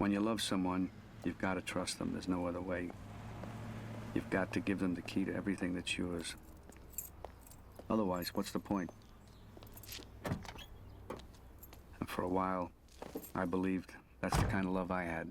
When you love someone, you've got to trust them. There's no other way. You've got to give them the key to everything that's yours. Otherwise, what's the point? And for a while, I believed that's the kind of love I had.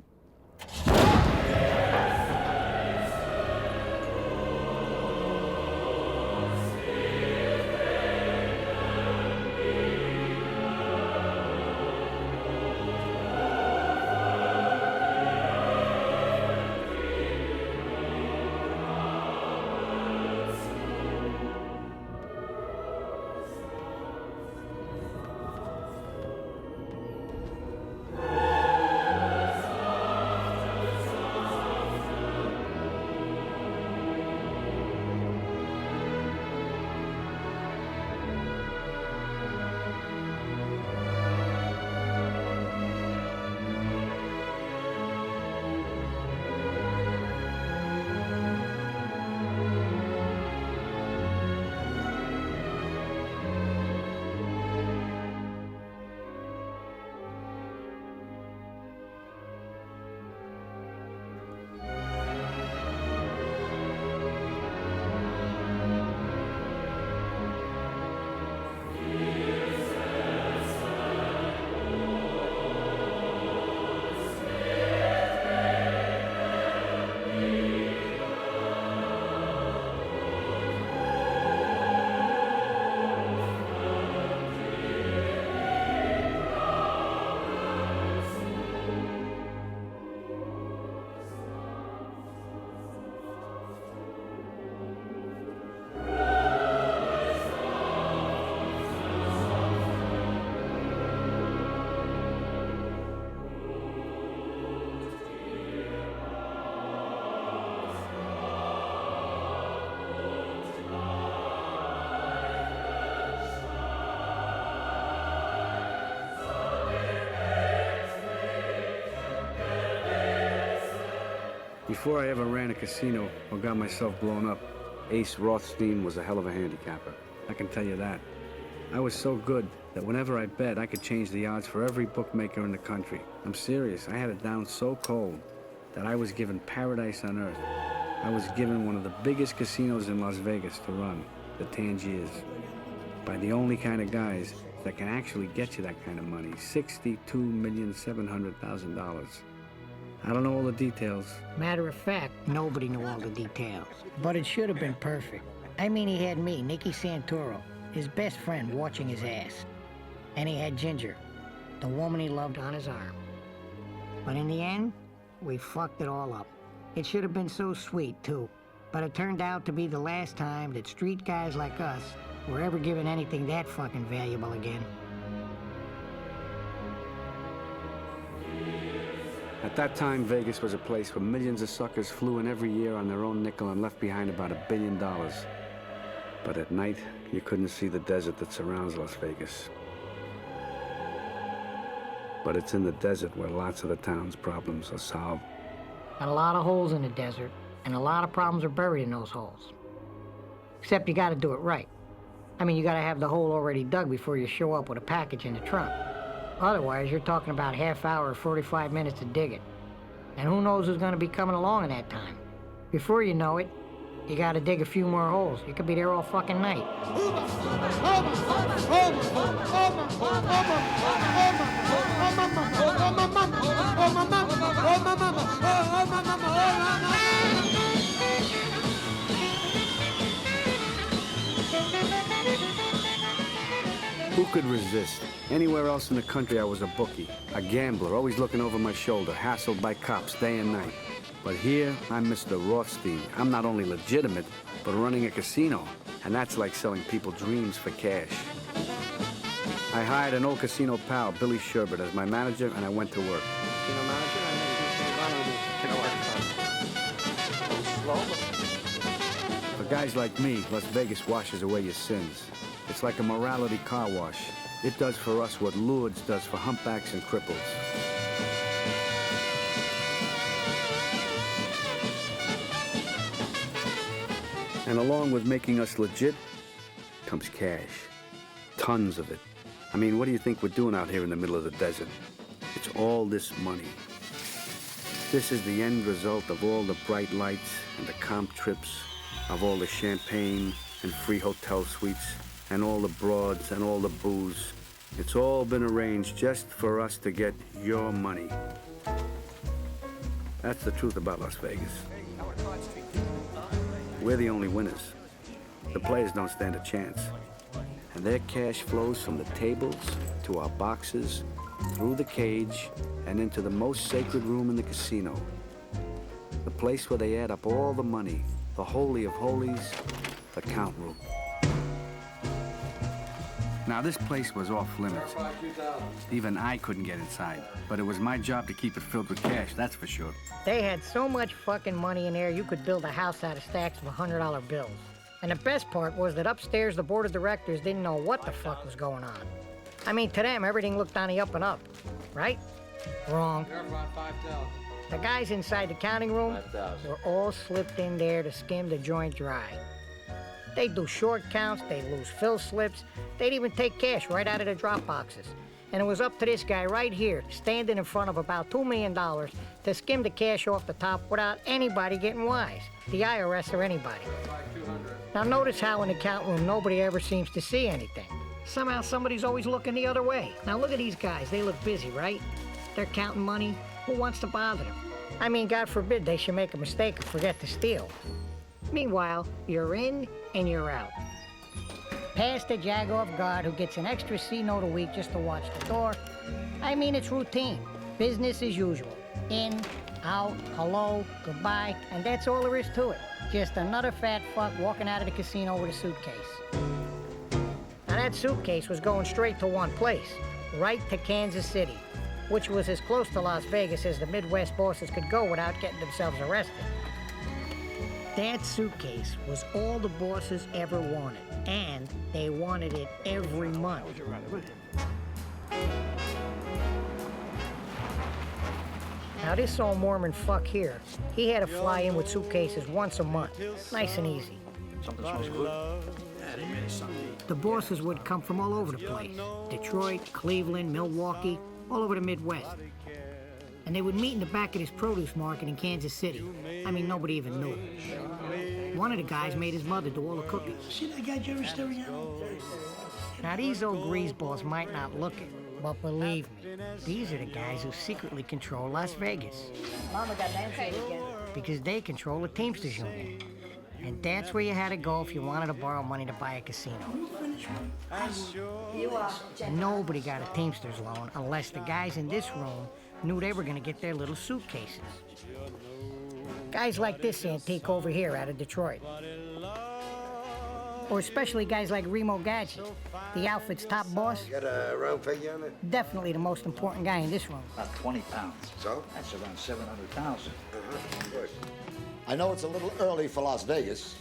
Before I ever ran a casino or got myself blown up, Ace Rothstein was a hell of a handicapper. I can tell you that. I was so good that whenever I bet, I could change the odds for every bookmaker in the country. I'm serious. I had it down so cold that I was given paradise on earth. I was given one of the biggest casinos in Las Vegas to run, the Tangiers, by the only kind of guys that can actually get you that kind of money, $62,700,000. I don't know all the details. Matter of fact, nobody knew all the details. But it should have been perfect. I mean, he had me, Nicky Santoro, his best friend, watching his ass. And he had Ginger, the woman he loved, on his arm. But in the end, we fucked it all up. It should have been so sweet, too. But it turned out to be the last time that street guys like us were ever given anything that fucking valuable again. At that time, Vegas was a place where millions of suckers flew in every year on their own nickel and left behind about $1 billion. But at night, you couldn't see the desert that surrounds Las Vegas. But it's in the desert where lots of the town's problems are solved. And a lot of holes in the desert, and a lot of problems are buried in those holes. Except you gotta do it right. I mean, you gotta have the hole already dug before you show up with a package in the trunk. Otherwise, you're talking about half hour or 45 minutes to dig it. And who knows who's gonna be coming along in that time. Before you know it, you gotta dig a few more holes. You could be there all fucking night. Who could resist? Anywhere else in the country, I was a bookie, a gambler, always looking over my shoulder, hassled by cops day and night. But here, I'm Mr. Rothstein. I'm not only legitimate, but running a casino. And that's like selling people dreams for cash. I hired an old casino pal, Billy Sherbert, as my manager, and I went to work. Casino manager? For guys like me, Las Vegas washes away your sins. It's like a morality car wash. It does for us what Lourdes does for humpbacks and cripples. And along with making us legit comes cash. Tons of it. I mean, what do you think we're doing out here in the middle of the desert? It's all this money. This is the end result of all the bright lights and the comp trips, of all the champagne and free hotel suites, and all the broads and all the booze. It's all been arranged just for us to get your money. That's the truth about Las Vegas. We're the only winners. The players don't stand a chance. And their cash flows from the tables to our boxes, through the cage, and into the most sacred room in the casino. The place where they add up all the money, the holy of holies, the count room. Now, this place was off limits. Even I couldn't get inside, but it was my job to keep it filled with cash, that's for sure. They had so much fucking money in there, you could build a house out of stacks of $100 bills. And the best part was that upstairs, the board of directors didn't know what the fuck was going on. I mean, to them, everything looked on the up and up, right? Wrong. The guys inside the counting room were all slipped in there to skim the joint dry. They'd do short counts, they'd lose fill slips, they'd even take cash right out of the drop boxes. And it was up to this guy right here, standing in front of about $2 million, to skim the cash off the top without anybody getting wise, the IRS or anybody. Now notice how in the count room nobody ever seems to see anything. Somehow somebody's always looking the other way. Now look at these guys, they look busy, right? They're counting money. Who wants to bother them? I mean, God forbid they should make a mistake or forget to steal. Meanwhile, you're in and you're out. Past the Jagoff guard who gets an extra C note a week just to watch the door. I mean, it's routine. Business as usual. In, out, hello, goodbye, and that's all there is to it. Just another fat fuck walking out of the casino with a suitcase. Now that suitcase was going straight to one place, right to Kansas City, which was as close to Las Vegas as the Midwest bosses could go without getting themselves arrested. That suitcase was all the bosses ever wanted, and they wanted it every month. Now this old Mormon fuck here, he had to fly in with suitcases once a month, nice and easy. Something smells good. Yeah, they made it something. The bosses would come from all over the place, Detroit, Cleveland, Milwaukee, all over the Midwest. And they would meet in the back of this produce market in Kansas City. I mean, nobody even knew it. One of the guys made his mother do all the cooking. See that guy Jerry staring at? Now, these old greaseballs might not look it, but believe me, these are the guys who secretly control Las Vegas. Mama got Nancy again. Because they control the Teamsters Union. And that's where you had to go if you wanted to borrow money to buy a casino. You are. Nobody got a Teamsters loan unless the guys in this room knew they were going to get their little suitcases. Guys like this antique over here out of Detroit. Or especially guys like Remo Gadget, the outfit's top boss. Got a round figure on it? Definitely the most important guy in this room. About 20 pounds. So? That's around 700,000. Good. I know it's a little early for Las Vegas,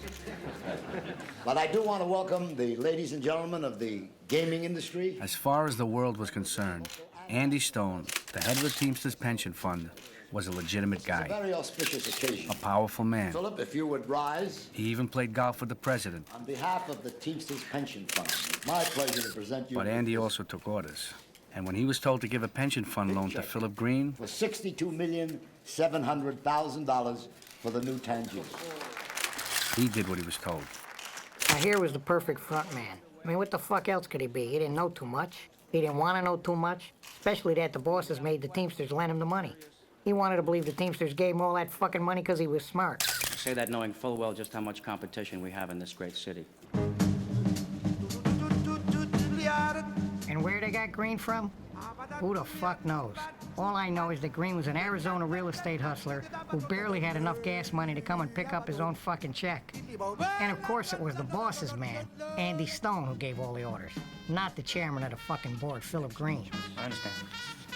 but I do want to welcome the ladies and gentlemen of the gaming industry. As far as the world was concerned, Andy Stone, the head of the Teamsters Pension Fund, was a legitimate It's a guy, very auspicious occasion. a powerful man. Philip, if you would rise, He even played golf with the president. on behalf of the Teamsters Pension Fund, it's my pleasure to present you But Andy also took orders. And when he was told to give a pension fund loan to Philip Green, for $62,700,000 for the new Tangiers. he did what he was told. Now here was the perfect front man. I mean, what the fuck else could he be? He didn't know too much. He didn't want to know too much, especially that the bosses made the Teamsters lend him the money. He wanted to believe the Teamsters gave him all that fucking money because he was smart. I say that knowing full well just how much competition we have in this great city. And where they got Green from? Who the fuck knows? All I know is that Green was an Arizona real estate hustler who barely had enough gas money to come and pick up his own fucking check. And of course it was the boss's man, Andy Stone, who gave all the orders, not the chairman of the fucking board, Philip Green. I understand.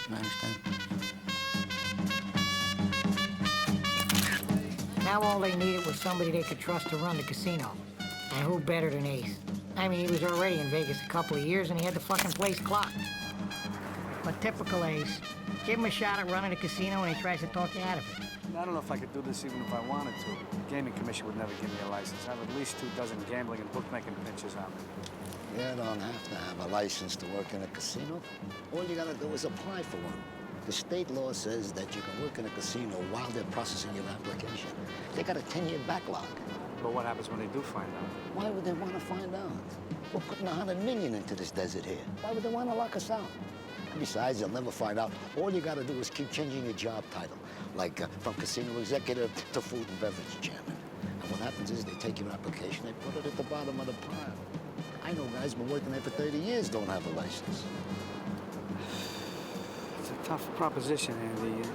I understand. Now all they needed was somebody they could trust to run the casino. And who better than Ace? I mean, he was already in Vegas a couple of years and he had the fucking place clocked. But typical Ace, give him a shot at running a casino and he tries to talk you out of it. I don't know if I could do this even if I wanted to. The Gaming Commission would never give me a license. I have at least 24 gambling and bookmaking pinches on me. You don't have to have a license to work in a casino. All you gotta do is apply for one. The state law says that you can work in a casino while they're processing your application. They got a 10-year backlog. But what happens when they do find out? Why would they want to find out? We're putting $100 million into this desert here. Why would they want to lock us out? Besides, they'll never find out. All you got to do is keep changing your job title, like from casino executive to food and beverage chairman. And what happens is they take your application, they put it at the bottom of the pile. I know guys been working there for 30 years don't have a license. It's a tough proposition, Andy.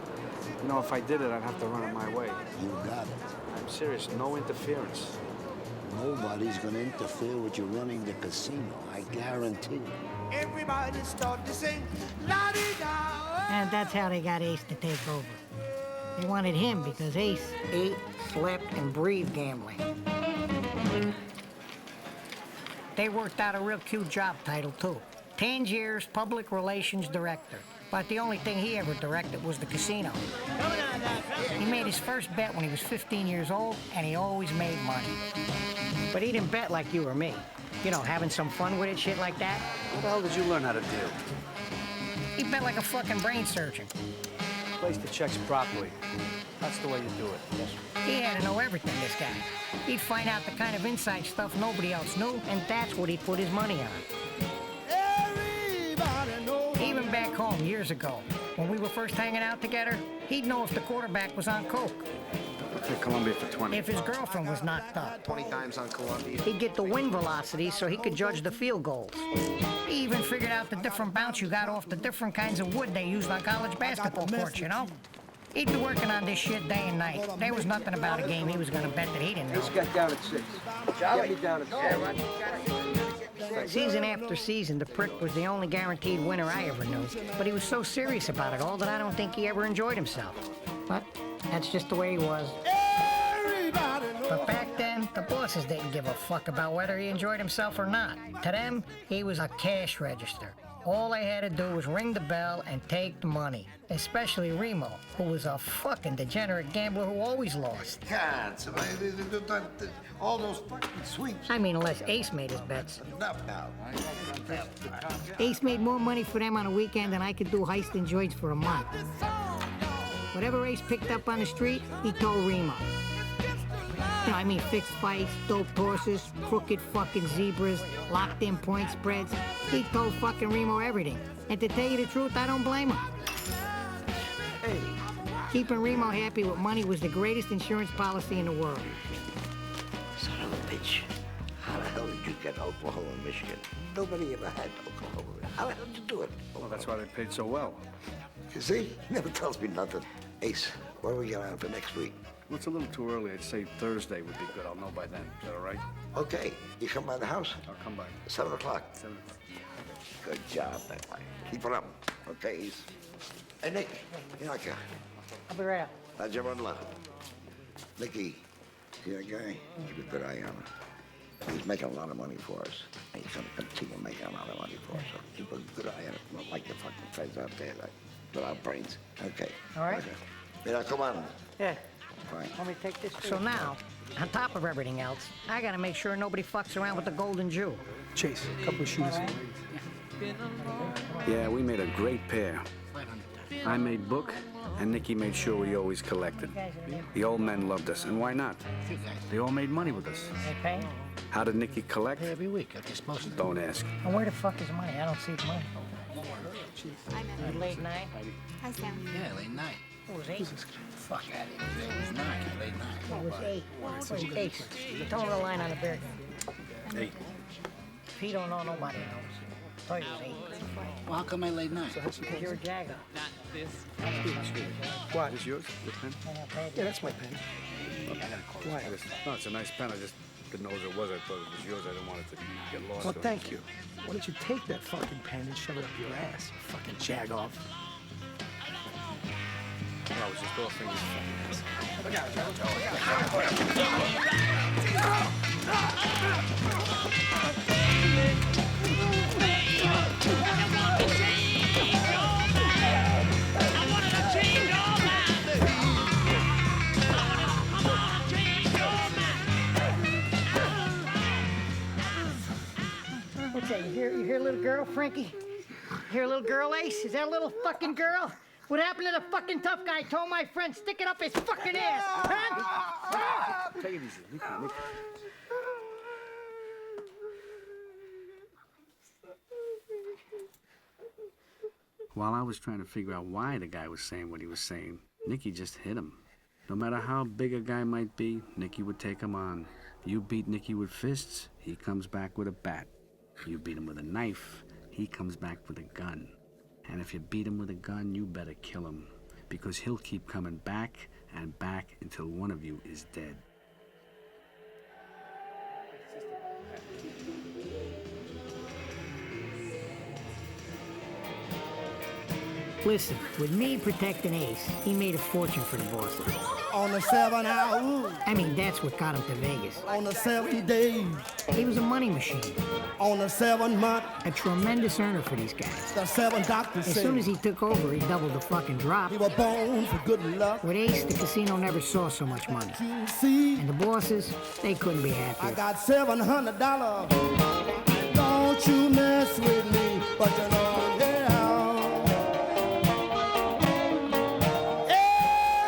You know, if I did it, I'd have to run it my way. You got it. I'm serious, no interference. Nobody's gonna interfere with you running the casino, I guarantee you. Everybody start to sing, la-di-da. And that's how they got Ace to take over. They wanted him because Ace ate, slept, and breathed gambling. They worked out a real cute job title, too. Tangier's Public Relations Director. But the only thing he ever directed was the casino. He made his first bet when he was 15 years old, and he always made money. But he didn't bet like you or me. You know, having some fun with it, shit like that. What the hell did you learn how to do? He bet like a fucking brain surgeon. Place the checks properly. That's the way you do it. He had to know everything, this guy. He'd find out the kind of inside stuff nobody else knew, and that's what he'd put his money on. Even back home years ago, when we were first hanging out together, he'd know if the quarterback was on coke. I'll take Columbia for 20. If his girlfriend was knocked up. 20 times on Columbia. He'd get the wind velocity so he could judge the field goals. He even figured out the different bounce you got off the different kinds of wood they used on college basketball courts, you know? He'd be working on this shit day and night. There was nothing about a game he was gonna bet that he didn't know. Just got down at 6. Get me down at 6. Season after season, the prick was the only guaranteed winner I ever knew. But he was so serious about it all that I don't think he ever enjoyed himself. But that's just the way he was. But back then, the bosses didn't give a fuck about whether he enjoyed himself or not. To them, he was a cash register. All they had to do was ring the bell and take the money. Especially Remo, who was a fucking degenerate gambler who always lost. God, all those fucking sweeps. I mean, unless Ace made his bets. Enough now. Ace made more money for them on a weekend than I could do heist and joints for a month. Whatever Ace picked up on the street, he told Remo. You know, I mean, fixed fights, doped horses, crooked fucking zebras, locked-in point spreads. He told fucking Remo everything. And to tell you the truth, I don't blame him. Hey. Keeping Remo happy with money was the greatest insurance policy in the world. Son of a bitch. How the hell did you get Oklahoma, Michigan? Nobody ever had Oklahoma. How the hell did you do it? Well, that's why they paid so well. You see? Never tells me nothing. Ace, what are we going on for next week? Well, it's a little too early. I'd say Thursday would be good. I'll know by then. Is that all right? Okay. You come by the house? I'll come by. 7 o'clock. 7 o'clock. Good job, that way. Keep it up. Okay, Ace. Hey, Nick. Yanka. I'll be right up. How's your run left? Nicky, see that guy? Keep a good eye on him. He's making a lot of money for us. And he's gonna continue making a lot of money for us. So keep a good eye on him. Not like your fucking friends out there, like, without brains. Okay. All right. Okay. Yeah, come on. Yeah. Fine. Let me take this. So now, on top of everything else, I gotta make sure nobody fucks around with the golden Jew. Chase, a couple of shooters. Yeah, we made a great pair. I made book, and Nicky made sure we always collected. The old men loved us, and why not? They all made money with us. They pay? How did Nicky collect? Every week, I guess most of them. Don't ask. And where the fuck is money? I don't see the money. Late night? Hi, Sam. Yeah, late night. It was 8. Fuck out of here. It was 9, late night. It was 8. It was 8. Tell him the line on the beer can. 8. If he don't know, nobody knows. I thought it was 8. Well, how come I late night? Because you're a jagger. What? Is yours? Your pen? Yeah, that's my pen. Why? No, it's a nice pen. I just didn't know what it was. I thought it was yours. I didn't want it to get lost. Well, thank you. Why don't you take that fucking pen and shove it up your ass, you fucking jag-off? Well, I was just offering you. What's that? You hear a little girl, Frankie? You hear a little girl, Ace? Is that a little fucking girl? What happened to the fucking tough guy told my friend stick it up his fucking ass? Huh? Take it easy. Nicky. While I was trying to figure out why the guy was saying what he was saying, Nicky just hit him. No matter how big a guy might be, Nicky would take him on. You beat Nicky with fists, he comes back with a bat. You beat him with a knife, he comes back with a gun. And if you beat him with a gun, you better kill him, because he'll keep coming back and back until one of you is dead. Listen, with me protecting Ace, he made a fortune for the bosses. On the 7 hour, I mean, that's what got him to Vegas. on the 7 days, He was a money machine, on the 7 month, a tremendous earner for these guys. the 7 doctors As say soon as he took over, he doubled the fucking drop. he was born for good luck. With Ace, the casino never saw so much money. You see, And the bosses, they couldn't be I happier. got $700. Don't you mess with me, but you know, yeah.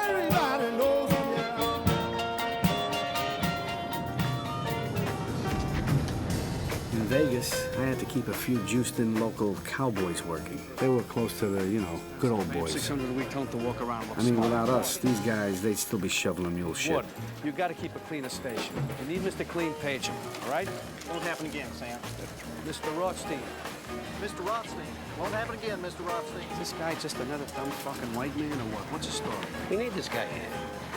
Everybody knows me. In Vegas, I had to keep a few juiced-in local cowboys working. They were close to the, good old boys. 600 a week, tell them to walk around. I mean, without us, these guys, they'd still be shoveling mule shit. Wood, you got to keep a cleaner station. You need Mr. Clean, page him, all right? Won't happen again, Sam. Mr. Rothstein. Mr. Rothstein. Won't happen again, Mr. Rothstein. Is this guy just another dumb fucking white man or what? What's his story? We need this guy here.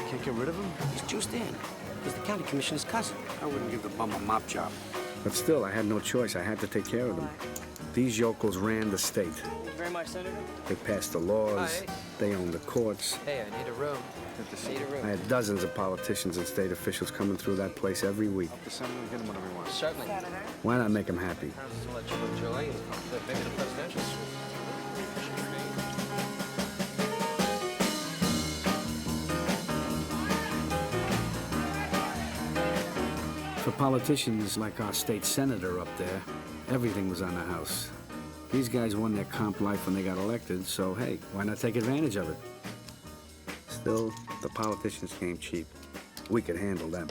Can't get rid of him? He's juiced in. He's the county commissioner's cousin. I wouldn't give the bum a mop job. But still, I had no choice. I had to take care of them. These yokels ran the state. Thank you very much, Senator. They passed the laws. Hi. They owned the courts. Hey, I need a room. Need a room. I had dozens of politicians and state officials coming through that place every week. The senator will get him whatever he wants. Certainly. Why not make them happy? I'll let you enjoy maybe the presidential suite. For politicians like our state senator up there, everything was on the house. These guys won their comp life when they got elected, so hey, why not take advantage of it? Still, the politicians came cheap. We could handle them.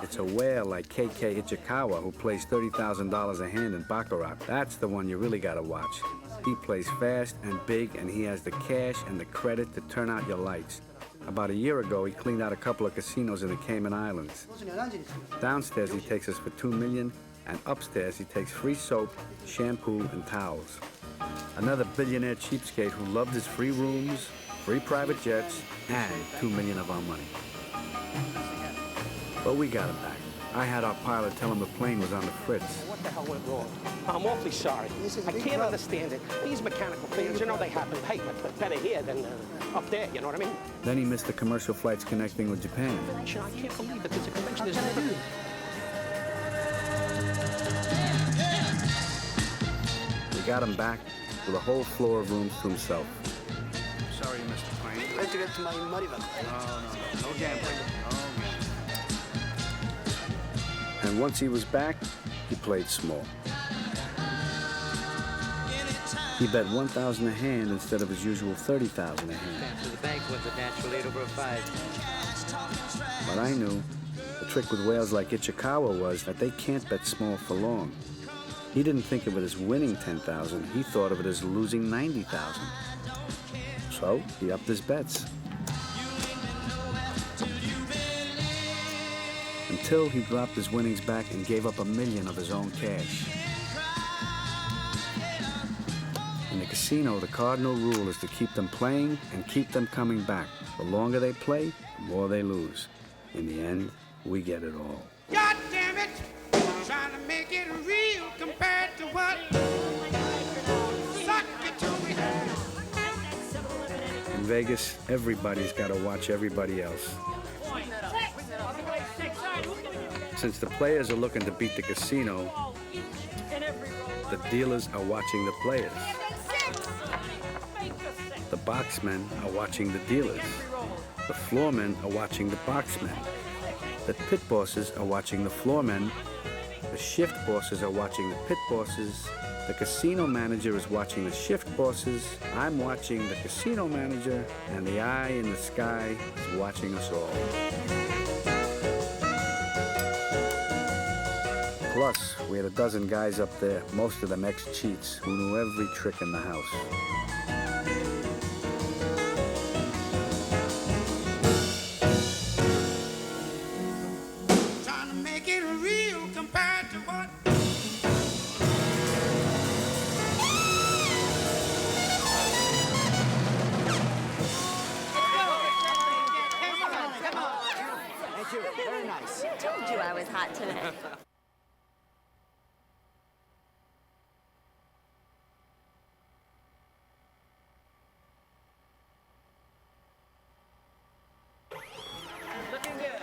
It's a whale like K.K. Ichikawa who plays $30,000 a hand in Baccarat. That's the one you really gotta watch. He plays fast and big, and he has the cash and the credit to turn out your lights. About a year ago, he cleaned out a couple of casinos in the Cayman Islands. Downstairs, he takes us for $2 million, and upstairs, he takes free soap, shampoo, and towels. Another billionaire cheapskate who loved his free rooms, free private jets, and $2 million of our money. But we got him back. I had our pilot tell him the plane was on the fritz. What the hell went wrong? I'm awfully sorry. I can't understand it. These mechanical things, they happen, hey, better here than up there, you know what I mean? Then he missed the commercial flights connecting with Japan. I can't believe it. There's a convention. There's never... We got him back with a whole floor of rooms to himself. Sorry, Mr. Crane. No gambling. And once he was back, he played small. He bet $1,000 a hand instead of his usual $30,000 a hand. The bank was a natural 8 over a 5. But I knew the trick with whales like Ichikawa was that they can't bet small for long. He didn't think of it as winning $10,000. He thought of it as losing $90,000. So he upped his bets. Until he dropped his winnings back and gave up $1 million of his own cash. In the casino, the cardinal rule is to keep them playing and keep them coming back. The longer they play, the more they lose. In the end, we get it all. God damn it! Trying to make it real compared to what suck it to me. In Vegas, everybody's got to watch everybody else. Since the players are looking to beat the casino, the dealers are watching the players. The boxmen are watching the dealers. The floormen are watching the boxmen. The pit bosses are watching the floormen. The shift bosses are watching the pit bosses. The casino manager is watching the shift bosses, I'm watching the casino manager, and the eye in the sky is watching us all. Plus, we had a dozen guys up there, most of them ex-cheats, who knew every trick in the house. Trying to make it real compared to what. Thank you. Very nice. I told you I was hot today. Looking good.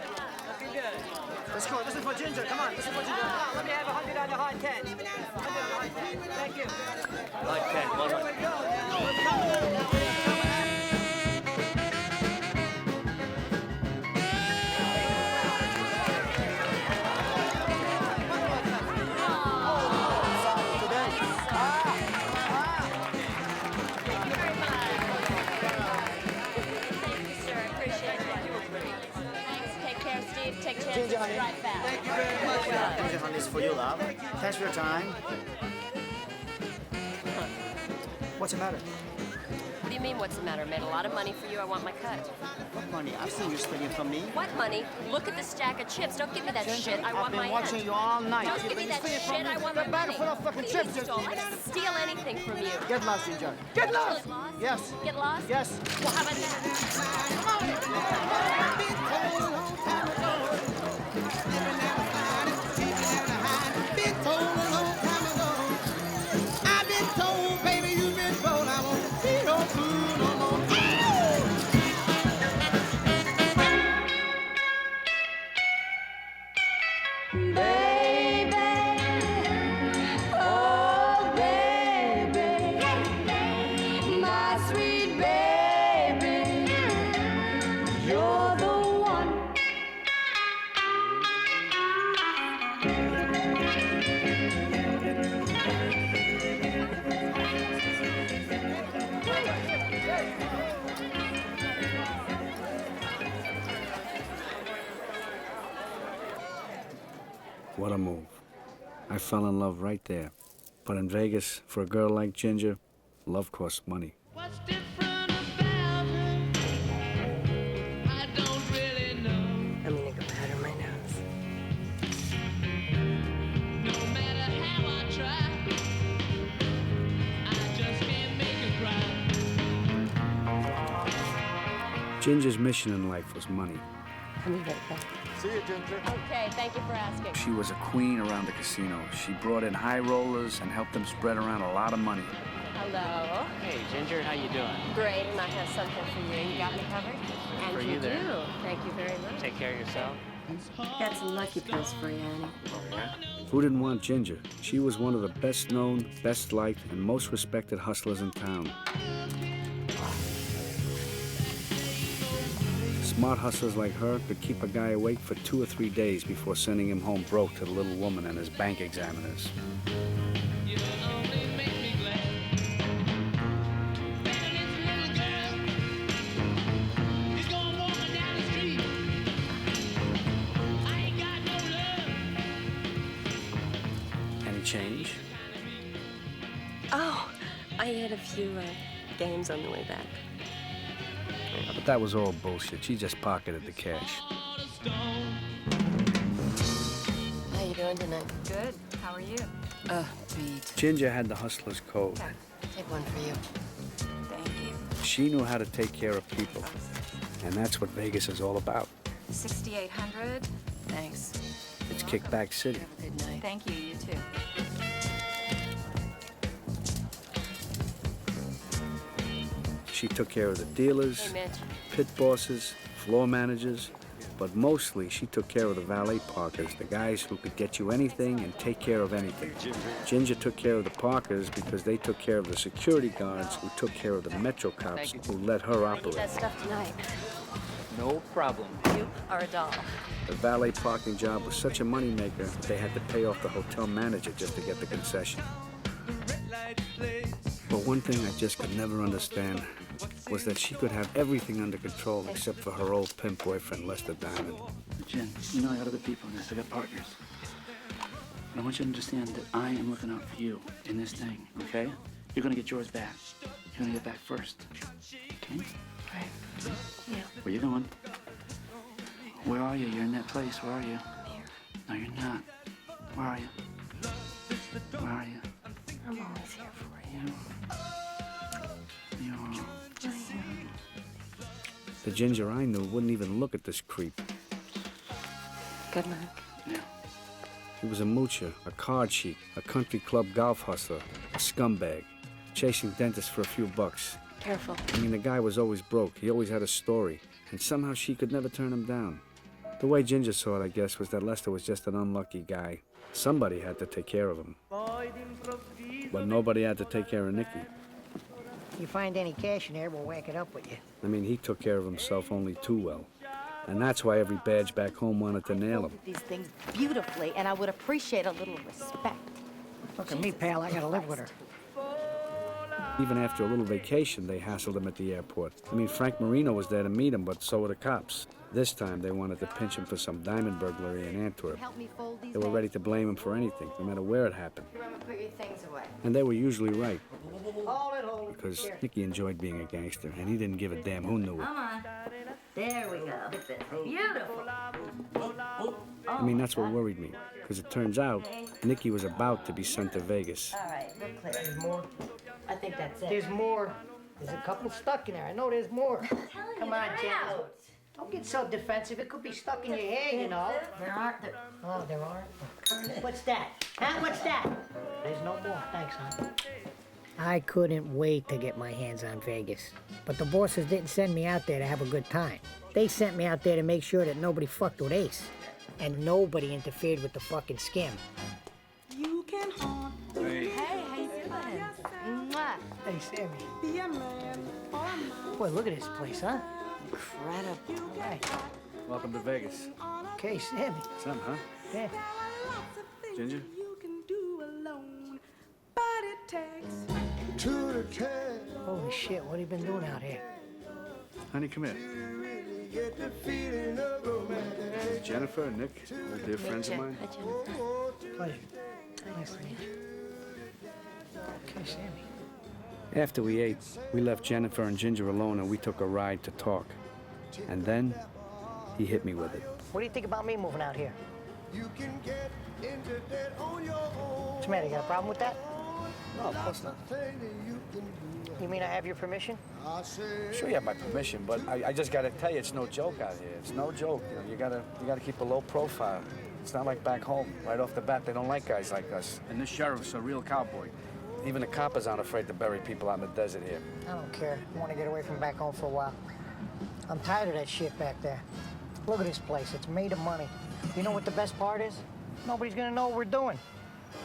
Looking good. Let's go. This is for Ginger. Come on. This is for Ginger. Come on. Let me have 100 on the hard 10. 100 on the hard 10. Thank you. Hard 10. Well done. Take chances, Ginger, honey. drive fast. Thank you very much. Ginger, honey, this is for you, love. Thanks for your time. What's the matter? What do you mean, what's the matter? I made a lot of money for you. I want my cut. What money? I've seen you spending from me. What money? Look at the stack of chips. Don't give me that shit. I want my I've been watching end. you all night. Don't give me that shit. I want my money. Full of fucking What do you chips. mean stole? I didn't steal anything from you. Get lost, Ginger. Get lost! Get lost? Yes. Get lost? Yes. Well, how about that? Been told a long time ago. I've been told, baby, you've been told I won't be no fool no more. Baby, oh baby, my sweet baby, you're the one. What a move. I fell in love right there. But in Vegas, for a girl like Ginger, love costs money. What's different about her? I don't really know. I'm gonna go powder my nose. No matter how I try, I just can't make her cry. Ginger's mission in life was money. I'll be right back. See you, Ginger. Okay, thank you for asking. She was a queen around the casino. She brought in high rollers and helped them spread around a lot of money. Hello. Hey, Ginger, how you doing? Great, and I have something for you. You got me covered? And For you there. do. Thank you very much. Take care of yourself. Got some lucky pills for you, Annie. Oh, yeah? Who didn't want Ginger? She was one of the best known, best liked, and most respected hustlers in town. Smart hustlers like her could keep a guy awake for 2 or 3 days before sending him home broke to the little woman and his bank examiners. You only make me glad. Better this little girl. He's gonna walk her down the street. I ain't got no love. Any change? Oh, I had a few games on the way back. But that was all bullshit. She just pocketed the cash. How you doing tonight? Good. How are you? Beat. Ginger had the hustler's code. Take one for you. Thank you. She knew how to take care of people. And that's what Vegas is all about. 6,800. Thanks. It's Kickback City. Have a good night. Thank you. You too. She took care of the dealers, Hey, Mitch. pit bosses, floor managers, but mostly she took care of the valet parkers, the guys who could get you anything and take care of anything. Ginger took care of the parkers because they took care of the security guards who took care of the Metro cops who let her I need operate. that stuff tonight. No problem. You are a doll. The valet parking job was such a moneymaker, they had to pay off the hotel manager just to get the concession. right place. But one thing I just could never understand was that she could have everything under control except for her old pimp boyfriend, Lester Diamond. Jen, you know I got other people in this. I got partners. And I want you to understand that I am looking out for you in this thing, okay? You're gonna get yours back. You're gonna get back first. Okay? Right. Yeah. Where you going? Where are you? You're in that place. Where are you? No, you're not. Where are you? Where are you? I'm always here for you. The ginger I knew wouldn't even look at this creep. Good luck. Yeah. He was a moocher, a card cheat, a country club golf hustler, a scumbag, chasing dentists for a few bucks. Careful. I mean, the guy was always broke. He always had a story, and somehow she could never turn him down. The way Ginger saw it, I guess, was that Lester was just an unlucky guy. Somebody had to take care of him. But nobody had to take care of Nicky. If you find any cash in there, we'll whack it up with you. I mean, he took care of himself only too well. And that's why every badge back home wanted to nail him. These things beautifully, and I would appreciate a little respect. Look at me, pal. I gotta live with her. Even after a little vacation, they hassled him at the airport. I mean, Frank Marino was there to meet him, but so were the cops. This time, they wanted to pinch him for some diamond burglary in Antwerp. They were ready to blame him for anything, no matter where it happened. Remember, put your things away. And they were usually right, Hold it, hold it. because Nicky enjoyed being a gangster, and he didn't give a damn who knew it. Come on. There we go. Beautiful. I mean, that's what worried me, because it turns out Nicky was about to be sent to Vegas. All right, we're clear. There's more. I think that's it. There's more. There's a couple stuck in there. I know there's more. Come on, Jen. Don't get so defensive. It could be stuck in your hair, you know. There aren't. Oh, there aren't? What's that? Huh? What's that? There's no more. Thanks, hon. I couldn't wait to get my hands on Vegas. But the bosses didn't send me out there to have a good time. They sent me out there to make sure that nobody fucked with Ace. And nobody interfered with the fucking scam. You can haunt. Hey, how you doing? Mwah. Hey, Sammy. Be a man or a mouse. Boy, look at this place, huh? Incredible. All right. Welcome to Vegas. Okay, Sammy. Some, huh? Yeah. Lots of things Ginger? you can do alone, but it takes two to tango. Holy shit, what have you been doing out here? Honey, come here. Get the feeling of romance. Jennifer, Nick, old dear friends of mine. Hi, Jennifer. Pleasure. Nice to meet you. Okay, Sammy. After we ate, we left Jennifer and Ginger alone and we took a ride to talk. And then, he hit me with it. What do you think about me moving out here? You can get into that on your own. What's the matter, you got a problem with that? No, of course not. You mean I have your permission? Sure you have my permission, but I just gotta tell you, it's no joke out here. It's no joke. You know, you gotta keep a low profile. It's not like back home. Right off the bat, they don't like guys like us. And this sheriff's a real cowboy. Even the coppers aren't afraid to bury people out in the desert here. I don't care. I want to get away from back home for a while. I'm tired of that shit back there. Look at this place. It's made of money. You know what the best part is? Nobody's gonna know what we're doing.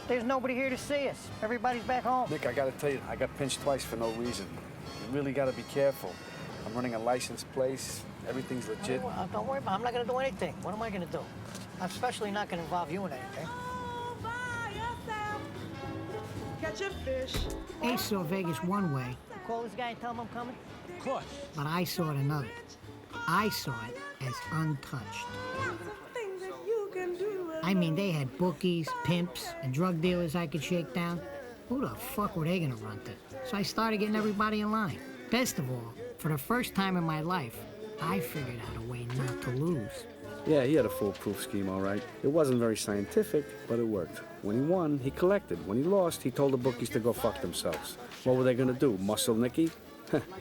There's nobody here to see us. Everybody's back home. Nick, I gotta tell you, I got pinched twice for no reason. You really gotta be careful. I'm running a licensed place. Everything's legit. Don't worry about it. I'm not gonna do anything. What am I gonna do? I'm especially not gonna involve you in anything. Catch a fish. Ace saw Vegas one way. Call this guy and tell him I'm coming? Of course. But I saw it another. I saw it as untouched. Things that you can do. I mean, they had bookies, pimps, and drug dealers I could shake down. Who the fuck were they gonna run to? So I started getting everybody in line. Best of all, for the first time in my life, I figured out a way not to lose. Yeah, he had a foolproof scheme, all right. It wasn't very scientific, but it worked. When he won, he collected. When he lost, he told the bookies to go fuck themselves. What were they gonna do, muscle Nicky?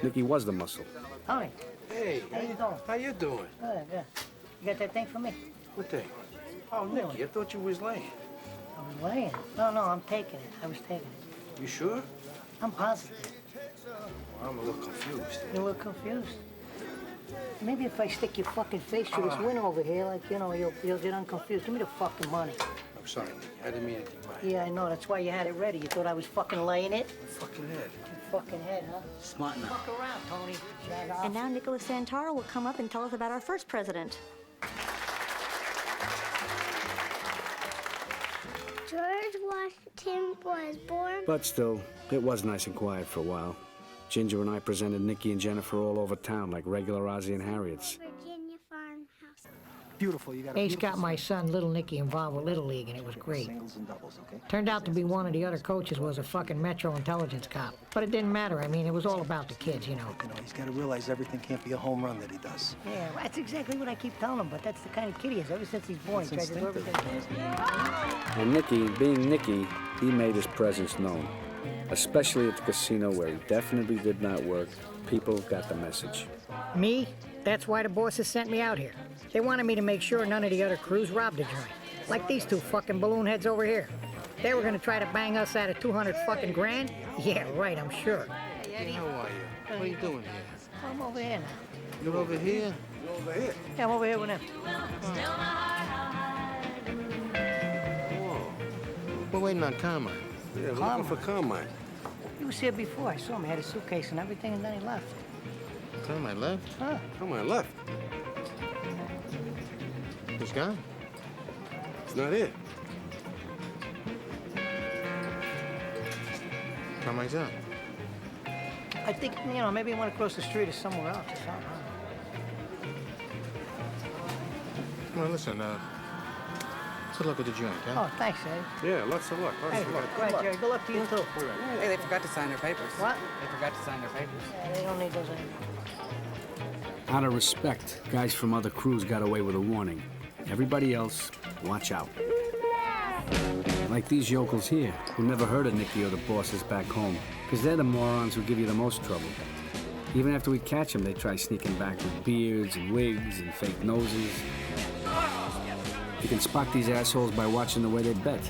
Nicky was the muscle. Hi. Hey, How you doing? how you doing? Good, good. You got that thing for me? What thing? Oh, Nicky, I thought you was late. I was laying. No, I'm taking it. I was taking it. You sure? I'm positive. Well, I'm a little confused. You're a little confused. Maybe if I stick your fucking face through this window over here, like, you know, you'll get unconfused. Give me the fucking money. I'm sorry, Nicky. I didn't mean anything by it. Yeah, I know. That's why you had it ready. You thought I was fucking laying it? Fucking head. Your fucking head, huh? Smart enough. Fuck around, Tony. Jag off. And now Nicholas Santoro will come up and tell us about our first president. George Washington was born. But still, it was nice and quiet for a while. Ginger and I presented Nicky and Jennifer all over town like regular Ozzie and Harriets. Virginia farmhouse. Beautiful. You got Ace got my son, Little Nicky, involved with Little League, and it was great. Singles and doubles, okay? Turned out to be one of the other coaches was a fucking Metro intelligence cop. But it didn't matter. I mean, it was all about the kids, you know. You know, he's got to realize everything can't be a home run that he does. Yeah, that's exactly what I keep telling him, but that's the kind of kid he is. Ever since he's born, he It's tries to do everything. And Nicky, being Nicky, he made his presence known. Especially at the casino where he definitely did not work. People got the message. Me? That's why the bosses sent me out here. They wanted me to make sure none of the other crews robbed the joint. Like these two fucking balloon heads over here. They were gonna try to bang us out of 200 fucking grand? Yeah, right, I'm sure. Hey, how are you? What are you doing here? I'm over here now. You're over here? You're over here? Yeah, I'm over here with him. Whoa. We're waiting on Carmine. Yeah, we're looking for Carmine. He was here before. I saw him. He had a suitcase and everything, and then he left. Carmine left? Huh? Carmine left. He's gone. He's not here. Carmine's out. I think, you know, maybe he went across the street or somewhere else or something. Well, listen, good luck with the joint, huh? Oh, thanks, Eddie. Yeah, lots of luck. Hey, go ahead, Jerry. Good luck to you, too. Hey, they forgot to sign their papers. What? They forgot to sign their papers. Yeah, they don't need those anymore. Out of respect, guys from other crews got away with a warning. Everybody else, watch out. Like these yokels here, who never heard of Nicky or the bosses back home, because they're the morons who give you the most trouble. Even after we catch them, they try sneaking back with beards and wigs and fake noses. You can spot these assholes by watching the way they bet.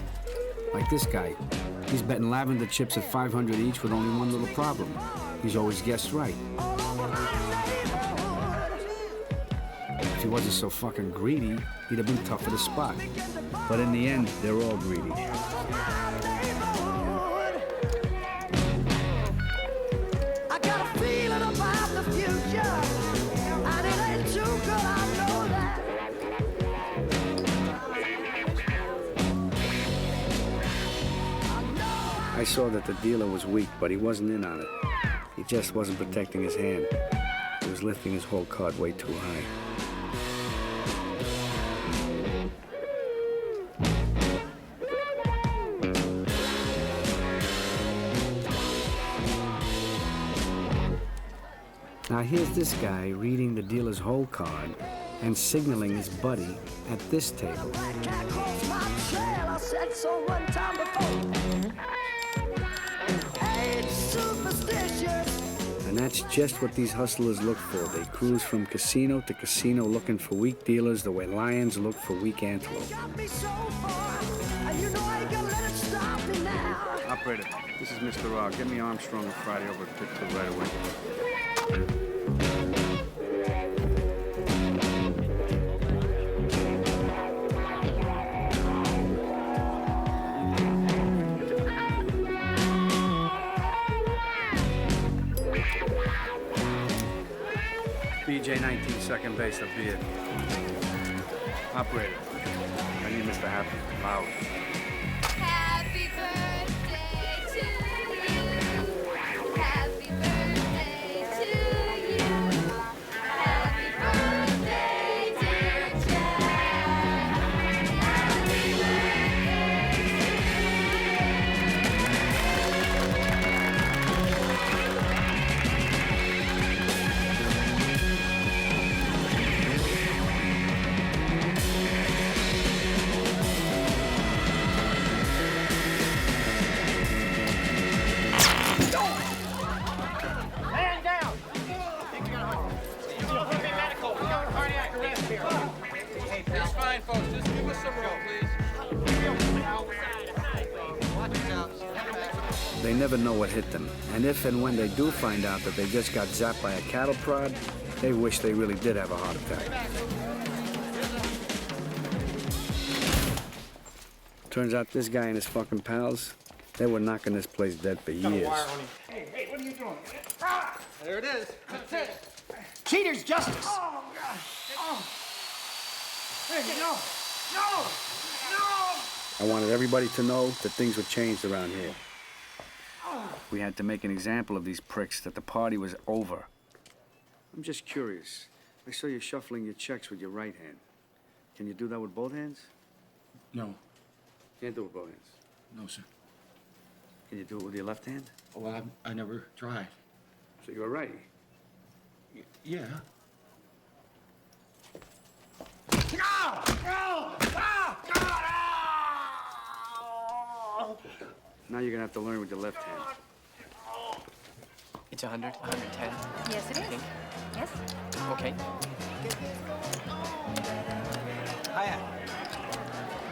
Like this guy. He's betting lavender chips at 500 each with only one little problem. He's always guessed right. If he wasn't so fucking greedy, he'd have been tougher to spot. But in the end, they're all greedy. I got a feeling about the future, and it ain't too good, I know that. I saw that the dealer was weak, but he wasn't in on it. He just wasn't protecting his hand. He was lifting his whole card way too high. Now here's this guy reading the dealer's whole card and signaling his buddy at this table. And that's just what these hustlers look for. They cruise from casino to casino looking for weak dealers the way lions look for weak antelope. Operator, this is Mr. R. Get me Armstrong and Friday over at Pittsburgh right away. BJ 19, second base, a beard. Operator, I need Mr. Happy, loud. Happy birthday to you. Happy birthday to you. Happy birthday, dear Jack. Happy Man down! Medical. We got cardiac arrest here. Hey, that's fine, folks. Just give us some room, please. Watch it out. They never know what hit them. And if and when they do find out that they just got zapped by a cattle prod, they wish they really did have a heart attack. Turns out this guy and his fucking pals, they were knocking this place dead for years. Hey, what are you doing? There it is. That's it. Cheater's justice. Oh, God. Oh. Hey, no. No. No. I wanted everybody to know that things were changed around here. We had to make an example of these pricks, that the party was over. I'm just curious. I saw you shuffling your checks with your right hand. Can you do that with both hands? No. Can't do it with both hands. No, sir. Can you do it with your left hand? Well, I never tried. So you're a righty. Yeah. Now you're gonna have to learn with your left hand. It's 100, 110. Yes, it is. Yes. Okay. Hiya.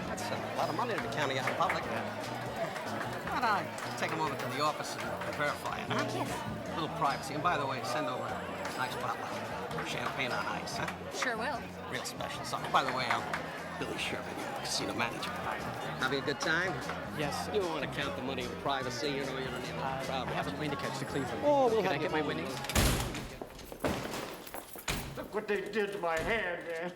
That's a lot of money to be counting out in public. Why don't I take a moment to the office and verify it, huh? Yes. A little privacy. And by the way, send over a nice bottle of champagne on ice, huh? Sure will. Real special. So, by the way, I'm Billy Sherman, casino manager. Having a good time? Yes. You want to count the money in privacy, you know, you don't need a crowd. I have a plane to catch to Cleveland. Oh, we'll Can I have get you- my winnings? Look what they did to my hand, man.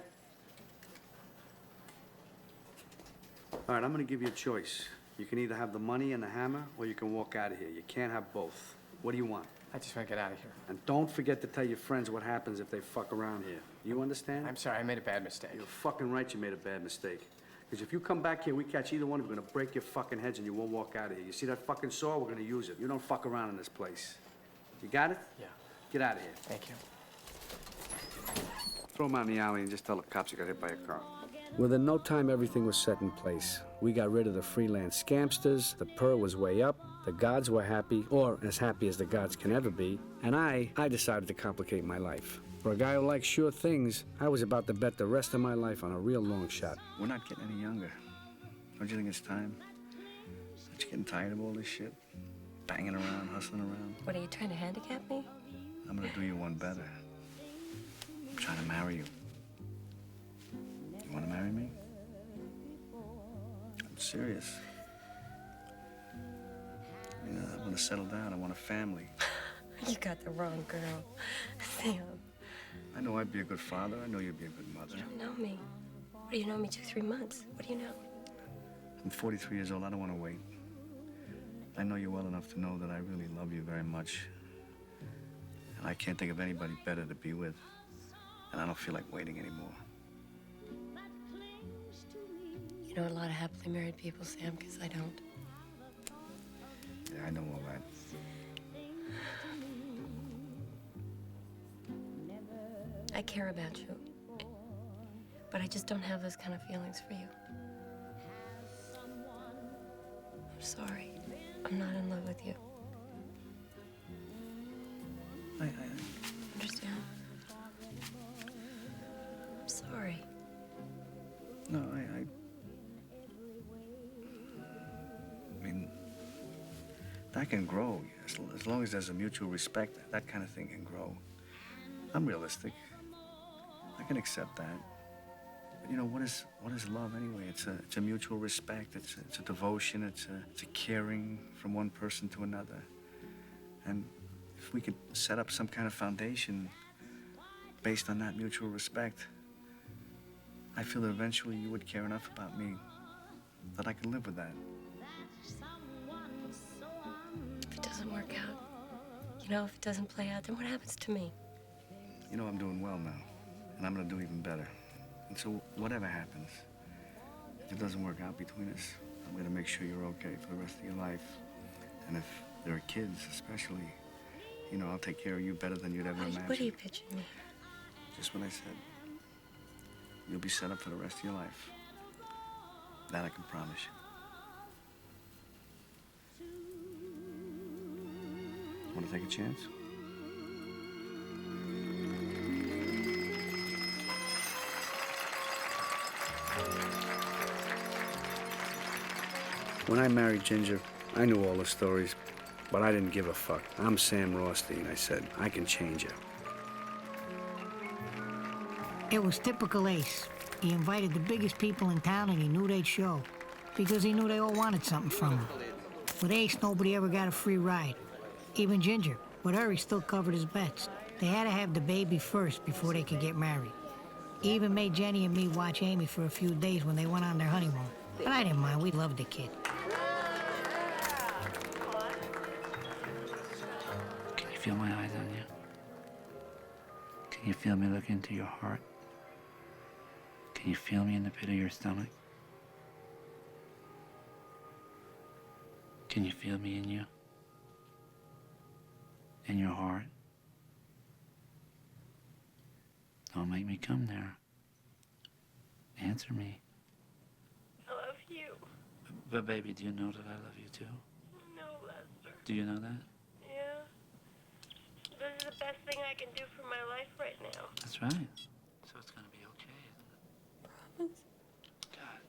All right, I'm gonna give you a choice. You can either have the money and the hammer, or you can walk out of here. You can't have both. What do you want? I just want to get out of here. And don't forget to tell your friends what happens if they fuck around here. You understand? I'm sorry, I made a bad mistake. You're fucking right you made a bad mistake. Because if you come back here, we catch either one, we're gonna break your fucking heads and you won't walk out of here. You see that fucking saw? We're gonna use it. You don't fuck around in this place. You got it? Yeah. Get out of here. Thank you. Throw him out in the alley and just tell the cops you got hit by a car. Within no time, everything was set in place. We got rid of the freelance scamsters, the PER was way up, the gods were happy, or as happy as the gods can ever be, and I decided to complicate my life. For a guy who likes sure things, I was about to bet the rest of my life on a real long shot. We're not getting any younger. Don't you think it's time? Aren't you getting tired of all this shit? Banging around, hustling around? What, are you trying to handicap me? I'm gonna do you one better. I'm trying to marry you. You wanna marry me? I'm serious. You know, I wanna settle down. I want a family. You got the wrong girl. Sam, I know I'd be a good father. I know you'd be a good mother. you don't know me. What do you know me 2-3 months? What do you know? I'm 43 years old. I don't want to wait. I know you well enough to know that I really love you very much. And I can't think of anybody better to be with. And I don't feel like waiting anymore. You know a lot of happily married people, Sam, because I don't. Yeah, I know all that. I care about you. But I just don't have those kind of feelings for you. I'm sorry. I'm not in love with you. I Understand? I'm sorry. No, I mean, that can grow. As long as there's a mutual respect, that kind of thing can grow. I'm realistic. I can accept that. But you know, what is love anyway? It's a mutual respect. It's a devotion. It's a caring from one person to another. And if we could set up some kind of foundation based on that mutual respect, I feel that eventually you would care enough about me that I could live with that. If it doesn't work out, you know, if it doesn't play out, then what happens to me? You know I'm doing well now, and I'm gonna do even better. And so whatever happens, if it doesn't work out between us, I'm gonna make sure you're okay for the rest of your life. And if there are kids, especially, you know, I'll take care of you better than you'd ever imagine. What are you pitching me? Just what I said. You'll be set up for the rest of your life. That I can promise you. Want to take a chance? When I married Ginger, I knew all the stories, but I didn't give a fuck. I'm Sam Rothstein, I said. I can change her. It was typical Ace. He invited the biggest people in town and he knew they'd show because he knew they all wanted something from him. With Ace, nobody ever got a free ride. Even Ginger. With her, he still covered his bets. They had to have the baby first before they could get married. He even made Jenny and me watch Amy for a few days when they went on their honeymoon. But I didn't mind. We loved the kid. Can you feel my eyes on you? Can you feel me look into your heart? Can you feel me in the pit of your stomach? Can you feel me in you? In your heart? Don't make me come there. Answer me. I love you. But baby, do you know that I love you too? No, Lester. Do you know that? Yeah. This is the best thing I can do for my life right now. That's right. So it's gonna be okay, isn't it? Promise? God,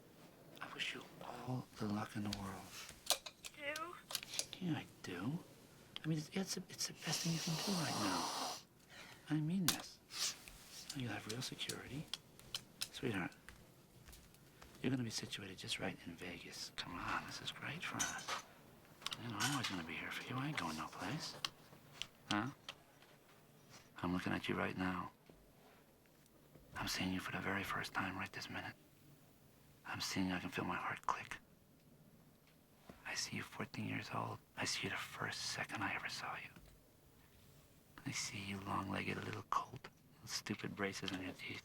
I wish you all the luck in the world. Do? Yeah, I do. I mean, it's the best thing you can do right now. I mean this. You'll have real security. Sweetheart, you're gonna be situated just right in Vegas. Come on, this is great for us. You know, I'm always gonna be here for you. I ain't going no place. Huh? I'm looking at you right now. I'm seeing you for the very first time right this minute. I'm seeing you, I can feel my heart click. I see you 14 years old. I see you the first second I ever saw you. I see you long-legged, a little colt, stupid braces on your teeth.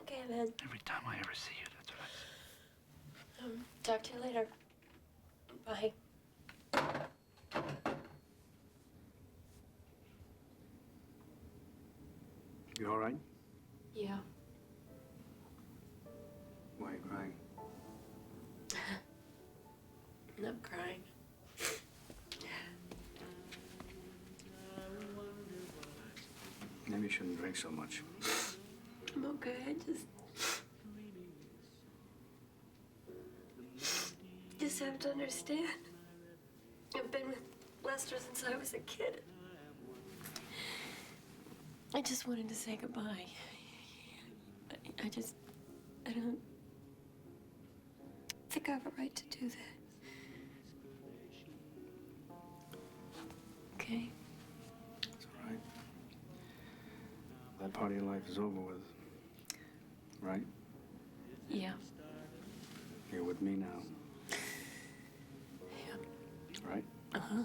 Okay, man. Every time I ever see you, that's what I see. Talk to you later. Bye. You all right? Yeah. Why are you crying? I'm crying. Maybe you shouldn't drink so much. I'm okay. I just have to understand. I've been with Lester since I was a kid. I just wanted to say goodbye. I don't think I have a right to do that. Okay? It's all right. That part of your life is over with, right? Yeah. You're with me now. Yeah. Right? Uh-huh.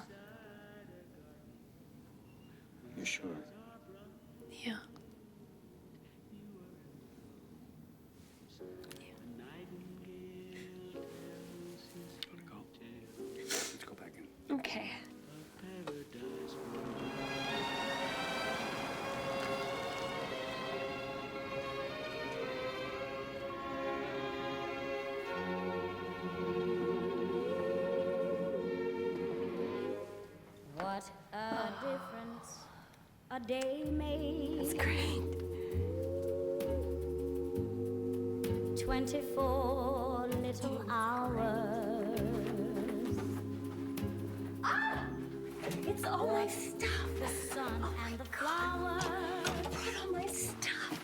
You sure? Yeah. Gotta go. Let's go back in. Okay. What a difference a day made. That's great. 24 little hours. Ah! It's all my stuff. The sun and the flowers. Who brought all my stuff?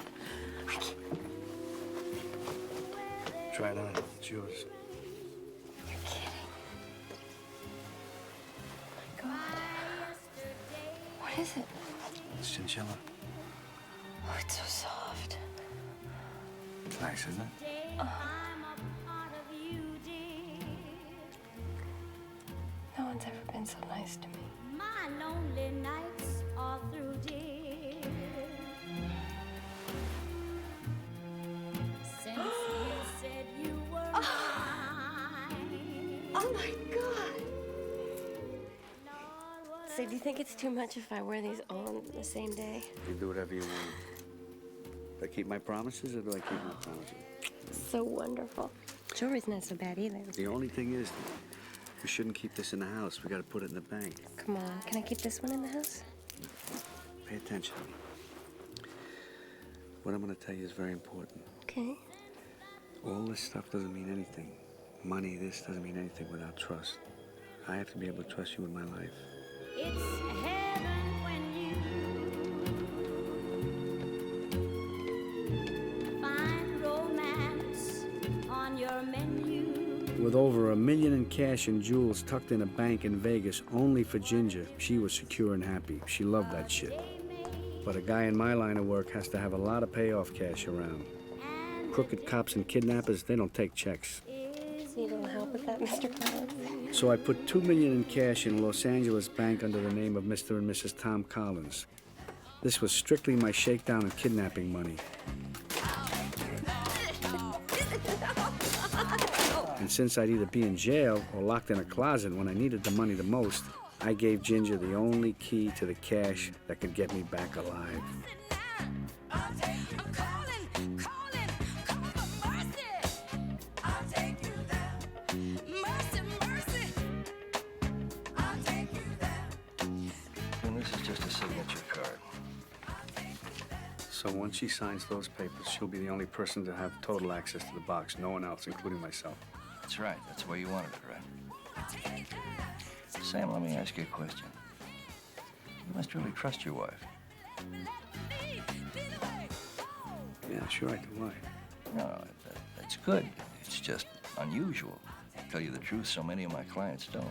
I can't. Try it on. It's yours. You're kidding. Oh my God. What is it? It's chinchilla. Oh, it's so soft. Nice, isn't it? No one's ever been so nice to me. My lonely nights are through, dear. Since you said you were mine. Oh my God. So do you think it's too much if I wear these all on the same day? You do whatever you want. Do I keep my promises or do I keep my promises? So wonderful. Jewelry's not so bad either. The only thing is, we shouldn't keep this in the house. We gotta put it in the bank. Come on, can I keep this one in the house? Pay attention. What I'm gonna tell you is very important. Okay. All this stuff doesn't mean anything. Money, this doesn't mean anything without trust. I have to be able to trust you with my life. It's heaven when you find romance on your menu. With over $1 million in cash and jewels tucked in a bank in Vegas only for Ginger, she was secure and happy. She loved that shit. But a guy in my line of work has to have a lot of payoff cash around. Crooked cops and kidnappers, they don't take checks. you don't help with that, Mr. Collins? So I put $2 million in cash in a Los Angeles bank under the name of Mr. and Mrs. Tom Collins. This was strictly my shakedown and kidnapping money. And since I'd either be in jail or locked in a closet when I needed the money the most, I gave Ginger the only key to the cash that could get me back alive. And this is just a signature card. So once she signs those papers, she'll be the only person to have total access to the box, no one else, including myself. That's right. That's the way you wanted it, right? Sam, let me ask you a question. You must really trust your wife. Yeah, sure I do. Why? No, that's good. It's just unusual. To tell you the truth, so many of my clients don't.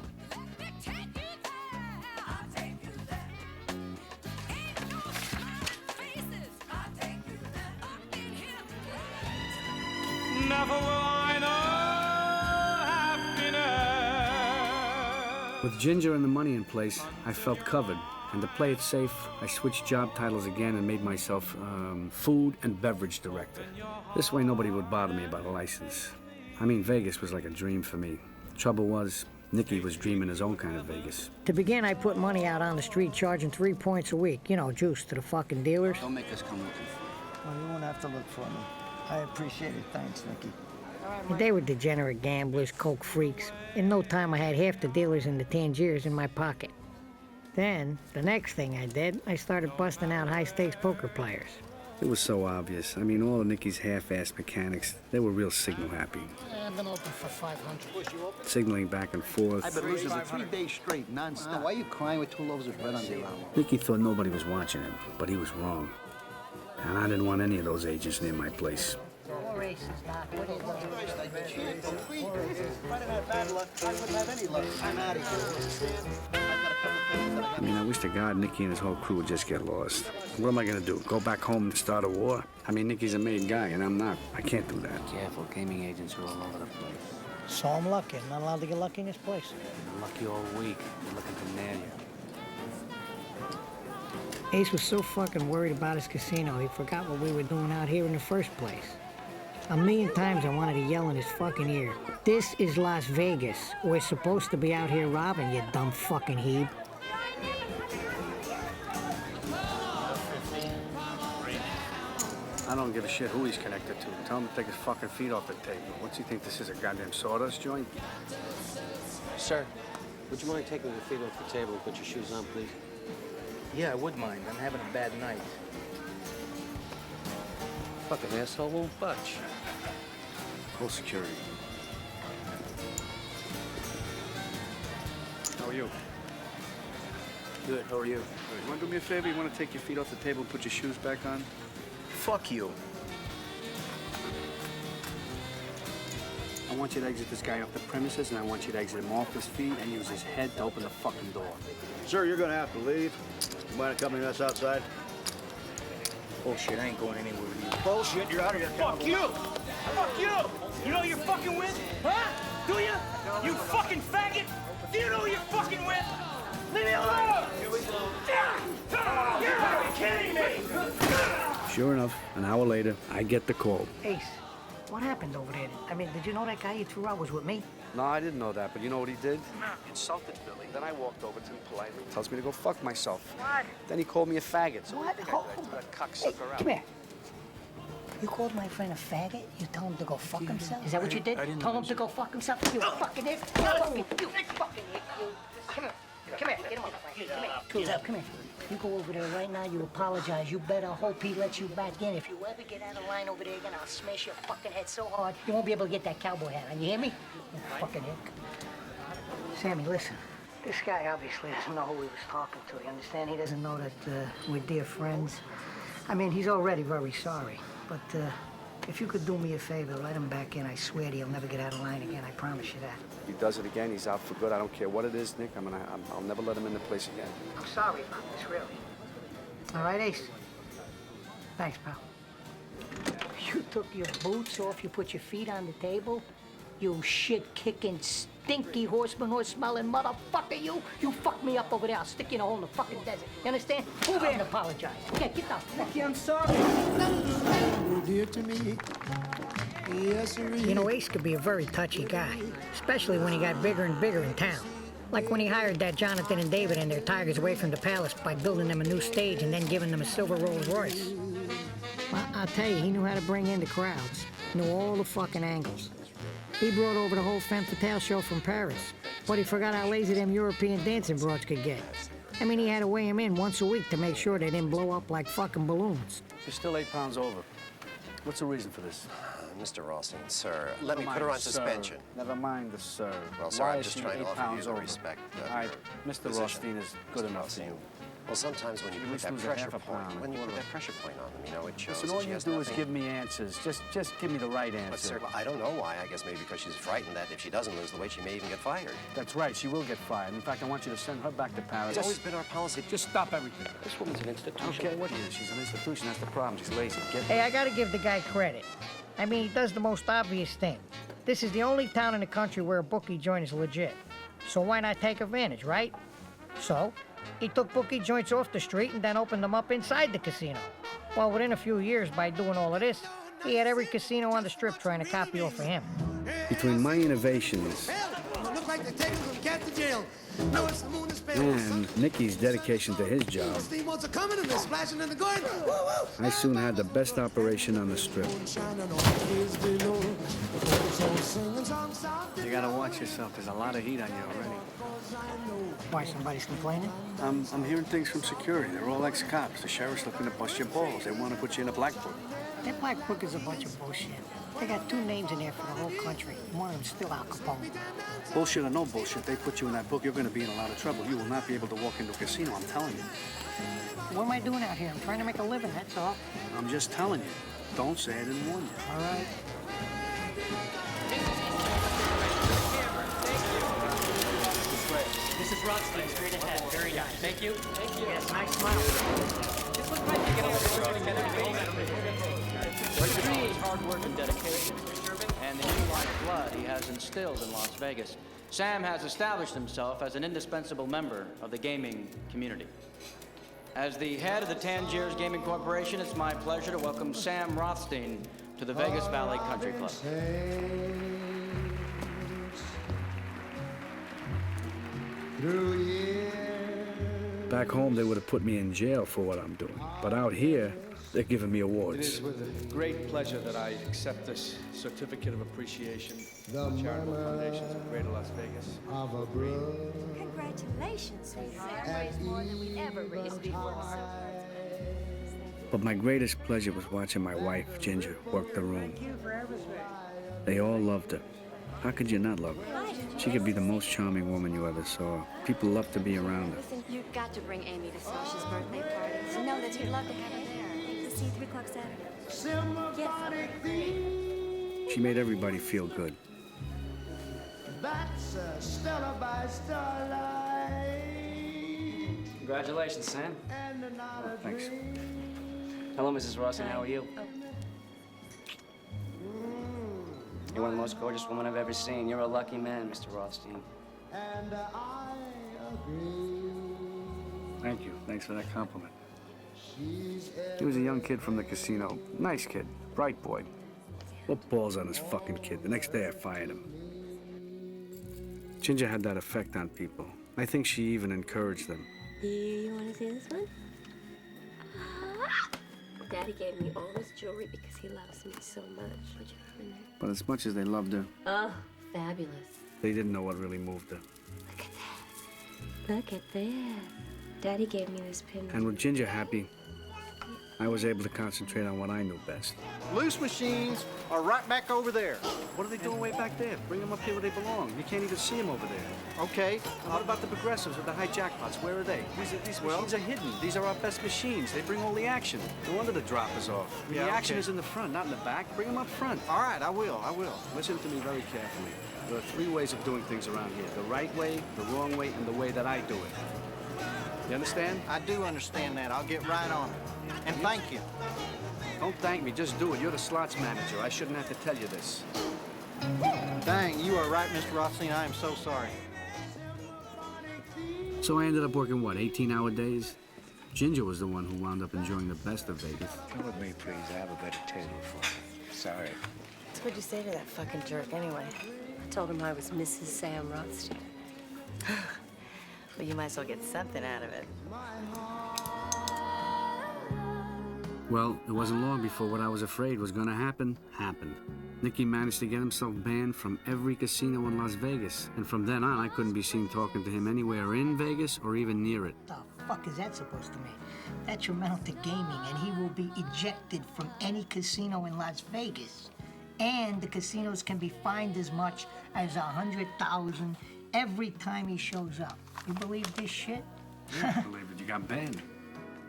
Never will I know happiness. With Ginger and the money in place, I felt covered. And to play it safe, I switched job titles again and made myself food and beverage director. This way nobody would bother me about a license. I mean, Vegas was like a dream for me. Trouble was, Nicky was dreaming his own kind of Vegas. To begin, I put money out on the street, charging 3 points a week. You know, juice to the fucking dealers. Don't make us come looking for Well, you won't have to look for me. I appreciate it. Thanks, Nicky. They were degenerate gamblers, coke freaks. In no time, I had half the dealers and the Tangiers in my pocket. Then, the next thing I did, I started busting out high-stakes poker players. It was so obvious. I mean, all of Nicky's half-assed mechanics, they were real signal happy. I've been open for 500. Signaling back and forth. I've been losing for 3 days straight, nonstop. Why are you crying with 2 loaves of bread under your arm? Nicky thought nobody was watching him, but he was wrong. And I didn't want any of those agents near my place. 4 aces, Doc. What do you I mean, I wish to God Nicky and his whole crew would just get lost. What am I gonna do? Go back home and start a war? I mean, Nicky's a made guy, and I'm not. I can't do that. Careful, gaming agents are all over the place. So I'm lucky. I'm not allowed to get lucky in this place. You're lucky all week. They're looking to nail you. Ace was so fucking worried about his casino, he forgot what we were doing out here in the first place. 1,000,000 times I wanted to yell in his fucking ear. This is Las Vegas. We're supposed to be out here robbing, you dumb fucking heeb. I don't give a shit who he's connected to. Tell him to take his fucking feet off the table. What's he think this is, a goddamn sawdust joint? Sir, would you mind taking your feet off the table and put your shoes on, please? Yeah, I would mind. I'm having a bad night. Fucking asshole won't budge. Full security. How are you? Good, how are you? Good. You want to do me a favor? You want to take your feet off the table and put your shoes back on? Fuck you. I want you to exit this guy off the premises, and I want you to exit him off his feet and use his head to open the fucking door. Sir, you're gonna have to leave. You mind accompanying us outside? Bullshit, I ain't going anywhere with you. Bullshit, you're out of here. Fuck you! Fuck you! You know who you're fucking with? Huh? Do you? You fucking faggot! Do you know who you're fucking with? Leave me alone! Here we go. You're kidding me! Sure enough, an hour later, I get the call. Ace, what happened over there? I mean, did you know that guy you threw out was with me? No, I didn't know that, but you know what he did? He insulted Billy. Then I walked over to him politely. Tells me to go fuck myself. What? Then he called me a faggot. So What? I threw that cocksucker out. Come here. You called my friend a faggot? You told him to go fuck himself? Is that what you did? I didn't Told him to go fuck himself? You fucking idiot. You fucking idiot. Come here. Come here. Get him on the phone. Come here. Come here. You go over there right now. You apologize. You better hope he lets you back in. If you ever get out of line over there again, I'll smash your fucking head so hard you won't be able to get that cowboy hat on. You hear me? You fucking hick. Sammy, listen. This guy obviously doesn't know who he was talking to. You understand? He doesn't know that we're dear friends. I mean, he's already very sorry. But if you could do me a favor, let him back in. I swear to you, he'll never get out of line again. I promise you that. If he does it again, he's out for good. I don't care what it is, Nick. I'll never let him in the place again. I'm sorry about this, really. All right, Ace. Thanks, pal. You took your boots off, you put your feet on the table. You shit-kicking, stinky horse-smelling motherfucker, you! You fucked me up over there. I'll stick you in a hole in the fucking desert. You understand? Move here and apologize. Yeah, get the fuck. Nicky, I'm sorry. Dear to me. Yes, sir. You know, Ace could be a very touchy guy, especially when he got bigger and bigger in town. Like when he hired that Jonathan and David and their Tigers away from the palace by building them a new stage and then giving them a silver Rolls Royce. Well, I'll tell you, he knew how to bring in the crowds. Knew all the fucking angles. He brought over the whole femme fatale show from Paris. But he forgot how lazy them European dancing broads could get. I mean, he had to weigh them in once a week to make sure they didn't blow up like fucking balloons. You're still 8 pounds over. What's the reason for this? Mr. Rothstein, sir, let me put her on suspension. Never mind the sir. Well, sir, Why I'm is just she trying to 8 offer pounds you the over? respect All right, Mr. Rothstein is good enough for you. Well, sometimes when you At put least that lose a pressure half a point, pound. when you put that pressure point on them, you know, it shows Listen, that all she you has do nothing. is give me answers. Just give me the right answer. But, sir, I don't know why. I guess maybe because she's frightened that if she doesn't lose the weight, she may even get fired. That's right. She will get fired. In fact, I want you to send her back to Paris. It's always been our policy. Just stop everything. This woman's an institution. Okay, what is? She's an institution. That's the problem. She's lazy. Get Hey, I gotta give the guy credit. I mean, he does the most obvious thing. This is the only town in the country where a bookie joint is legit. So why not take advantage, right? So, he took bookie joints off the street and then opened them up inside the casino. Well, within a few years, by doing all of this, he had every casino on the strip trying to copy off of him. Between my innovations Look like they're taking some cat to jail. No, it's the moon is pale. and Nicky's dedication to his job, Steamboats are coming and they're splashing in the garden. Woo, woo. I soon had the best operation on the strip. You gotta watch yourself. There's a lot of heat on you already. Why, somebody's complaining? I'm hearing things from security. They're all ex-cops. The sheriff's looking to bust your balls. They want to put you in a black book. That black book is a bunch of bullshit. They got 2 names in there for the whole country. One of them's still Al Capone. Bullshit or no bullshit, they put you in that book, you're gonna be in a lot of trouble. You will not be able to walk into a casino, I'm telling you. What am I doing out here? I'm trying to make a living, that's all. I'm just telling you. Don't say I didn't warn you. All right. Mrs. Rothstein, straight ahead. Very nice. Thank you. Thank you. Yes, nice smile. Just look right to get Extreme hard work and dedication, and the new lifeblood he has instilled in Las Vegas. Sam has established himself as an indispensable member of the gaming community. As the head of the Tangiers Gaming Corporation, it's my pleasure to welcome Sam Rothstein to the Vegas Valley Country Club. Back home, they would have put me in jail for what I'm doing. But out here, they're giving me It awards. is with great pleasure that I accept this certificate of appreciation from the Charitable Foundations of Greater Las Vegas. Congratulations, sweetheart. Raised more than we ever raised before. But my greatest pleasure was watching my wife, Ginger, work the room. They all loved her. How could you not love her? She could be the most charming woman you ever saw. People love to be around her. Listen, you've got to bring Amy to Sasha's birthday party. You know that you'd love to have her there. To see 3 o'clock Saturday. Yes. She made everybody feel good. That's Stella by starlight. Congratulations, Sam. Thanks. Hello, Mrs. Rothstein. How are you? You're one of the most gorgeous women I've ever seen. You're a lucky man, Mr. Rothstein. And I agree. Thank you. Thanks for that compliment. He was a young kid from the casino. Nice kid. Bright boy. What balls on this fucking kid? The next day I fired him. Ginger had that effect on people. I think she even encouraged them. You want to see this one? Daddy gave me all this jewelry because he loves me so much. Put your arm in there. But as much as they loved her, Oh, fabulous. they didn't know what really moved her. Look at this. Daddy gave me this pin. And with Ginger happy, I was able to concentrate on what I knew best. Loose machines are right back over there. What are they doing way back there? Bring them up here where they belong. You can't even see them over there. Okay. And what about the progressives with the high jackpots? Where are they? These machines are hidden. These are our best machines. They bring all the action. No wonder the drop is off. Yeah, the action okay. is in the front, not in the back. Bring them up front. All right, I will. Listen to me very carefully. There are 3 ways of doing things around here. The right way, the wrong way, and the way that I do it. You understand? I do understand that. I'll get right on it. And thank you. Don't thank me, just do it. You're the slots manager. I shouldn't have to tell you this. Dang, you are right, Mr. Rothstein. I am so sorry. So I ended up working, what, 18-hour days? Ginger was the one who wound up enjoying the best of Vegas. Come with me, please. I have a better table for you. Sorry. What'd you say to that fucking jerk anyway? I told him I was Mrs. Sam Rothstein. Well, you might as well get something out of it. Well, it wasn't long before what I was afraid was gonna happen, happened. Nicky managed to get himself banned from every casino in Las Vegas. And from then on, I couldn't be seen talking to him anywhere in Vegas or even near it. The fuck is that supposed to mean? Detrimental to gaming, and he will be ejected from any casino in Las Vegas. And the casinos can be fined as much as $100,000 every time he shows up. You believe this shit? Yeah, I believe it. You got banned.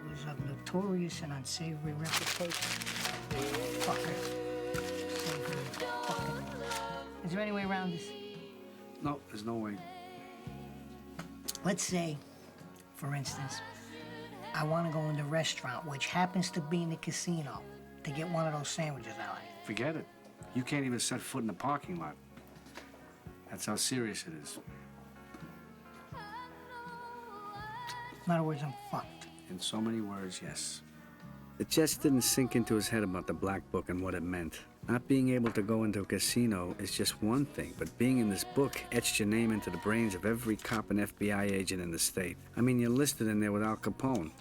He was of notorious and unsavory reputation. Fucker. Savory fucking. Is there any way around this? No, there's no way. Let's say, for instance, I want to go in the restaurant, which happens to be in the casino, to get one of those sandwiches I like. Forget it. You can't even set foot in the parking lot. That's how serious it is. In other words, I'm fucked. In so many words, yes. It just didn't sink into his head about the black book and what it meant. Not being able to go into a casino is just one thing, but being in this book etched your name into the brains of every cop and FBI agent in the state. I mean, you're listed in there with Al Capone.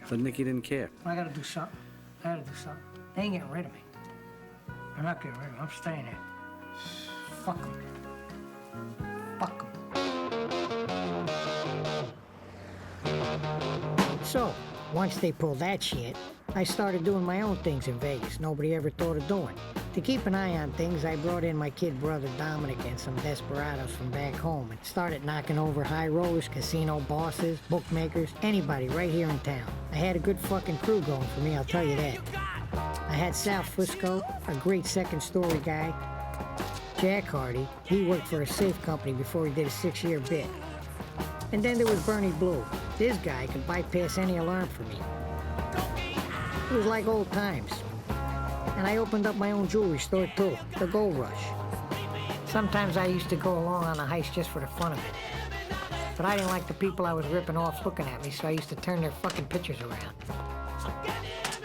But Nicky didn't care. I gotta do something. I gotta do something. They ain't getting rid of me. They're not getting rid of me. I'm staying here. Fuck them. Fuck them. So, once they pulled that shit, I started doing my own things in Vegas nobody ever thought of doing. To keep an eye on things, I brought in my kid brother Dominic and some desperados from back home and started knocking over high rollers, casino bosses, bookmakers, anybody right here in town. I had a good fucking crew going for me, I'll tell you that. I had Sal Frisco, a great second story guy. Jack Hardy, he worked for a safe company before he did a 6-year bid. And then there was Bernie Blue. This guy could bypass any alarm for me. It was like old times. And I opened up my own jewelry store too, the Gold Rush. Sometimes I used to go along on a heist just for the fun of it. But I didn't like the people I was ripping off looking at me, so I used to turn their fucking pictures around.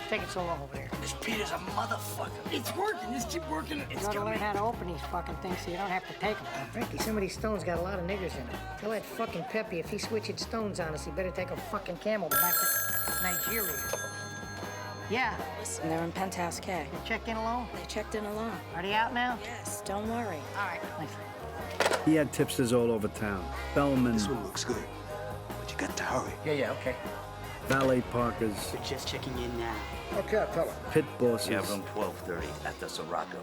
Taking so long over there. This Peter's a motherfucker. It's working. Just keep working it. You gotta learn how to open these fucking things so you don't have to take them. Frankie, some of these stones got a lot of niggers in them. Tell that fucking Peppy if he switching stones on us, he better take a fucking camel back to Nigeria. Yeah. Listen, they're in Penthouse K. They checked in alone? They checked in alone. Are they out now? Yes, don't worry. All right, thanks. He had tipsters all over town. Bellman. This one looks good, but you got to hurry. Yeah, okay. Valet parkers. We're just checking in now. Okay, I'll tell her. Pit bosses. Yeah, room 1230 at the Sirocco.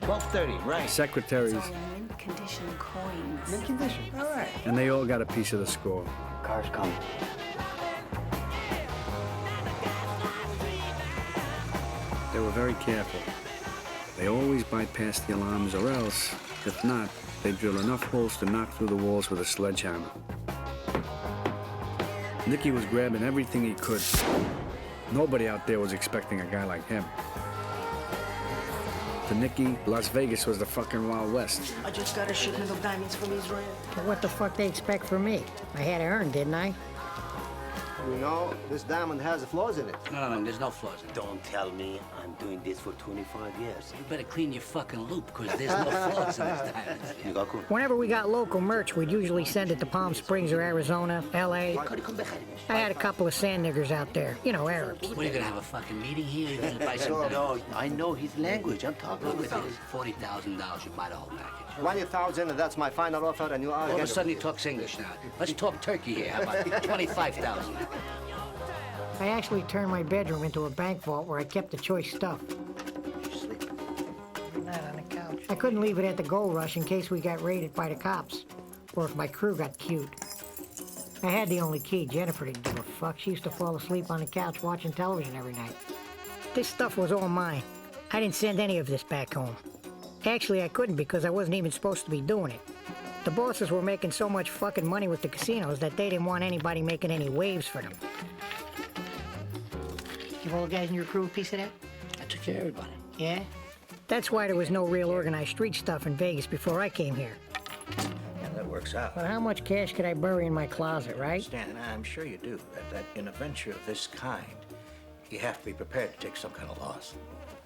12:30, right. Secretaries. It's all in mint condition coins. Mint condition. All right. And they all got a piece of the score. Car's coming. They were very careful. They always bypassed the alarms, or else, if not, they'd drill enough holes to knock through the walls with a sledgehammer. Nicky was grabbing everything he could. Nobody out there was expecting a guy like him. To Nicky, Las Vegas was the fucking Wild West. I just got a shipment of diamonds from Israel. But what the fuck they expect from me? I had to earn, didn't I? You know, this diamond has flaws in it. No, there's no flaws in it. Don't tell me I'm doing this for 25 years. You better clean your fucking loop, because there's no flaws in this diamond. You got cool. Whenever we got local merch, we'd usually send it to Palm Springs or Arizona, L.A. I had a couple of sand niggers out there. You know, Arabs. What, are you gonna have a fucking meeting here? You're gonna buy some... No, I know his language. I'm talking Look with at him. this, $40,000, you buy the whole package. 20,000, that's my final offer, and you are. All of a sudden he talks English now. Let's talk turkey here. How about 25,000? I actually turned my bedroom into a bank vault where I kept the choice stuff. Not on the couch. I couldn't leave it at the Gold Rush in case we got raided by the cops, or if my crew got cute. I had the only key. Jennifer didn't give a fuck. She used to fall asleep on the couch watching television every night. This stuff was all mine. I didn't send any of this back home. Actually, I couldn't because I wasn't even supposed to be doing it. The bosses were making so much fucking money with the casinos that they didn't want anybody making any waves for them. Give all the guys in your crew a piece of that? I took care of everybody. Yeah? That's why there was no real organized street stuff in Vegas before I came here. Yeah, that works out. But how much cash could I bury in my closet, right? Stan, I'm sure you do. That in a venture of this kind, you have to be prepared to take some kind of loss.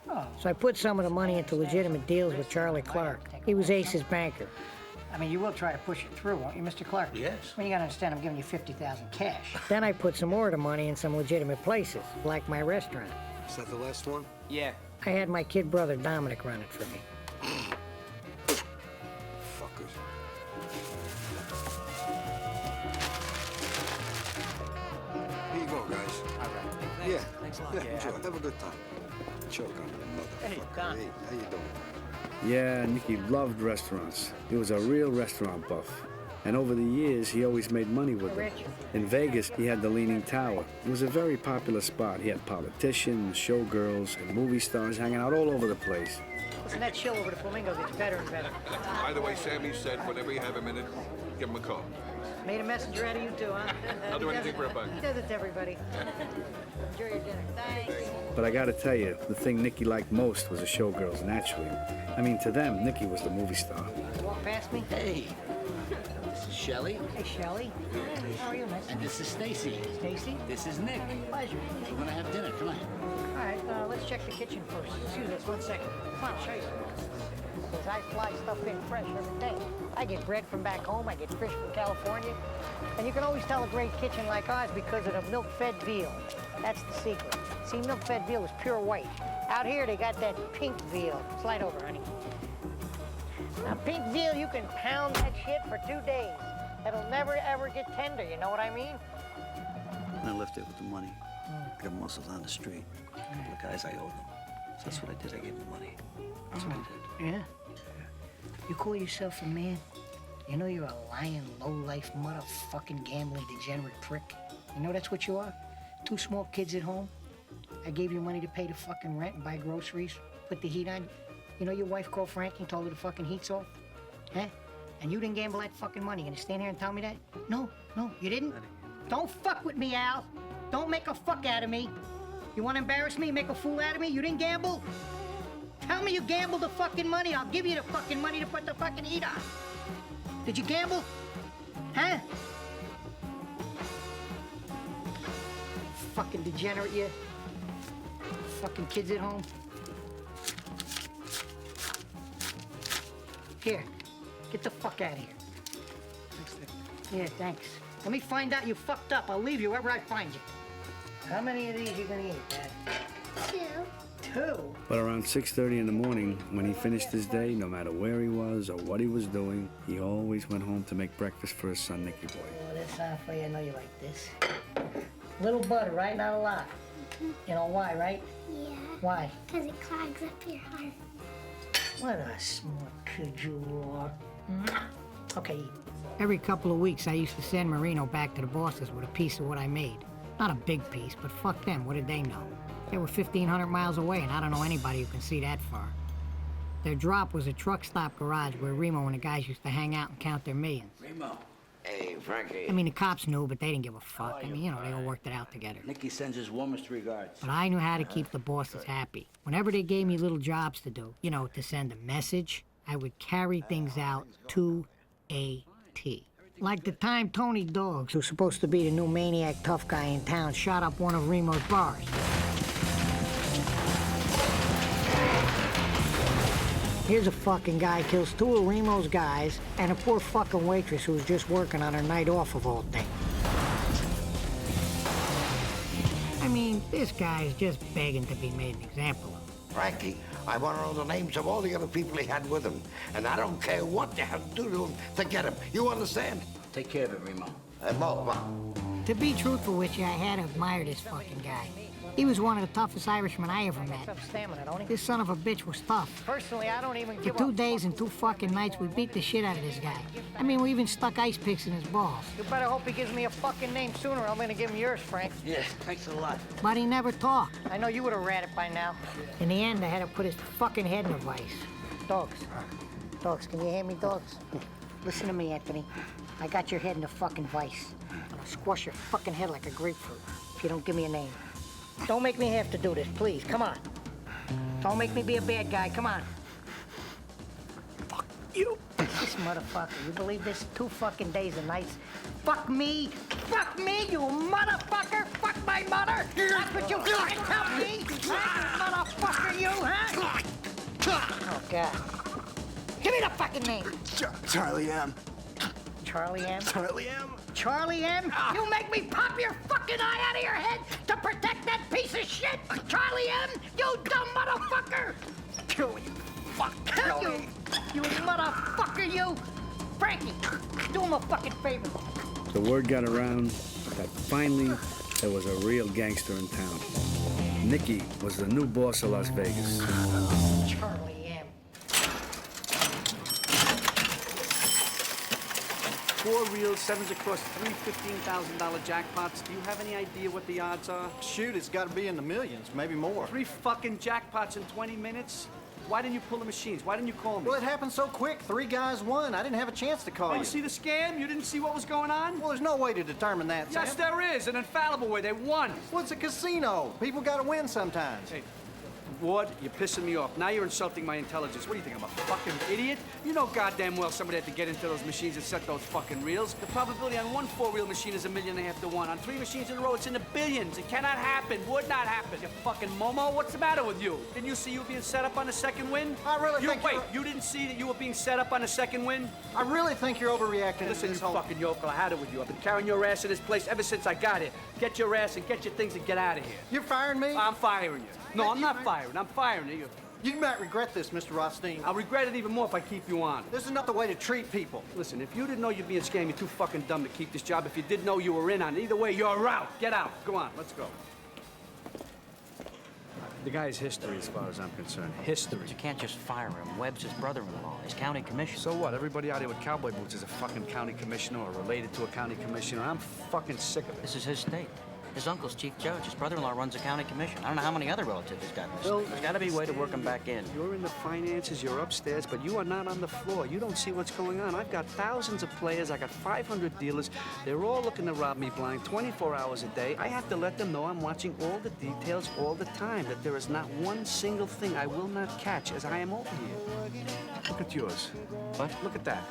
So I put some of the money into legitimate deals with Charlie Clark. He was Ace's banker. I mean, you will try to push it through, won't you, Mr. Clark? Yes. I mean, you gotta understand, I'm giving you $50,000 cash. Then I put some more of the money in some legitimate places, like my restaurant. Is that the last one? Yeah. I had my kid brother Dominic run it for me. Fuckers. Here you go, guys. All right. Thanks. Yeah. Thanks a lot. Yeah, Yeah. enjoy. Have a good time. Choke on that motherfucker. Hey, Don. Hey, how you doing? Yeah, Nicky loved restaurants. He was a real restaurant buff. And over the years, he always made money with them. In Vegas, he had the Leaning Tower. It was a very popular spot. He had politicians, showgirls, and movie stars hanging out all over the place. Listen, that chill over the Flamingo gets better and better. By the way, Sammy said whenever you have a minute, give him a call. Made a messenger out of you too, huh? I'll do anything for a buck. He does it to everybody. Enjoy your dinner. Thanks. But I gotta tell you, the thing Nicky liked most was the showgirls, naturally. I mean, to them, Nicky was the movie star. Walk past me? Hey, this is Shelley. Hey, Shelley. How are you, miss? And this is Stacy. Stacy? This is Nick. Pleasure. We're gonna have dinner. Come on. All right, let's check the kitchen first. Excuse us 1 second. Come on, I'll show you. Because I fly stuff in fresh every day. I get bread from back home, I get fish from California. And you can always tell a great kitchen like ours because of the milk-fed veal. That's the secret. See, milk-fed veal is pure white. Out here, they got that pink veal. Slide over, honey. Now, pink veal, you can pound that shit for 2 days. It'll never, ever get tender, you know what I mean? I left it with the money. Got muscles on the street. A couple of guys I owed them. So that's what I did. I gave them money. That's what I did. Yeah? You call yourself a man? You know you're a lying, low-life, motherfucking gambling degenerate prick. You know that's what you are? 2 small kids at home. I gave you money to pay the fucking rent and buy groceries, put the heat on. You know your wife called Frankie and told her the fucking heat's off? Huh? And you didn't gamble that fucking money. You gonna stand here and tell me that? No, you didn't? Don't fuck with me, Al. Don't make a fuck out of me. You wanna embarrass me, make a fool out of me? You didn't gamble? Tell me you gambled the fucking money. I'll give you the fucking money to put the fucking heat on. Did you gamble? Huh? Fucking degenerate, you. Fucking kids at home. Here, get the fuck out of here. Thanks, Nick. Yeah, thanks. Let me find out you fucked up. I'll leave you wherever I find you. How many of these you gonna eat, Dad? 2. But around 6:30 in the morning, when he finished his day, no matter where he was or what he was doing, he always went home to make breakfast for his son, Nicky boy. Oh, this on for you. I know you like this. Little butter, right? Not a lot. You know why, right? Yeah. Why? Because it clogs up your heart. What a smart kid you are. Okay. Every couple of weeks, I used to send Marino back to the bosses with a piece of what I made. Not a big piece, but fuck them. What did they know? They were 1,500 miles away, and I don't know anybody who can see that far. Their drop was a truck stop garage where Remo and the guys used to hang out and count their millions. Remo. Hey, Frankie. I mean, the cops knew, but they didn't give a fuck. I mean, you know, they all worked it out together. Nicky sends his warmest regards. But I knew how to keep the bosses happy. Whenever they gave me little jobs to do, you know, to send a message, I would carry things out to a T. Like the time Tony Dogs, who's supposed to be the new maniac tough guy in town, shot up one of Remo's bars. Here's a fucking guy kills 2 of Remo's guys and a poor fucking waitress who was just working on her night off of all things. I mean, this guy is just begging to be made an example of. Frankie, I want to know the names of all the other people he had with him. And I don't care what you have to do to him to get him. You understand? Take care of it, Remo. To be truthful with you, I had to admire this fucking guy. He was one of the toughest Irishmen I ever met. This son of a bitch was tough. Personally, I don't even give 2 days and 2 fucking nights, we beat the shit out of this guy. I mean, we even stuck ice picks in his balls. You better hope he gives me a fucking name sooner, or I'm gonna give him yours, Frank. Yeah, thanks a lot. But he never talked. I know you would have read it by now. In the end, I had to put his fucking head in a vice. Dogs. Dogs, can you hear me, dogs? Listen to me, Anthony. I got your head in a fucking vice. And I'll squash your fucking head like a grapefruit if you don't give me a name. Don't make me have to do this, please. Come on. Don't make me be a bad guy. Come on. Fuck you. This motherfucker. You believe this? 2 fucking days and nights. Fuck me. Fuck me, you motherfucker. Fuck my mother. That's what you fucking tell me. Huh? Motherfucker, you, huh? Oh, God. Give me the fucking name. Charlie M. Charlie M? Charlie M. Charlie M? You make me pop your fucking eye out of your head to protect that piece of shit! Charlie M? You dumb motherfucker! Kill me. Fuck. Kill you! You motherfucker, you! Frankie, do him a fucking favor. The word got around that finally there was a real gangster in town. Nicky was the new boss of Las Vegas. Charlie M. 4 reels, 7s across 3 $15,000 jackpots. Do you have any idea what the odds are? Shoot, it's got to be in the millions, maybe more. 3 fucking jackpots in 20 minutes? Why didn't you pull the machines? Why didn't you call me? Well, it happened so quick. 3 guys won. I didn't have a chance to call Oh, you. you see the scam? You didn't see what was going on? Well, there's no way to determine that, Yes, Sam. there is. An infallible way. They won. Well, it's a casino. People got to win sometimes. Hey, Ward, you're pissing me off. Now you're insulting my intelligence. What do you think, I'm a fucking idiot? You know goddamn well somebody had to get into those machines and set those fucking reels. The probability on 1 4-reel machine is 1.5 million to 1. On 3 machines in a row, it's in the billions. It cannot happen. Would not happen. You fucking Momo, what's the matter with you? Didn't you see you were being set up on the second win? I really think Wait, you didn't see that you were being set up on the second win? I really think you're overreacting. Listen, to you this whole... fucking yokel, I had it with you. I've been carrying your ass in this place ever since I got here. Get your ass and get your things and get out of here. You're firing me? I'm firing you. No, I'm not firing. I'm firing you. You might regret this, Mr. Rothstein. I'll regret it even more if I keep you on. This is not the way to treat people. Listen, if you didn't know you're being scammed, you're too fucking dumb to keep this job. If you did know you were in on it, either way, you're out. Get out. Go on, let's go. The guy's history, as far as I'm concerned. History. You can't just fire him. Webb's his brother-in-law. He's county commissioner. So what? Everybody out here with cowboy boots is a fucking county commissioner or related to a county commissioner. I'm fucking sick of it. This is his state. His uncle's chief judge. His brother-in-law runs a county commission. I don't know how many other relatives he's got in this state. There's got to be a way to work him back in. You're in the finances, you're upstairs, but you are not on the floor. You don't see what's going on. I've got thousands of players. I got 500 dealers. They're all looking to rob me blind 24 hours a day. I have to let them know I'm watching all the details all the time, that there is not one single thing I will not catch as I am over here. Look at yours. What? Look at that.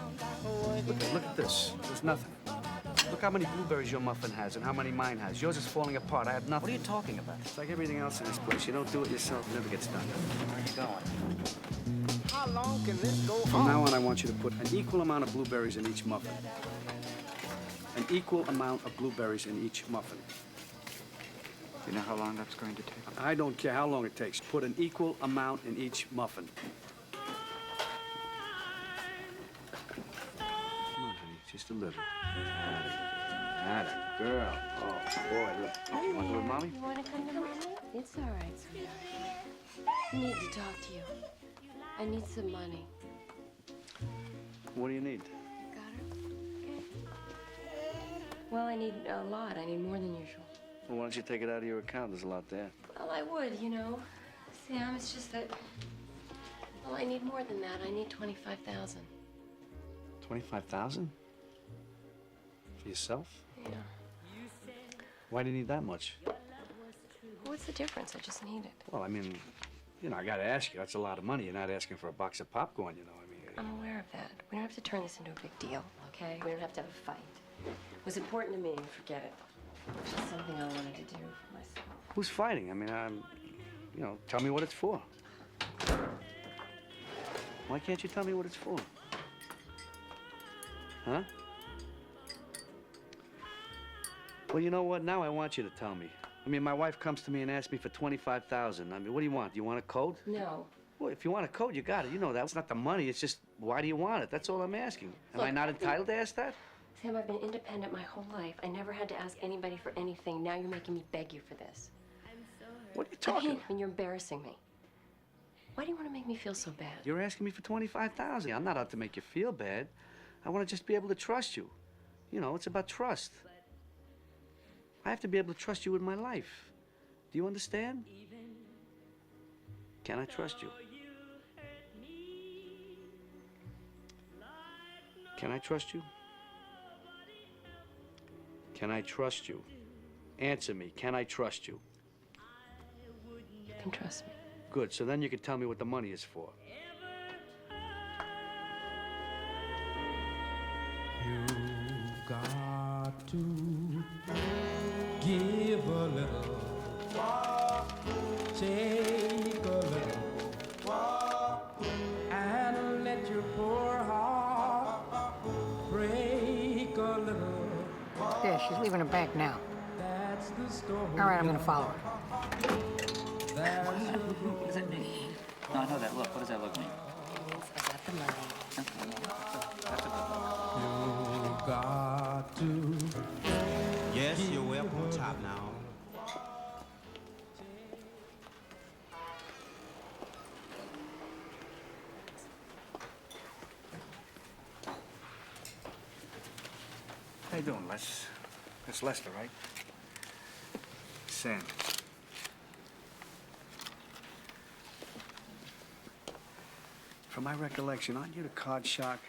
Look at this. There's nothing. Look how many blueberries your muffin has and how many mine has. Yours is falling apart. I have nothing. What are you talking about? It's like everything else in this place. You don't do it yourself, it never gets done. Where are you going? How long can this go From now on, I want you to put an equal amount of blueberries in each muffin. An equal amount of blueberries in each muffin. Do you know how long that's going to take? I don't care how long it takes. Put an equal amount in each muffin. Come on, honey, just a little. Atta girl. Oh, boy, look. Oh, you want to go with Mommy? You want to come to Mommy? It's all right, sweetheart. I need to talk to you. I need some money. What do you need? Got her? Okay. Well, I need a lot. I need more than usual. Well, why don't you take it out of your account? There's a lot there. Well, I would, you know. Sam, it's just that... Well, I need more than that. I need 25,000. 25,000? For yourself? Yeah. Why do you need that much? What's the difference? I just need it. Well, I mean, you know, I gotta ask you. That's a lot of money. You're not asking for a box of popcorn, you know. I mean, I'm aware of that. We don't have to turn this into a big deal, okay? We don't have to have a fight. It was important to me. Forget it. It's just something I wanted to do for myself. who's fighting? I mean, you know, tell me what it's for. Why can't you tell me what it's for? Huh? Well, you know what? Now I want you to tell me. I mean, my wife comes to me and asks me for $25,000. I mean, what do you want? Do you want a code? No. Well, if you want a code, you got it. You know that. It's not the money. It's just, why do you want it? That's all I'm asking. Am I not entitled to ask that? Sam, I've been independent my whole life. I never had to ask anybody for anything. Now you're making me beg you for this. What are you talking about? And you're embarrassing me. Why do you want to make me feel so bad? You're asking me for $25,000. I'm not out to make you feel bad. I want to just be able to trust you. You know, it's about trust. I have to be able to trust you with my life. Do you understand? Can I trust you? Can I trust you? Can I trust you? Answer me. Can I trust you? You can trust me. Good, so then you can tell me what the money is for. You got to give a little, take a little, and let your poor heart break a little. Yeah, she's leaving the bank now. That's the story. All right, I'm gonna follow her. What does that mean? No, I know that look. What does that look mean? I got the money. That's a good look. You got to. Yes, you're way up on top now. How you doing, Les? That's Lester, right? Sam. From my recollection, aren't you the card shark?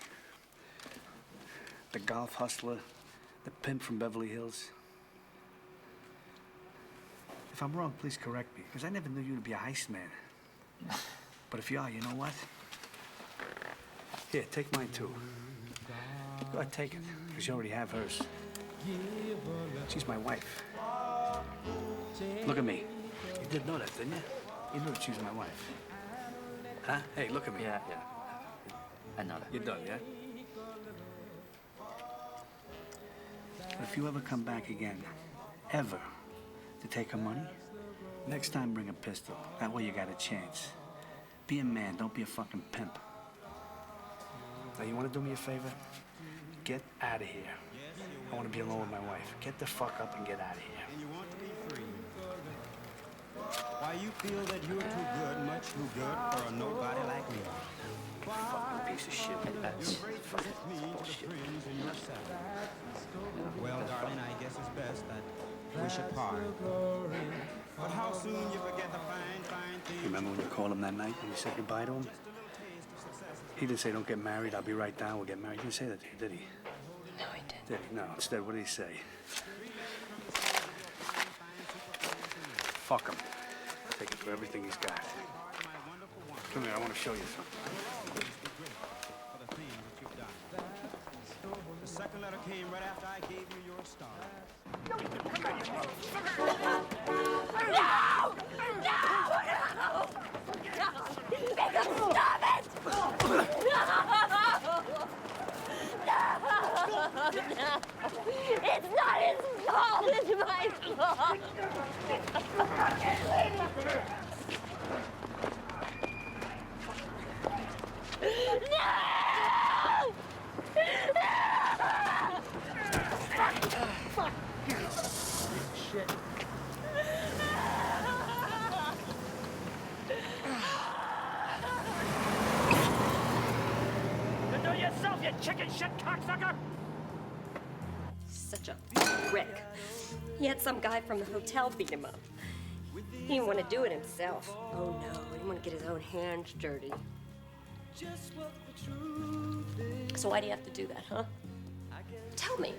The golf hustler? The pimp from Beverly Hills? If I'm wrong, please correct me, because I never knew you to be a heist man. But if you are, you know what? Here, take mine too. Go ahead, take it, because you already have hers. She's my wife. Look at me. You did know that, didn't you? You knew that she was my wife. Huh? Hey, look at me. Yeah. I know that. You're done, yeah? If you ever come back again, ever, to take her money, next time bring a pistol. That way you got a chance. Be a man, don't be a fucking pimp. Now, you want to do me a favor? Get out of here. I want to be alone with my wife. Get the fuck up and get out of here. And you want to be free. Why you feel that you're too good, much too good for a nobody like me. Fucking piece of shit. That's fucking bullshit. Well, darling, I guess it's best that we should part. But how soon you forget the fine things. Remember when you called him that night when you said goodbye to him? He didn't say, don't get married, I'll be right down, we'll get married. He didn't say that to you, did he? No, he didn't. Did he? No. Instead, what did he say? Fuck him. Take him for everything he's got. Come here, I want to show you something. The second letter came right after I gave you your star. No! Make him stop it! No! No! It's not his fault, it's my fault! No! Fuck! Shit. You do yourself, you chicken shit cocksucker! Such a prick. He had some guy from the hotel beat him up. He didn't want to do it himself. Oh no, he didn't want to get his own hands dirty. So why do you have to do that, huh? Tell me.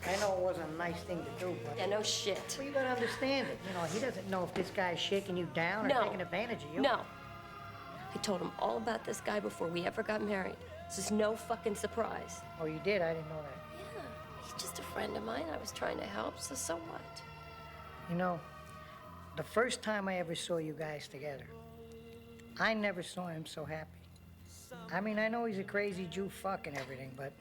I know it wasn't a nice thing to do, but... Yeah, no shit. Well, you gotta understand it. You know, he doesn't know if this guy's shaking you down or No. taking advantage of you. No. I told him all about this guy before we ever got married. This is no fucking surprise. Oh, you did? I didn't know that. Yeah, he's just a friend of mine. I was trying to help, so what? You know, the first time I ever saw you guys together, I never saw him so happy. I mean, I know he's a crazy Jew fuck and everything, but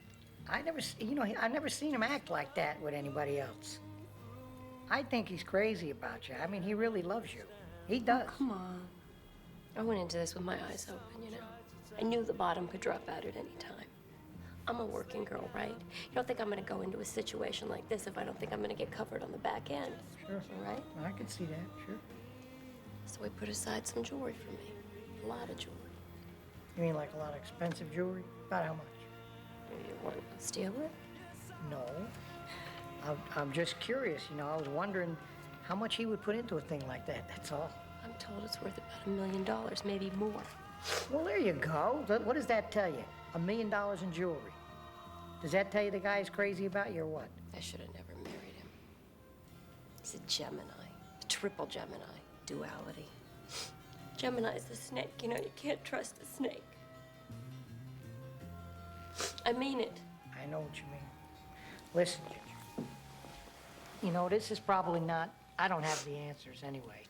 I never seen him act like that with anybody else. I think he's crazy about you. I mean, he really loves you. He does. Oh, come on. I went into this with my eyes open, you know. I knew the bottom could drop out at any time. I'm a working girl, right? You don't think I'm gonna go into a situation like this if I don't think I'm gonna get covered on the back end. Sure. All right? I can see that, sure. So I put aside some jewelry for me. A lot of jewelry. You mean like a lot of expensive jewelry? About how much? You want to steal it? No. I'm just curious, you know. I was wondering how much he would put into a thing like that, that's all. I'm told it's worth about $1 million, maybe more. Well, there you go. What does that tell you? $1 million in jewelry. Does that tell you the guy's crazy about you or what? I should have never married him. He's a Gemini, a triple Gemini, duality. Gemini's the snake. You know, you can't trust a snake. I mean it. I know what you mean. Listen, Ginger. You know, this is probably not, I don't have the answers anyway.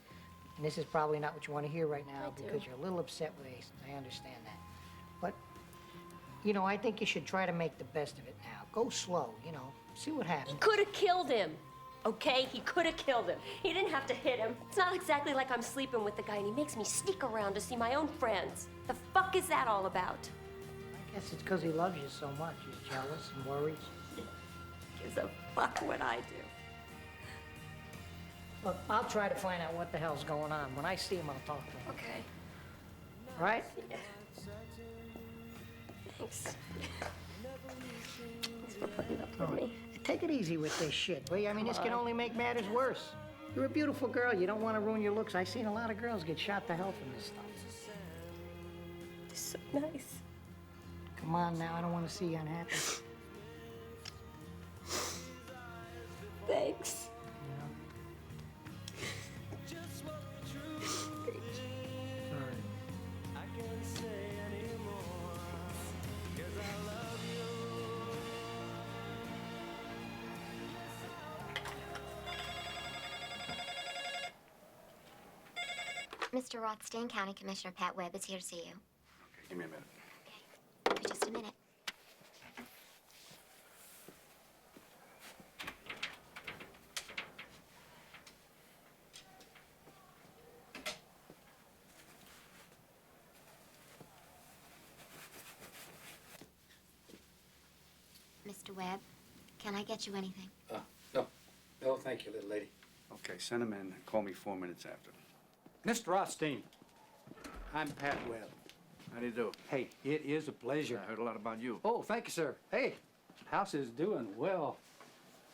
And this is probably not what you want to hear right now because you're a little upset with Ace. I understand that. But, you know, I think you should try to make the best of it now. Go slow, you know, see what happens. He could have killed him, okay? He could have killed him. He didn't have to hit him. It's not exactly like I'm sleeping with the guy and he makes me sneak around to see my own friends. The fuck is that all about? I guess it's because he loves you so much. He's jealous and worries. Gives a fuck what I do. Look, I'll try to find out what the hell's going on. When I see him, I'll talk to him. Okay. All right? Yeah. Thanks. Thanks for putting up with me. Take it easy with this shit, will you? I mean, this can only make matters worse. You're a beautiful girl. You don't want to ruin your looks. I've seen a lot of girls get shot to hell from this stuff. It's so nice. Come on now, I don't want to see you unhappy. Thanks. Mr. Rothstein, County Commissioner Pat Webb is here to see you. Okay, give me a minute. For just a minute. Mr. Webb, can I get you anything? No. No, thank you, little lady. Okay, send him in. Call me 4 minutes after. Mr. Rothstein, I'm Pat Webb. How do you do? Hey, it is a pleasure. I heard a lot about you. Oh, thank you, sir. Hey, house is doing well.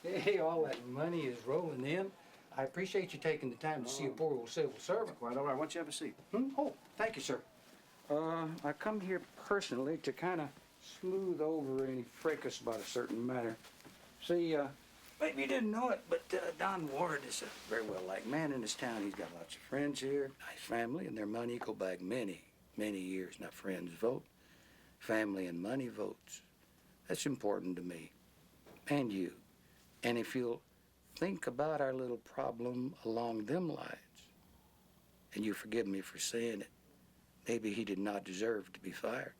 Hey, all that money is rolling in. I appreciate you taking the time to see a poor old civil servant. Quite all right. Why don't you have a seat? Oh, thank you, sir. I come here personally to kind of smooth over any fracas about a certain matter. See, maybe you didn't know it, but Don Ward is a very well-liked man in this town. He's got lots of friends here, nice family, and their money go back many, many years. Not friends vote, family and money votes. That's important to me, and you. And if you'll think about our little problem along them lines, and you forgive me for saying it, maybe he did not deserve to be fired.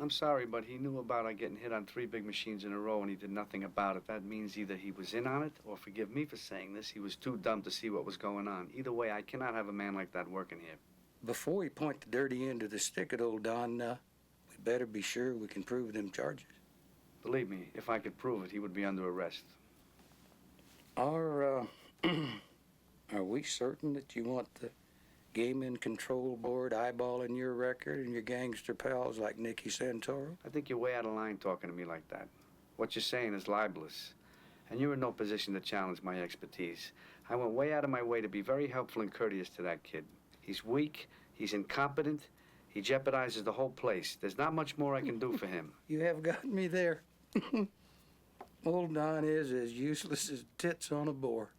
I'm sorry, but he knew about our getting hit on 3 big machines in a row and he did nothing about it. That means either he was in on it, or forgive me for saying this, he was too dumb to see what was going on. Either way, I cannot have a man like that working here. Before we point the dirty end of the stick at old Don, we better be sure we can prove them charges. Believe me, if I could prove it, he would be under arrest. Are we certain that you want the Gaming Control Board eyeballing your record and your gangster pals like Nicky Santoro? I think you're way out of line talking to me like that. What you're saying is libelous, and you're in no position to challenge my expertise. I went way out of my way to be very helpful and courteous to that kid. He's weak, he's incompetent, he jeopardizes the whole place. There's not much more I can do for him. You have got me there. Old Don is as useless as tits on a boar.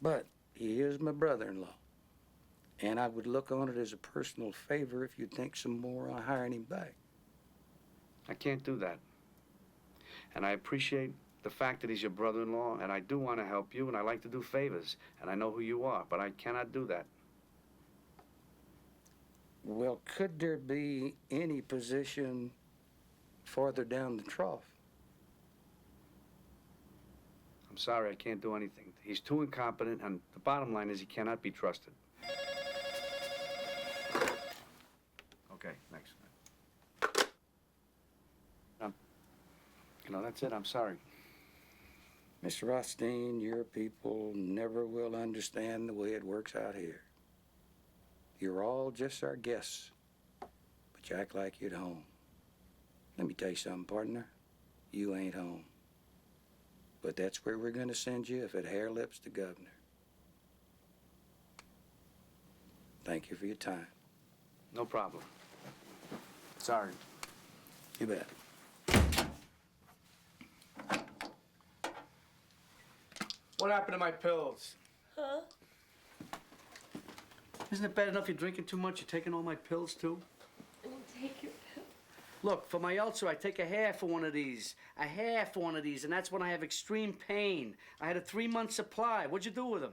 But he is my brother-in-law. And I would look on it as a personal favor if you'd think some more on hiring him back. I can't do that. And I appreciate the fact that he's your brother-in-law, and I do want to help you, and I like to do favors, and I know who you are, but I cannot do that. Well, could there be any position farther down the trough? I'm sorry, I can't do anything. He's too incompetent, and the bottom line is he cannot be trusted. Okay, next. That's it. I'm sorry. Mr. Rothstein, your people never will understand the way it works out here. You're all just our guests, but you act like you're at home. Let me tell you something, partner. You ain't home. But that's where we're going to send you if it hair lips the governor. Thank you for your time. No problem. Sorry. You bet. What happened to my pills? Huh? Isn't it bad enough you're drinking too much? You're taking all my pills, too? I didn't take your pill. Look, for my ulcer, I take a half of one of these. A half of one of these, and that's when I have extreme pain. I had a 3-month supply. What'd you do with them?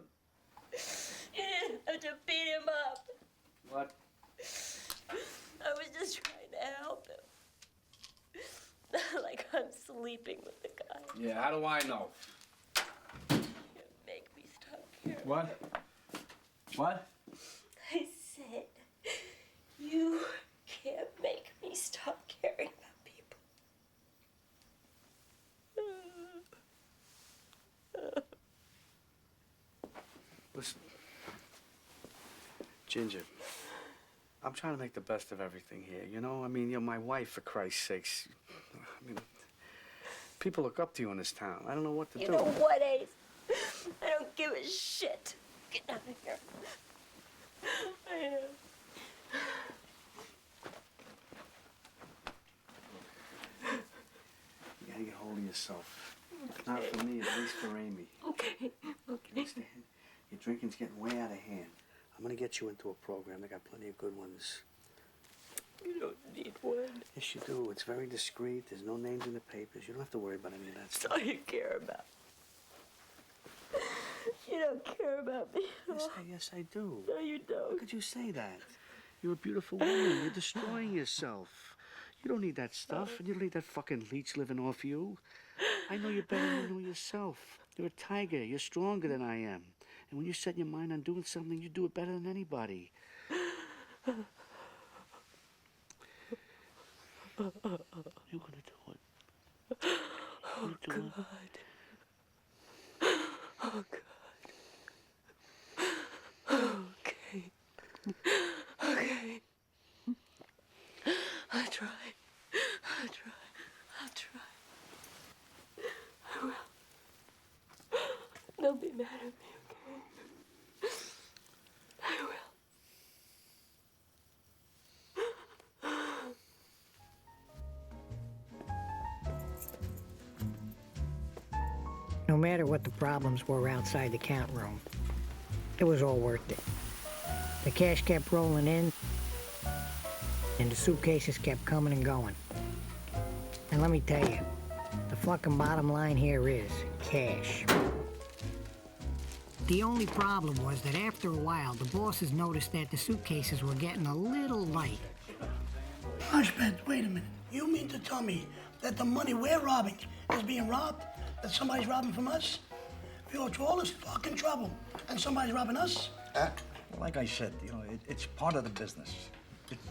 You didn't have to beat him up. What? I was just trying to help him. Like I'm sleeping with the guy. Yeah, how do I know? You make me stop caring. What? What? I said, you can't make me stop caring about people. Listen, Ginger, I'm trying to make the best of everything here, you know? I mean, you're my wife, for Christ's sakes. I mean, people look up to you in this town. I don't know what to do. You know what, Ace? I don't give a shit. Get out of here. You gotta get hold of yourself. Not for me, at least for Amy. Okay, okay. Understand? Your drinking's getting way out of hand. I'm gonna get you into a program. They got plenty of good ones. You don't need one. Yes, you do. It's very discreet. There's no names in the papers. You don't have to worry about any of that That's stuff. all you care about. You don't care about me. Yes, I do. No, you don't. How could you say that? You're a beautiful woman. You're destroying yourself. You don't need that stuff, and you don't need that fucking leech living off you. I know you better than you know yourself. You're a tiger. You're stronger than I am. And when you set your mind on doing something, you do it better than anybody. You're gonna do it. Oh, God. Oh, God. Okay. Okay. I'll try. I'll try. I'll try. I will. Don't be mad at me, okay? I will. No matter what the problems were outside the count room, it was all worth it. The cash kept rolling in, and the suitcases kept coming and going. And let me tell you, the fucking bottom line here is cash. The only problem was that after a while, the bosses noticed that the suitcases were getting a little light. Hunchback, wait a minute. You mean to tell me that the money we're robbing is being robbed? That somebody's robbing from us? We go through all this fucking trouble, and somebody's robbing us? Like I said, you know, it's part of the business.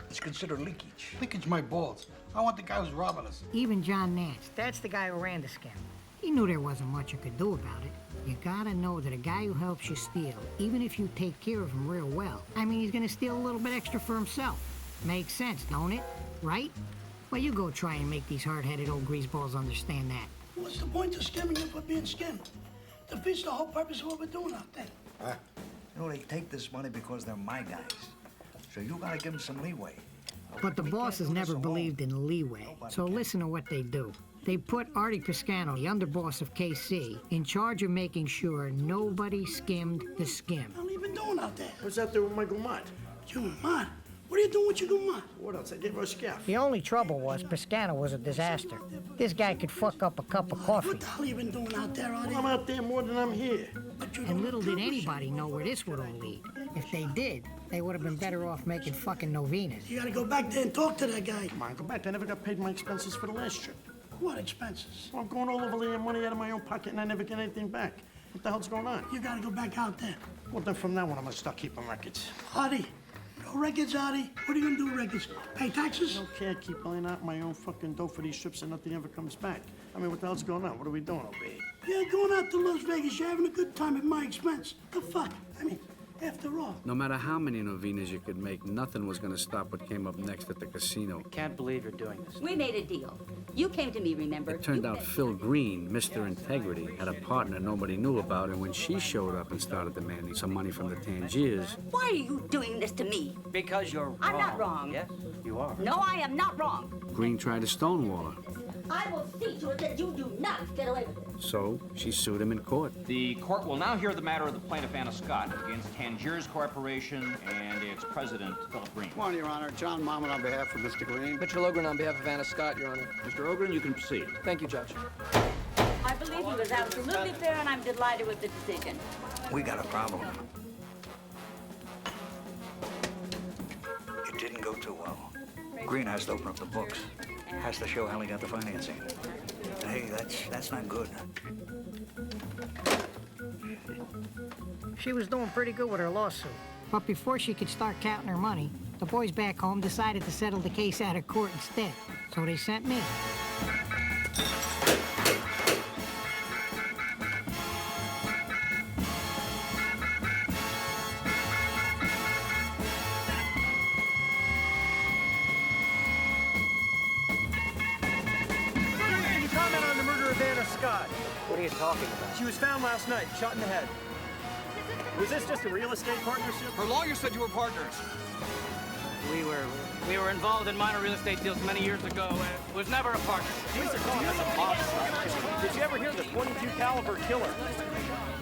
It's considered leakage. Leakage my balls. I want the guy who's robbing us. Even John Nance, that's the guy who ran the scam. He knew there wasn't much you could do about it. You gotta know that a guy who helps you steal, even if you take care of him real well, I mean, he's gonna steal a little bit extra for himself. Makes sense, don't it? Right? Well, you go try and make these hard-headed old greaseballs understand that. What's the point of scamming you for being skimmed? Defeats the whole purpose of what we're doing out there. You know, they take this money because they're my guys. So you gotta give them some leeway. But the bosses never believed in leeway, so listen to what they do. They put Artie Piscano, the underboss of KC, in charge of making sure nobody skimmed the skim. What have you been doing out there? What's out there with my Gumad? You and Mott? What are you doing with your Gumad? What else? I gave her a scaff. The only trouble was Piscano was a disaster. This guy could fuck up a cup of coffee. What the hell have you been doing out there, Artie? I'm out there more than I'm here. And little did anybody know where this would all lead. If they did, they would have been better off making fucking novenas. You gotta go back there and talk to that guy. Come on, go back. I never got paid my expenses for the last trip. What expenses? Well, I'm going all over the money out of my own pocket and I never get anything back. What the hell's going on? You gotta go back out there. Well, then from now on, I'm gonna start keeping records. Artie, no records, Artie. What are you gonna do with records? Pay taxes? I don't care. I keep pulling out my own fucking dough for these trips and nothing ever comes back. I mean, what the hell's going on? What are we doing over here? You're going out to Las Vegas. You're having a good time at my expense. The fuck? I mean, after all. No matter how many novenas you could make, nothing was gonna stop what came up next at the casino. Can't believe you're doing this. We made a deal. You came to me, remember? It turned out Phil Green, Mr. Integrity, had a partner nobody knew about, and when she showed up and started demanding some money from the Tangiers... Why are you doing this to me? Because you're wrong. I'm not wrong. Yes, you are. No, I am not wrong. Green tried to stonewall her. I will see to it that you do not get away with it. So she sued him in court. The court will now hear the matter of the plaintiff Anna Scott against Tangiers Corporation and its president, Philip Green. Morning, Your Honor. John Marmon on behalf of Mr. Green. Mitchell Ogren on behalf of Anna Scott, Your Honor. Mr. Ogren, you can proceed. Thank you, Judge. I believe he was absolutely fair, and I'm delighted with the decision. We got a problem. It didn't go too well. Green has to open up the books. Has to show how he got the financing. And hey, that's not good. She was doing pretty good with her lawsuit. But before she could start counting her money, the boys back home decided to settle the case out of court instead. So they sent me. Any comment on the murder of Anna Scott? What are you talking about? She was found last night, shot in the head. Was this just a real estate partnership? Her lawyer said you were partners. We were involved in minor real estate deals many years ago. It was never a partnership. Police are calling us a boss. Did you ever hear the .22 caliber killer?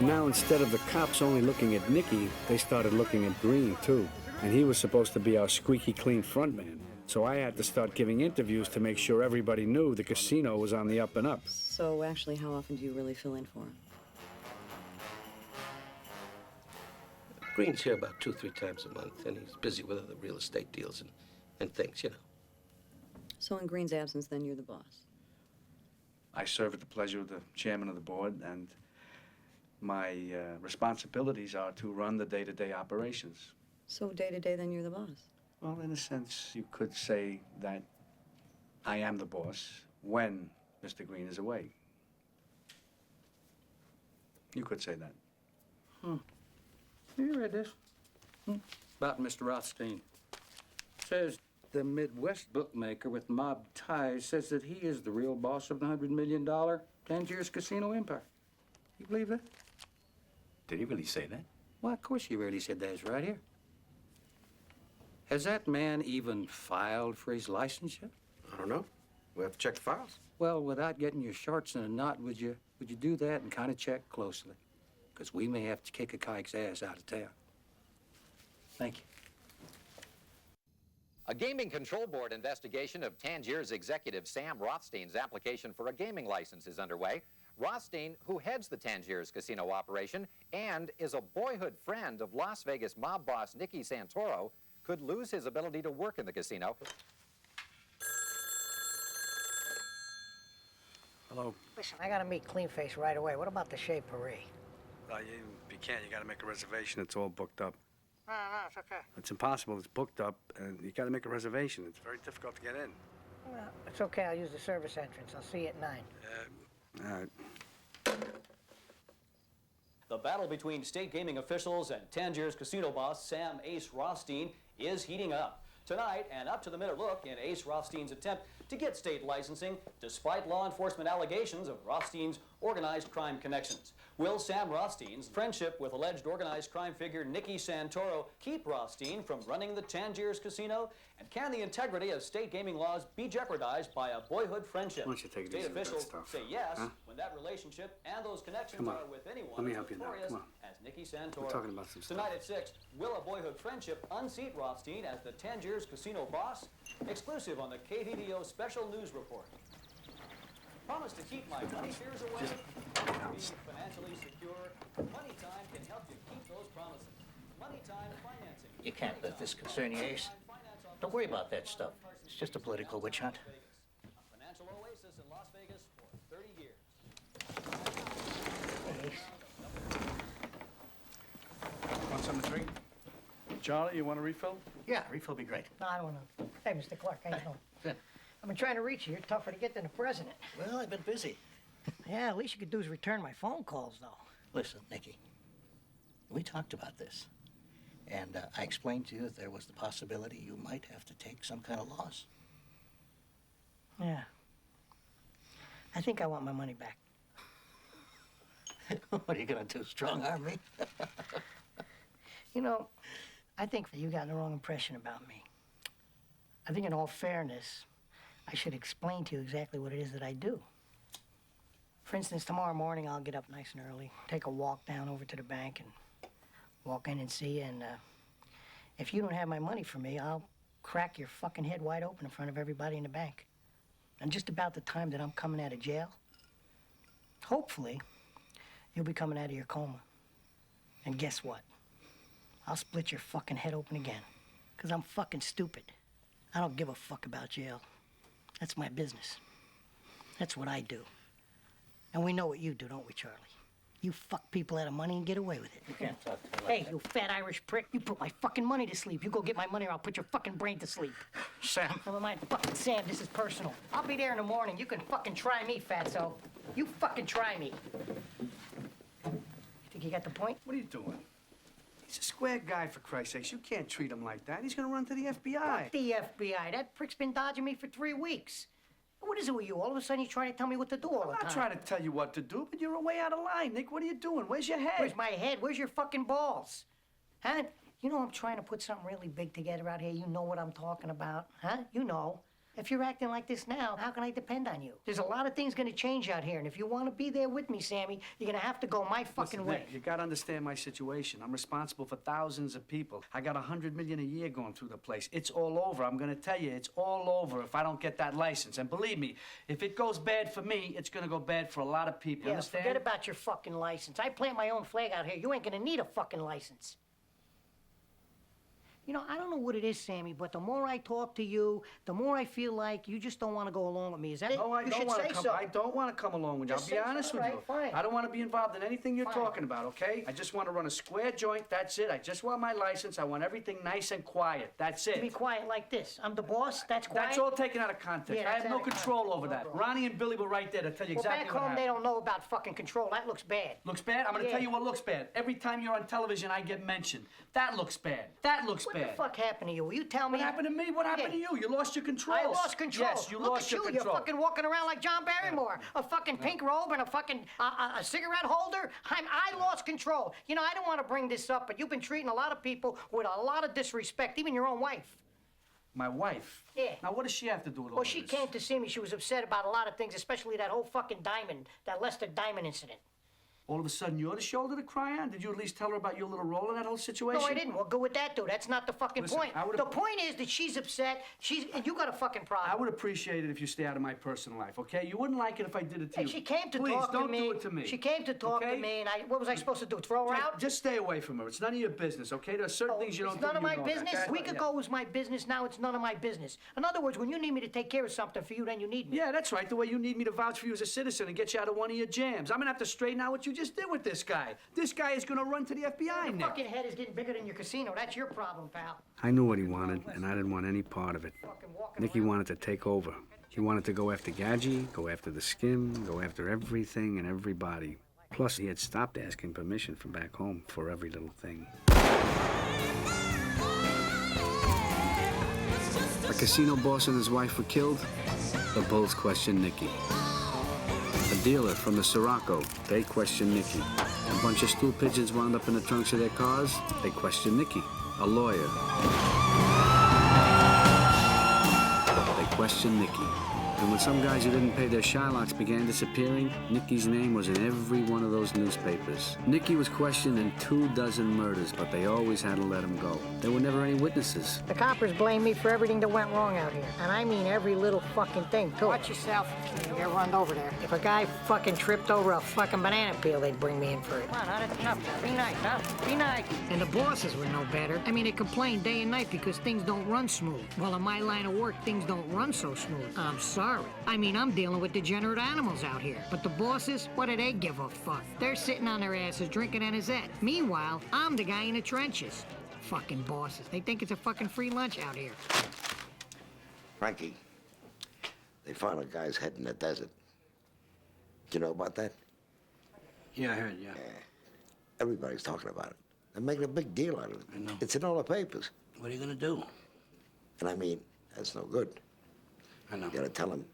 Now, instead of the cops only looking at Nicky, they started looking at Green, too. And he was supposed to be our squeaky clean frontman. So I had to start giving interviews to make sure everybody knew the casino was on the up and up. So actually, how often do you really fill in for him? Green's here about 2-3 times a month, and he's busy with other real estate deals and things, you know. So in Green's absence, then you're the boss. I serve at the pleasure of the chairman of the board, and my responsibilities are to run the day-to-day operations. So day to day, then you're the boss. Well, in a sense, you could say that I am the boss when Mr. Green is away. You could say that. You read this? About Mr. Rothstein. Says the Midwest bookmaker with mob ties says that he is the real boss of the $100 million Tangiers casino empire. You believe that? Did he really say that? Well, of course he really said that. It's right here. Has that man even filed for his licensure? I don't know. We have to check the files. Well, without getting your shorts in a knot, would you do that and kind of check closely? Because we may have to kick a kike's ass out of town. Thank you. A Gaming Control Board investigation of Tangiers executive Sam Rothstein's application for a gaming license is underway. Rothstein, who heads the Tangiers casino operation and is a boyhood friend of Las Vegas mob boss Nicky Santoro, could lose his ability to work in the casino. Hello. Listen, I gotta meet Cleanface right away. What about the Chez Paris? You can't. You gotta make a reservation. It's all booked up. No, it's okay. It's impossible. It's booked up, and you gotta make a reservation. It's very difficult to get in. No, it's okay. I'll use the service entrance. I'll see you at 9. All right. The battle between state gaming officials and Tangiers casino boss Sam Ace Rothstein is heating up. Tonight, an up-to-the-minute look in Ace Rothstein's attempt to get state licensing despite law enforcement allegations of Rothstein's organized crime connections. Will Sam Rothstein's friendship with alleged organized crime figure Nicky Santoro keep Rothstein from running the Tangiers casino? And can the integrity of state gaming laws be jeopardized by a boyhood friendship? Why don't you take it State easy with that officials stuff, say yes huh? when that relationship and those connections Come on. are with anyone Let me as help you now. notorious Come on. as Nicky Santoro. We're talking about some stuff. Tonight at 6, will a boyhood friendship unseat Rothstein as the Tangiers casino boss? Exclusive on the KVDO Special News Report. Promise to keep my money fears away. Be financially secure. Money Time can help you keep those promises. Money Time Financing. You can't let this concern you, Ace. Don't worry about that stuff. It's just a political witch hunt. A financial oasis in Las Vegas for 30 years. Want something to drink? Charlie, you want a refill? Yeah, refill be great. No, I don't want to. Hey, Mr. Clark, how you doing? Good. I've been trying to reach you. You're tougher to get than the president. Well, I've been busy. Yeah, at least you could do is return my phone calls, though. Listen, Nicky, we talked about this. And I explained to you that there was the possibility you might have to take some kind of loss. Yeah. I think I want my money back. What are you going to do, strong-arm me? You know, I think you got the wrong impression about me. I think in all fairness, I should explain to you exactly what it is that I do. For instance, tomorrow morning I'll get up nice and early, take a walk down over to the bank and walk in and see you, and if you don't have my money for me, I'll crack your fucking head wide open in front of everybody in the bank. And just about the time that I'm coming out of jail, hopefully, you'll be coming out of your coma. And guess what? I'll split your fucking head open again. 'Cause I'm fucking stupid. I don't give a fuck about jail. That's my business. That's what I do. And we know what you do, don't we, Charlie? You fuck people out of money and get away with it. You can't talk to me like Hey, you fat Irish prick. You put my fucking money to sleep. You go get my money or I'll put your fucking brain to sleep. Sam. Never mind, fucking Sam, this is personal. I'll be there in the morning. You can fucking try me, fatso. You fucking try me. You think you got the point? What are you doing? He's a square guy, for Christ's sakes. You can't treat him like that. He's gonna run to the FBI. Fuck the FBI. That prick's been dodging me for 3 weeks. What is it with you? All of a sudden you're trying to tell me what to do all the time. I'm not trying to tell you what to do, but you're way out of line, Nick. What are you doing? Where's your head? Where's my head? Where's your fucking balls? Huh? You know I'm trying to put something really big together out here. You know what I'm talking about, huh? You know. If you're acting like this now, how can I depend on you? There's a lot of things gonna change out here, and if you want to be there with me, Sammy, you're gonna have to go my fucking Listen, way. Nick, you gotta understand my situation. I'm responsible for thousands of people. I got $100 million a year going through the place. It's all over. I'm gonna tell you, it's all over if I don't get that license. And believe me, if it goes bad for me, it's gonna go bad for a lot of people. Yeah, Understand? forget about your fucking license. I plant my own flag out here. You ain't gonna need a fucking license. You know, I don't know what it is, Sammy, but the more I talk to you, the more I feel like you just don't want to go along with me. Is that it? No, I you don't should want say to come. so. I don't want to come along with you. Just I'll be say so. honest with All you. right, fine. I don't want to be involved in anything you're Fine. talking about, okay? I just want to run a square joint. That's it. I just want my license. I want everything nice and quiet. That's it. Be quiet like this. I'm the boss. That's quiet. That's all taken out of context. Yeah, I that's have no out of control over that. context. Ronnie and Billy were right there to tell you Well, exactly back what home, happened. they don't know about fucking control. That looks bad. Looks bad? I'm going to Yeah. tell you what looks bad. Every time you're on television, I get mentioned. That looks bad. That looks What bad. the fuck happened to you? Will you tell me? What happened to me? What happened to you? You lost your control. I lost control. Yes, you Look lost at your you. control. You're fucking walking around like John Barrymore. A fucking pink robe and a fucking a cigarette holder. I lost control. You know, I don't want to bring this up, but you've been treating a lot of people with a lot of disrespect, even your own wife. My wife? Yeah. Now, what does she have to do with all Well, of she this? came to see me. She was upset about a lot of things, especially that whole fucking diamond, that Lester Diamond incident. All of a sudden, you're the shoulder to cry on? Did you at least tell her about your little role in that whole situation? No, I didn't. What good would that do? That's not the fucking Listen, point. I would've- The point is that she's upset. You got a fucking problem. I would appreciate it if you stay out of my personal life, okay? You wouldn't like it if I did it to Hey, you. she came to Please, talk to don't me. do it to me. She came to talk okay? to me, and what was I supposed to do? Throw her out? Just stay away from her. It's none of your business, okay? There are certain things you don't It's do. none of you my know that. business. That's A week right, ago it was my business. Now it's none of my business. In other words, when you need me to take care of something for you, then you need me. Yeah, that's right. The way you need me to vouch for you as a citizen and get you out of one of your jams. I'm gonna have to straighten out what you just did with this guy. This guy is gonna run to the FBI Your now. fucking head is getting bigger than your casino. That's your problem, pal. I knew what he wanted, and I didn't want any part of it. Nicky wanted to take over. He wanted to go after Gadgie, go after the skim, go after everything and everybody. Plus, he had stopped asking permission from back home for every little thing. The casino boss and his wife were killed. The Bulls questioned Nicky. A dealer from the Sirocco, they questioned Nicky. A bunch of stool pigeons wound up in the trunks of their cars, they questioned Nicky. A lawyer, they questioned Nicky. And when some guys who didn't pay their Shylocks began disappearing, Nicky's name was in every one of those newspapers. Nicky was questioned in 24 murders, but they always had to let him go. There were never any witnesses. The coppers blame me for everything that went wrong out here. And I mean every little fucking thing, too. Watch yourself. You get run over there. If a guy fucking tripped over a fucking banana peel, they'd bring me in for it. Come on, that's enough. Be nice, huh? Be nice. And the bosses were no better. I mean, they complain day and night because things don't run smooth. Well, in my line of work, things don't run so smooth. I'm sorry. I mean, I'm dealing with degenerate animals out here. But the bosses, what do they give a fuck? They're sitting on their asses drinking anisette. Meanwhile, I'm the guy in the trenches. Fucking bosses. They think it's a fucking free lunch out here. Frankie, they found a guy's head in the desert. Do you know about that? Yeah, I heard, yeah. Everybody's talking about it. They're making a big deal out of it. I know. It's in all the papers. What are you gonna do? And I mean, that's no good. I know. You gotta tell him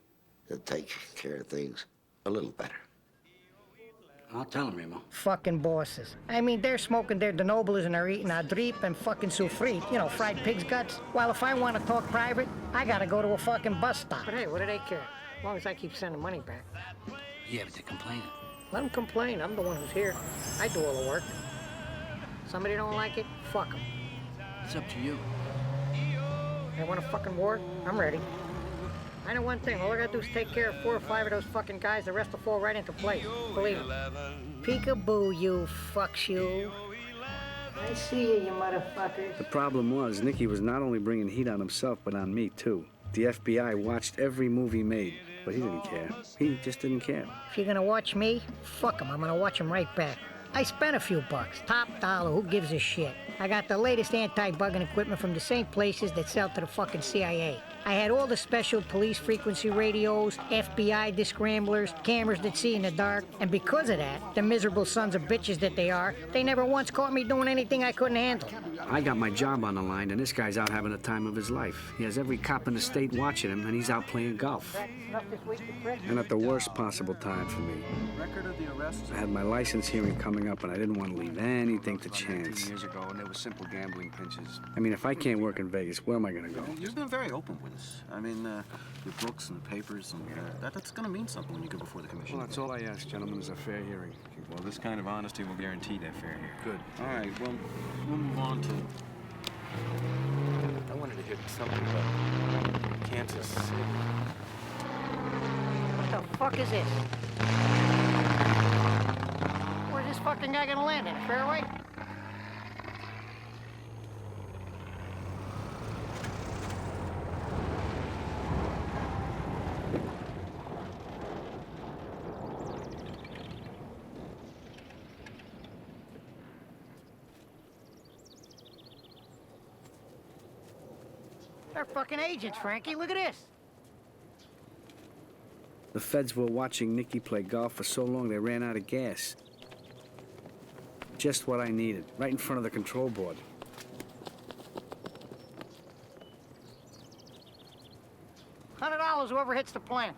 to take care of things a little better. I'll tell him, Remo. Fucking bosses. I mean, they're smoking their denobles and they're eating adrip and fucking soufrit, you know, fried pig's guts. While if I want to talk private, I gotta go to a fucking bus stop. But hey, what do they care? As long as I keep sending money back. Yeah, but they're complaining. Let them complain. I'm the one who's here. I do all the work. Somebody don't like it, fuck them. It's up to you. They want a fucking war? I'm ready. I know one thing. All I gotta do is take care of 4 or 5 of those fucking guys. The rest will fall right into place. Believe me. Peekaboo, you fucks you. I see you motherfuckers. The problem was, Nicky was not only bringing heat on himself, but on me, too. The FBI watched every move he made, but he didn't care. He just didn't care. If you're gonna watch me, fuck 'em. I'm gonna watch 'em right back. I spent a few bucks. Top dollar. Who gives a shit? I got the latest anti-bugging equipment from the same places that sell to the fucking CIA. I had all the special police frequency radios, FBI disc ramblers, cameras that see in the dark, and because of that, the miserable sons of bitches that they are, they never once caught me doing anything I couldn't handle. I got my job on the line, and this guy's out having the time of his life. He has every cop in the state watching him, and he's out playing golf. And at the worst possible time for me. Record of the arrest? I had my license hearing coming up, and I didn't want to leave anything to chance. Years ago, and there were simple gambling pinches. I mean, if I can't work in Vegas, where am I going to go? You've been very open with us. I mean, your books and the papers, and that's going to mean something when you go before the commission. Well, that's all I ask, gentlemen, is a fair hearing. Well, this kind of honesty will guarantee that fair hearing. Good. All right, well, we'll move on to... I wanted to hit something about Kansas City. What the fuck is this? Where's this fucking guy gonna land in? A fairway? They're fucking agents, Frankie. Look at this. The feds were watching Nicky play golf for so long they ran out of gas. Just what I needed, right in front of the control board. $100 whoever hits the plan.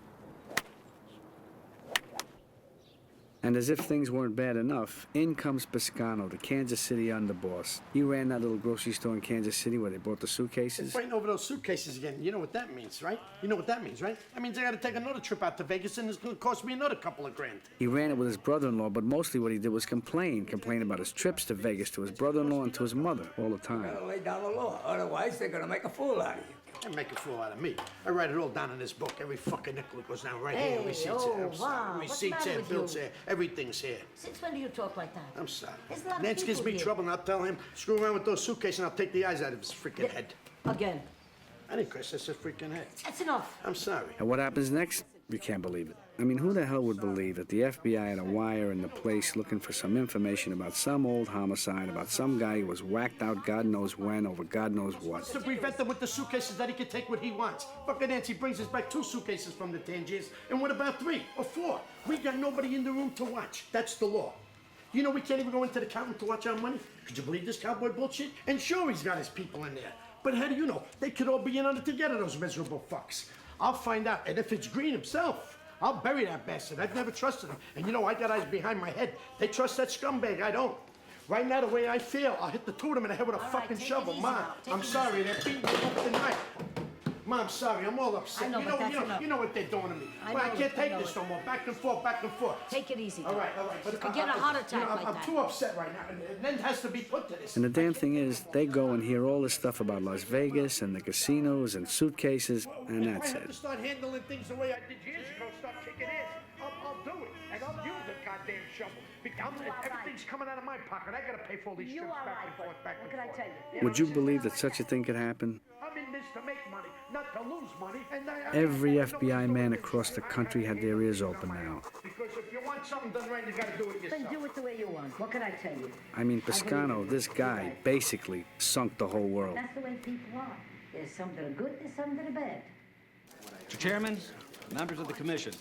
And as if things weren't bad enough, in comes Piscano, the Kansas City underboss. He ran that little grocery store in Kansas City where they bought the suitcases. Fighting over those suitcases again. You know what that means, right? You know what that means, right? That means I gotta take another trip out to Vegas, and it's gonna cost me another couple of grand. He ran it with his brother-in-law, but mostly what he did was complain about his trips to Vegas to his brother-in-law and to his mother all the time. You gotta lay down the law, otherwise they're gonna make a fool out of you. They make a fool out of me. I write it all down in this book. Every fucking nickel goes down right here. Receipts here. I'm sorry. Receipts here, bills here. Everything's here. Since when do you talk like that? I'm sorry. There's a lot of Nance gives people me here. trouble, and I'll tell him, screw around with those suitcases, and I'll take the eyes out of his freaking head. Again. I didn't curse, I said freaking head. That's enough. I'm sorry. And what happens next? You can't believe it. I mean, who the hell would believe that the FBI had a wire in the place looking for some information about some old homicide, about some guy who was whacked out God knows when over God knows what? To prevent them with the suitcases that he can take what he wants. Fucking Nancy brings us back 2 suitcases from the Tangiers, and what about 3 or 4? We got nobody in the room to watch. That's the law. You know we can't even go into the accountant to watch our money? Could you believe this cowboy bullshit? And sure, he's got his people in there. But how do you know? They could all be in on it together, those miserable fucks. I'll find out, and if it's Green himself, I'll bury that bastard. I've never trusted him. And you know, I got eyes behind my head. They trust that scumbag, I don't. Right now, the way I feel, I'll hit the 2 of them in the head with a fucking shovel. Ma, I'm sorry, they're beating me up tonight. Ma, I'm sorry, I'm all upset. I know, but that's enough. You know what they're doing to me. I Ma, I know can't it, take I know this it. no more. Back and forth, back and forth. Take it easy. All right. But You could get a heart attack like I'm that. too upset right now, and then it has to be put to this. And the damn thing is, they go and hear all this stuff about Las Vegas and the casinos and suitcases, and that's If I have to it. start handling things the way I did years ago, start kicking ass, I'll do it. And I'll use the goddamn shovel. Everything's coming out of my pocket. I gotta pay for all these trips back and forth, back and forth. What can I tell you? Would you believe that such a thing could happen? I'm in this to make money, not to lose money. And Every FBI man across the country had their ears open now. Because if you want something done right, you gotta do it yourself. Then do it the way you want. What can I tell you? I mean, Piscano, this guy, basically sunk the whole world. That's the way people are. There's some that are good, there's some that are bad. Mr. Chairman, members of the commission,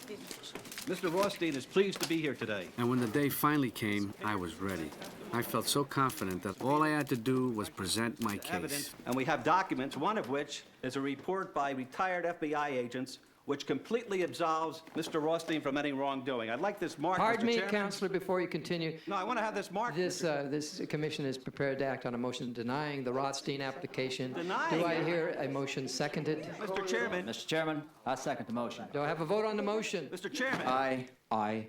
Mr. Rothstein is pleased to be here today. And when the day finally came, I was ready. I felt so confident that all I had to do was present my case. Evidence, and we have documents, one of which is a report by retired FBI agents which completely absolves Mr. Rothstein from any wrongdoing. I'd like this marked, Pardon Mr. me, Chairman. Counselor, before you continue. No, I want to have this marked. This commission is prepared to act on a motion denying the Rothstein application. Denying Do I it? hear a motion seconded? Mr. Chairman. Mr. Chairman, I second the motion. Do I have a vote on the motion? Mr. Chairman. Aye. Aye.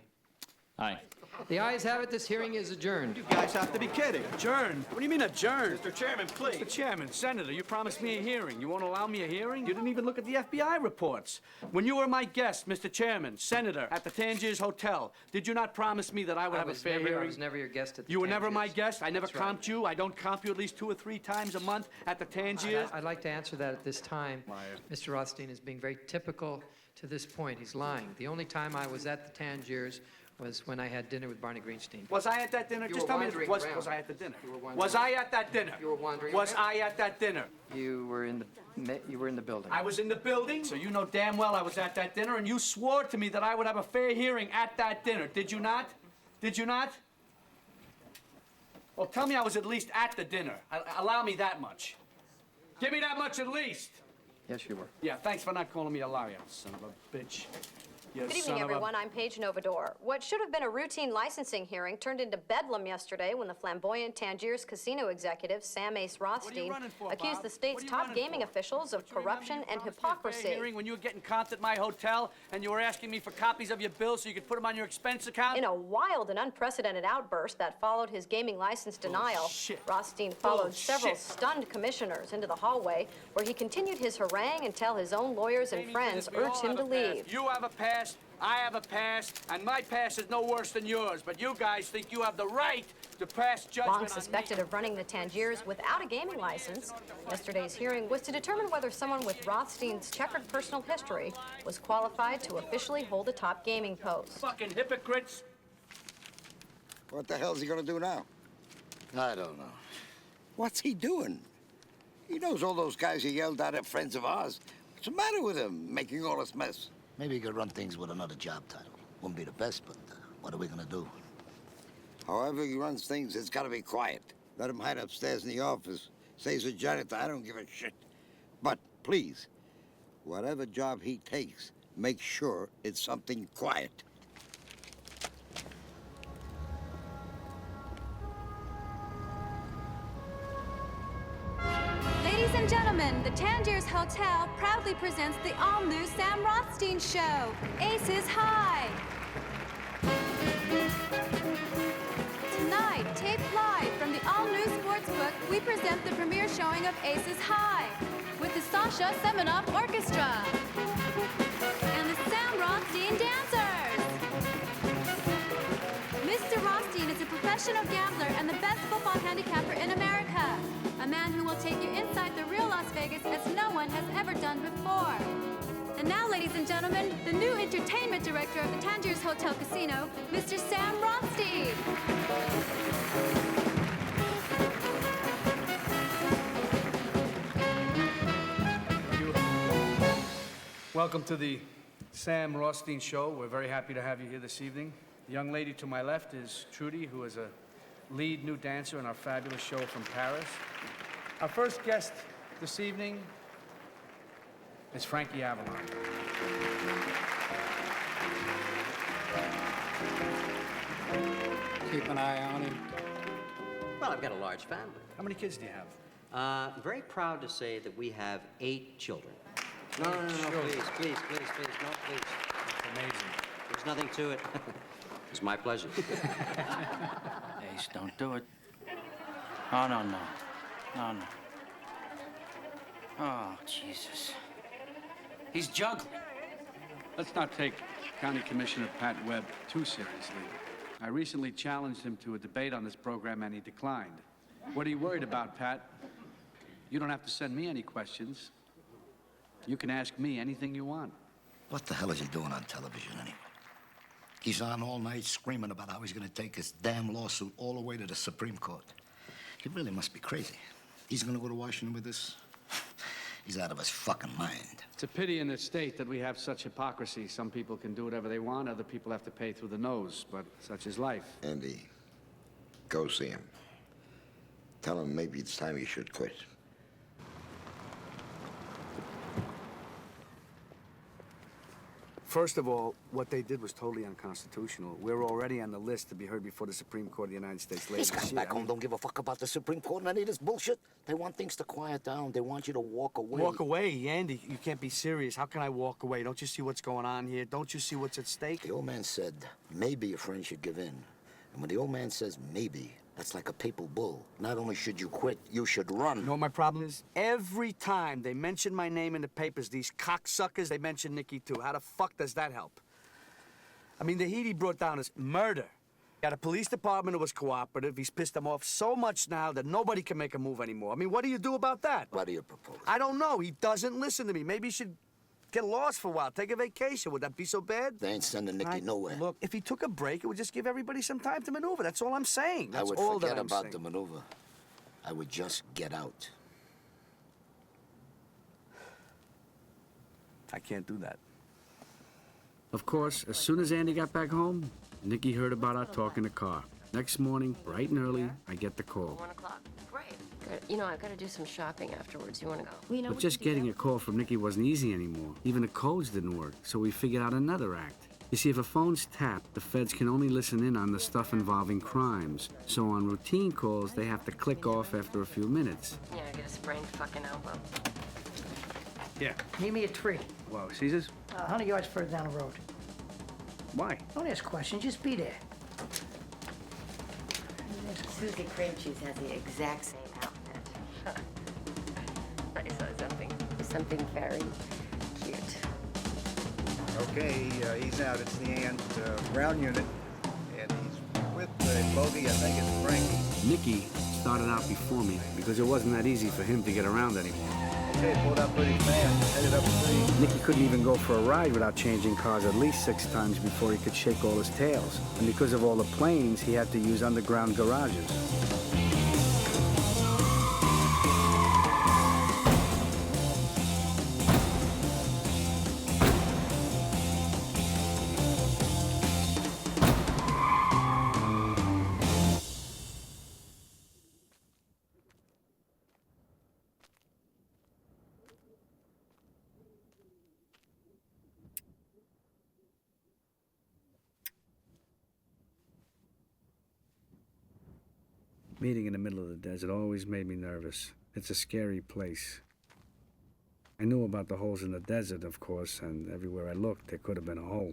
The ayes have it. This hearing is adjourned. You guys have to be kidding. Adjourn? What do you mean adjourn? Mr. Chairman, please. Mr. Chairman, Senator, you promised me a hearing. You won't allow me a hearing? You didn't even look at the FBI reports. When you were my guest, Mr. Chairman, Senator, at the Tangiers Hotel, did you not promise me that I would have a fair hearing? I was never your guest at the You were never Tangiers. my guest? I never That's right. comped you? I don't comp you at least 2 or 3 times a month at the Tangiers? I'd like to answer that at this time. Mr. Rothstein is being very typical to this point. He's lying. The only time I was at the Tangiers was when I had dinner with Barney Greenstein. Was I at that dinner? You Just were tell me, wandering was around. I at the dinner? You were wandering Was I at that dinner? You were wandering Was around. I at that dinner? You were in the building. I was in the building, so you know damn well I was at that dinner, and you swore to me that I would have a fair hearing at that dinner. Did you not? Did you not? Well, tell me I was at least at the dinner. Allow me that much. Give me that much at least. Yes, you were. Yeah, thanks for not calling me a liar, son of a bitch. You Good son evening, of a- everyone. I'm Paige Novador. What should have been a routine licensing hearing turned into bedlam yesterday when the flamboyant Tangiers casino executive, Sam Ace Rothstein, running for, accused Bob? the state's What are you top running gaming for? officials of corruption and Fair hypocrisy. hearing when you were getting comped at my hotel and you were asking me for copies of your bills so you could put them on your expense account? In a wild and unprecedented outburst that followed his gaming license denial, Rothstein followed several stunned commissioners into the hallway where he continued his harangue until his own lawyers and friends We all urged him have to a past. leave. You have a past, I have a past, and my past is no worse than yours. But you guys think you have the right to pass judgment Long on suspected of running the Tangiers without a gaming license, yesterday's hearing was to determine whether someone with Rothstein's checkered personal history was qualified to officially hold a top gaming post. Fucking hypocrites! What the hell's he gonna do now? I don't know. What's he doing? He knows all those guys he yelled at friends of ours. What's the matter with him, making all this mess? Maybe he could run things with another job title. Wouldn't be the best, but what are we gonna do? However he runs things, it's gotta be quiet. Let him hide upstairs in the office. Say he's a janitor, I don't give a shit. But please, whatever job he takes, make sure it's something quiet. Ladies and gentlemen, the Tangiers Hotel proudly presents the all-new Sam Rothstein Show, Aces High. Tonight, taped live from the all-new sportsbook, we present the premiere showing of Aces High with the Sasha Semenoff Orchestra and the Sam Rothstein Dancers. Mr. Rothstein is a professional gambler and the best football handicapper in America. A man who will take you inside the real Las Vegas as no one has ever done before. And now, ladies and gentlemen, the new entertainment director of the Tangiers Hotel Casino, Mr. Sam Rothstein. Welcome to the Sam Rothstein Show. We're very happy to have you here this evening. The young lady to my left is Trudy, who is a lead new dancer in our fabulous show from Paris. Our first guest this evening is Frankie Avalon. Keep an eye on him. Well, I've got a large family. How many kids do you have? I'm very proud to say that we have 8 children. No, please, no, please. That's amazing. There's nothing to it. It's my pleasure. Ace, don't do it. Oh, no. Oh, Jesus. He's juggling. Let's not take County Commissioner Pat Webb too seriously. I recently challenged him to a debate on this program, and he declined. What are you worried about, Pat? You don't have to send me any questions. You can ask me anything you want. What the hell is he doing on television anyway? He's on all night screaming about how he's gonna take his damn lawsuit all the way to the Supreme Court. He really must be crazy. He's gonna go to Washington with this? He's out of his fucking mind. It's a pity in this state that we have such hypocrisy. Some people can do whatever they want, other people have to pay through the nose, but such is life. Andy, go see him. Tell him maybe it's time he should quit. First of all, what they did was totally unconstitutional. We're already on the list to be heard before the Supreme Court of the United States later These this guys year. back home don't give a fuck about the Supreme Court and any of this bullshit. They want things to quiet down. They want you to walk away. Walk away, Andy. You can't be serious. How can I walk away? Don't you see what's going on here? Don't you see what's at stake? The old man said, maybe your friend should give in. And when the old man says maybe, that's like a papal bull. Not only should you quit, you should run. You know what my problem is? Every time they mention my name in the papers, these cocksuckers, they mention Nicky too. How the fuck does that help? I mean, the heat he brought down is murder. Got a police department who was cooperative. He's pissed them off so much now that nobody can make a move anymore. I mean, what do you do about that? What do you propose? I don't know. He doesn't listen to me. Maybe he should get lost for a while, take a vacation. Would that be so bad? They ain't sending Nicky nowhere. Look, if he took a break, it would just give everybody some time to maneuver. That's all I'm saying. That's I would all forget that I'm about saying. the maneuver. I would just get out. I can't do that. Of course, as soon as Andy got back home, Nicky heard about our talk in the car. Next morning, bright and early, I get the call. 1 o'clock. Great. Good. You know, I've got to do some shopping afterwards. You want to go? But just getting a call from Nicky wasn't easy anymore. Even the codes didn't work, so we figured out another act. You see, if a phone's tapped, the feds can only listen in on the stuff involving crimes. So on routine calls, they have to click off after a few minutes. Yeah, I get a sprained fucking elbow. Yeah. Meet me at 3. Wow, Caesar's? 100 yards further down the road. Why? Don't ask questions, just be there. Susie Cream Cheese has the exact same outfit. I saw something very cute. Okay, he's out. It's the Ant ground unit, and he's with the bogey. I think it's Frankie. Nicky started out before me because it wasn't that easy for him to get around anymore. Okay, pulled up pretty fast. Headed up the street. Nicky couldn't even go for a ride without changing cars at least 6 times before he could shake all his tails. And because of all the planes, he had to use underground garages. Meeting in the middle of the desert always made me nervous. It's a scary place. I knew about the holes in the desert, of course, and everywhere I looked, there could have been a hole.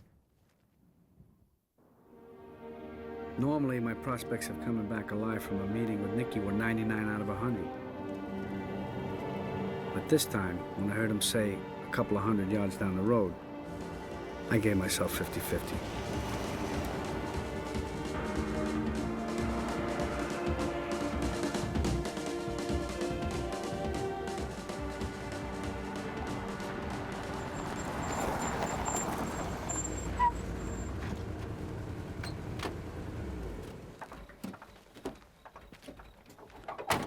Normally, my prospects of coming back alive from a meeting with Nicky were 99 out of 100. But this time, when I heard him say a couple of 100 yards down the road, I gave myself 50-50.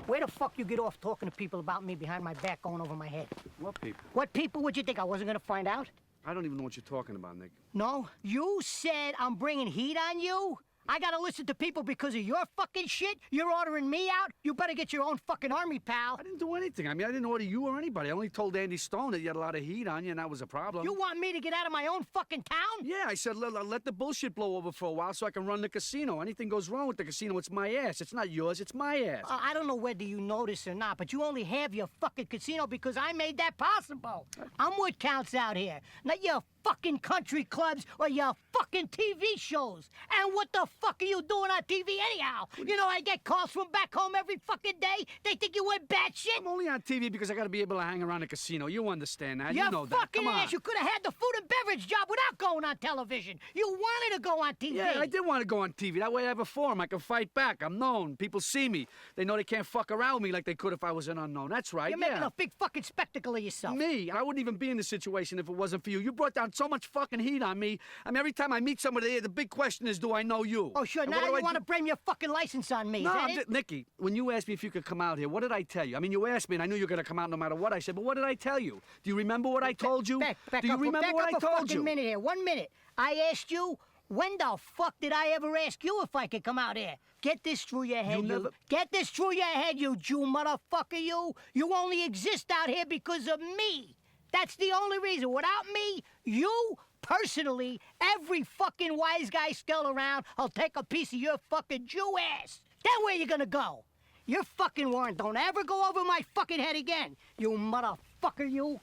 Where the fuck you get off talking to people about me behind my back going over my head? What people? What people would you think? I wasn't gonna find out? I don't even know what you're talking about, Nick. No? You said I'm bringing heat on you? I gotta listen to people because of your fucking shit? You're ordering me out? You better get your own fucking army, pal. I didn't do anything. I mean, I didn't order you or anybody. I only told Andy Stone that you had a lot of heat on you, and that was a problem. You want me to get out of my own fucking town? Yeah, I said let the bullshit blow over for a while so I can run the casino. Anything goes wrong with the casino, it's my ass. It's not yours, it's my ass. I don't know whether you notice or not, but you only have your fucking casino because I made that possible. I'm what counts out here, not your fucking country clubs or your fucking TV shows. And what the fuck are you doing on TV anyhow? You know, I get calls from back home every fucking day. They think you went batshit. I'm only on TV because I gotta be able to hang around the casino. You understand that. You know that. fucking Come on. ass. You could have had the food and beverage job without going on television. You wanted to go on TV. Yeah, I did want to go on TV. That way I have a forum. I can fight back. I'm known. People see me. They know they can't fuck around with me like they could if I was an unknown. That's right, You're making a big fucking spectacle of yourself. Me? I wouldn't even be in this situation if it wasn't for you. You brought down so much fucking heat on me. I mean, every time I meet somebody here, the big question is, do I know you? Oh, sure. And Now what do you I want to do? blame your fucking license on me. No, Is that it? Nicky, when you asked me if you could come out here, what did I tell you? I mean, you asked me, and I knew you were going to come out no matter what I said, but what did I tell you? Do you remember what I told you? Back Do you up, remember back what up I a told fucking you? minute here. 1 minute. I asked you, when the fuck did I ever ask you if I could come out here? Get this through your head, you. Get this through your head, you Jew motherfucker, you. You only exist out here because of me. That's the only reason. Without me, you personally, every fucking wise guy still around, I'll take a piece of your fucking Jew ass. Then where you gonna go? Your fucking warrant don't ever go over my fucking head again, you motherfucker, you.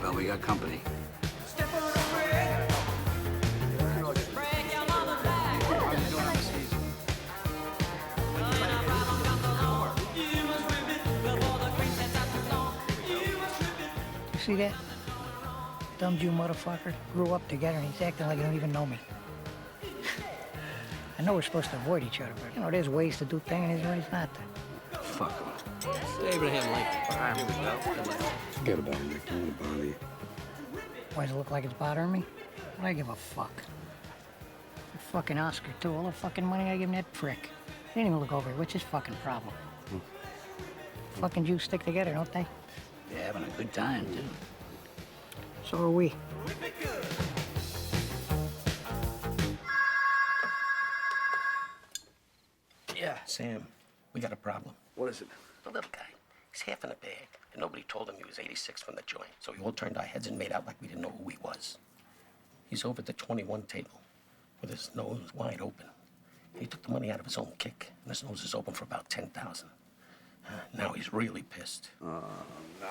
Well, we got company. You see that? Dumb Jew motherfucker. Grew up together and he's acting like he don't even know me. I know we're supposed to avoid each other, but, you know, there's ways to do things and there's ways not to. Fuck him. Abraham Lincoln. Here we go. Forget about it, Nick. Don't want to bother you. Why does it look like it's bothering me? What do I give a fuck? A fucking Oscar, too. All the fucking money I give him that prick. He didn't even look over it. What's his fucking problem? Fucking Jews stick together, don't they? They're having a good time, too. So are we. Yeah, Sam, we got a problem. What is it? The little guy. He's half in a bag, and nobody told him he was 86 from the joint. So we all turned our heads and made out like we didn't know who he was. He's over at the 21 table with his nose wide open. He took the money out of his own kick, and his nose is open for about 10,000. Now he's really pissed. Oh, no.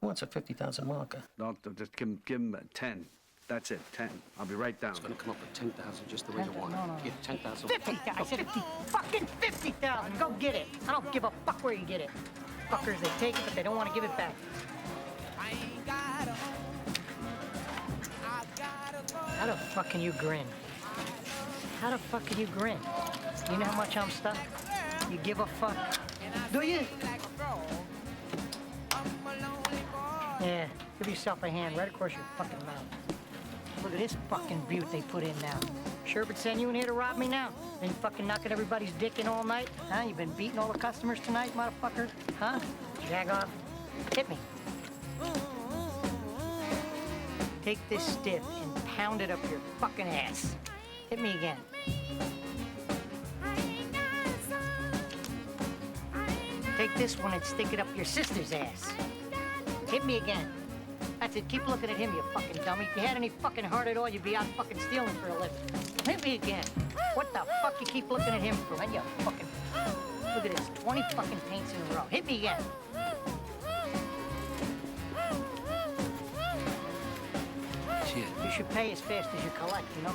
He wants a 50,000 marker. No, just give him 10. That's it, 10. I'll be right down. It's gonna come up with 10,000 just the way you want it. No. Get 10,000. 50,000. I said 50. Fucking 50,000. Go get it. I don't give a fuck where you get it. Fuckers, they take it, but they don't want to give it back. How the fuck can you grin? How the fuck can you grin? You know how much I'm stuck? You give a fuck? Do you? Yeah, give yourself a hand right across your fucking mouth. Look at this fucking butte they put in now. Sherbert sent you in here to rob me now? Been fucking knocking everybody's dick in all night? Huh? You been beating all the customers tonight, motherfucker? Huh? Jag off. Hit me. Take this stiff and pound it up your fucking ass. Hit me again. Take this one and stick it up your sister's ass. Hit me again. That's it. Keep looking at him, you fucking dummy. If you had any fucking heart at all, you'd be out fucking stealing for a living. Hit me again. What the fuck you keep looking at him for? When you fucking... Look at this. 20 fucking paints in a row. Hit me again. Shit. You should pay as fast as you collect, you know?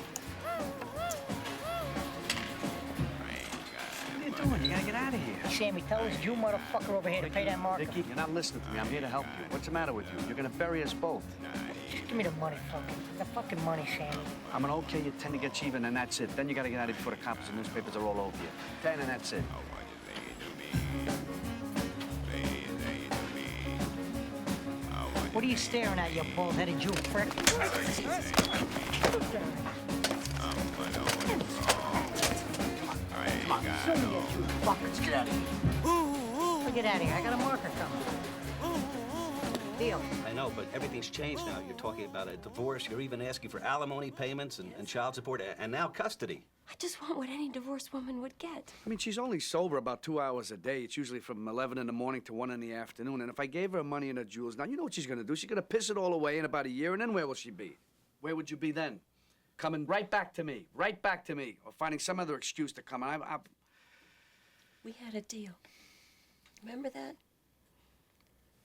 What are you doing? You gotta get out of here. Sammy, tell this Jew motherfucker over here to pay that marker. Nicky, you're not listening to me. I'm here to help you. What's the matter with you? You're gonna bury us both. Just give me the money, the fucking money, Sammy. I'm gonna okay you 10 to get you even, and that's it. Then you gotta get out of here before the cops and newspapers are all over you. 10 and that's it. What are you staring at, you bald-headed Jew prick? Come on, show me that you fuckers. Get out of here. Get out of here. I got a marker coming. Deal. I know, but everything's changed now. You're talking about a divorce. You're even asking for alimony payments and child support, and now custody. I just want what any divorced woman would get. I mean, she's only sober about 2 hours a day. It's usually from 11 in the morning to 1 in the afternoon. And if I gave her money and her jewels, now you know what she's gonna do. She's gonna piss it all away in about a year, and then where will she be? Where would you be then? Coming right back to me, or finding some other excuse to come. And We had a deal. Remember that?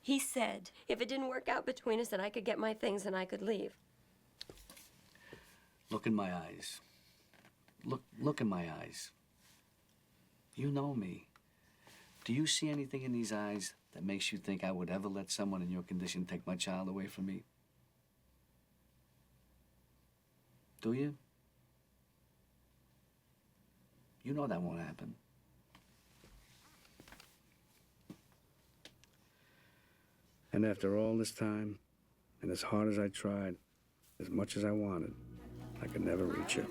He said if it didn't work out between us, that I could get my things and I could leave. Look in my eyes. Look in my eyes. You know me. Do you see anything in these eyes that makes you think I would ever let someone in your condition take my child away from me? Do you? You know that won't happen. And after all this time, and as hard as I tried, as much as I wanted, I could never reach you.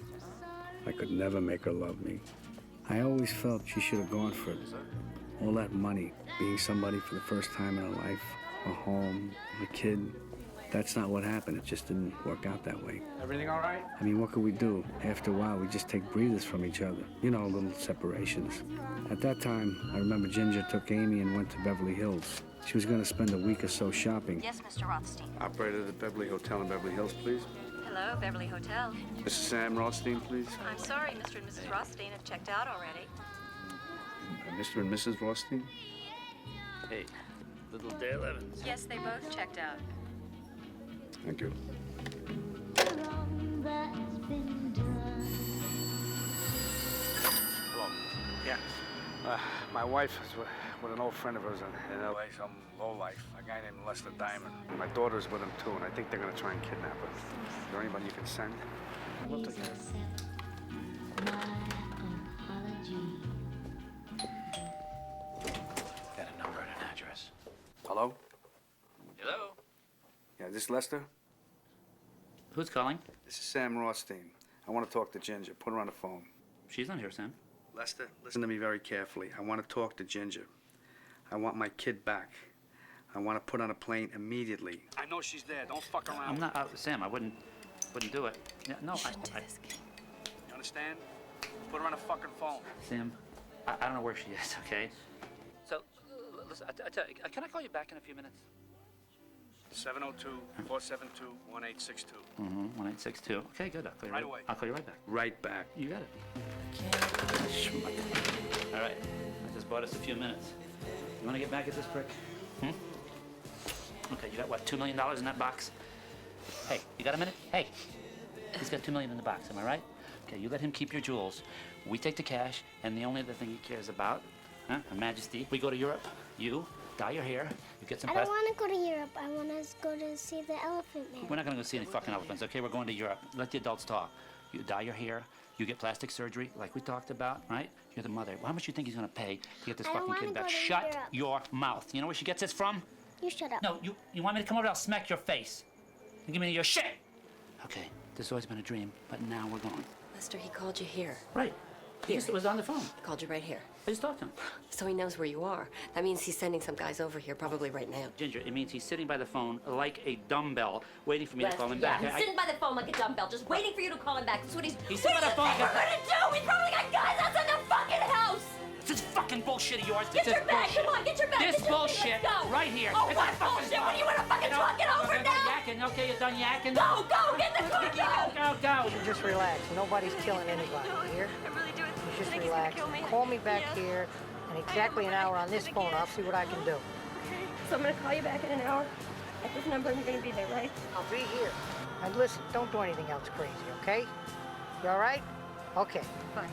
I could never make her love me. I always felt she should have gone for it. All that money, being somebody for the first time in her life, a home, a kid. That's not what happened. It just didn't work out that way. Everything all right? I mean, what could we do? After a while, we just take breathers from each other. You know, little separations. At that time, I remember Ginger took Amy and went to Beverly Hills. She was going to spend a week or so shopping. Yes, Mr. Rothstein. Operator of the Beverly Hotel in Beverly Hills, please. Hello, Beverly Hotel. Mrs. Sam Rothstein, please. I'm sorry, Mr. and Mrs. Rothstein have checked out already. Mr. and Mrs. Rothstein? Hey, little Dale Evans. Yes, they both checked out. Thank you. Hello. Yeah. My wife is with an old friend of hers in L.A., some lowlife, a guy named Lester Diamond. My daughter's with him, too, and I think they're going to try and kidnap her. Is there anybody you can send? We'll take care of it. Got a number and an address. Hello? Hello? Yeah, this Lester? Who's calling? This is Sam Rothstein. I want to talk to Ginger. Put her on the phone. She's not here, Sam. Lester, listen to me very carefully. I want to talk to Ginger. I want my kid back. I want to put on a plane immediately. I know she's there. Don't fuck around. I'm not, Sam, I wouldn't do it. Yeah, no, I You understand? Put her on a fucking phone. Sam, I don't know where she is, okay? So, listen, I tell you, can I call you back in a few minutes? 702-472-1862. 1862. Okay, good. I'll call you Right away. I'll call you right back. Right back. You got it. All right. I just bought us a few minutes. You want to get back at this prick? Okay, you got what, $2 million in that box? Hey, you got a minute? Hey, he's got $2 million in the box, am I right? Okay, you let him keep your jewels. We take the cash, and the only other thing he cares about, Her Majesty, we go to Europe. You dye your hair. You get some. I don't want to go to Europe. I want to go to see the Elephant Man. We're not going to go see any fucking elephants, okay? We're going to Europe. Let the adults talk. You dye your hair. You get plastic surgery, like we talked about, right? You're the mother. How much do you think he's going to pay to get this I don't fucking wanna kid back? go to Shut Europe. your mouth. You know where she gets this from? You shut up. No, you want me to come over? I'll smack your face. And give me your shit. Okay, this has always been a dream, but now we're going. Lester, he called you here. Right. He just was on the phone. He called you right here. I just talked to him. So he knows where you are. That means he's sending some guys over here, probably right now. Ginger, it means he's sitting by the phone like a dumbbell, waiting for me to call him back. He's sitting by the phone like a dumbbell, just waiting for you to call him back. That's what he's sitting by the phone. What do you think we're gonna do? We probably got guys outside the fucking house. This fucking bullshit of yours. Get This your is bag. bullshit. Come on, get your bag. This Get your bullshit Let's go. right here. Oh, It's what a fucking bullshit? What do you want to fucking truck it over you're now? done yakking. Okay, you're done yakking. Go, get in the car, Go. You just relax. Nobody's killing anybody. Here. I really do. You just think he's gonna relax. kill me. Call me back here in exactly an hour on this phone. I'll see what I can do. Okay. So I'm gonna call you back in an hour. At this number, I'm gonna be there, right? I'll be here. And listen, don't do anything else crazy, okay? You all right? Okay. Fine.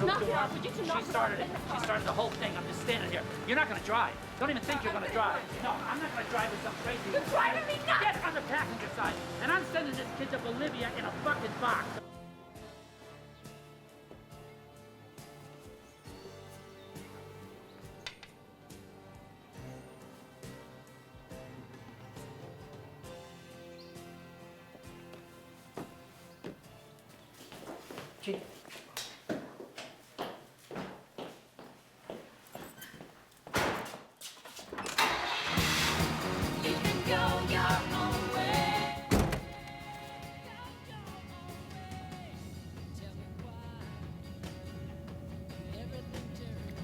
Knock it off. Would you two knock She started it. She started the whole thing. I'm just standing here. You're not gonna drive. Don't even think you're gonna drive. No, I'm not gonna drive with some crazy. You're driving me nuts! Get on the passenger side. And I'm sending this kid to Bolivia in a fucking box. Gee.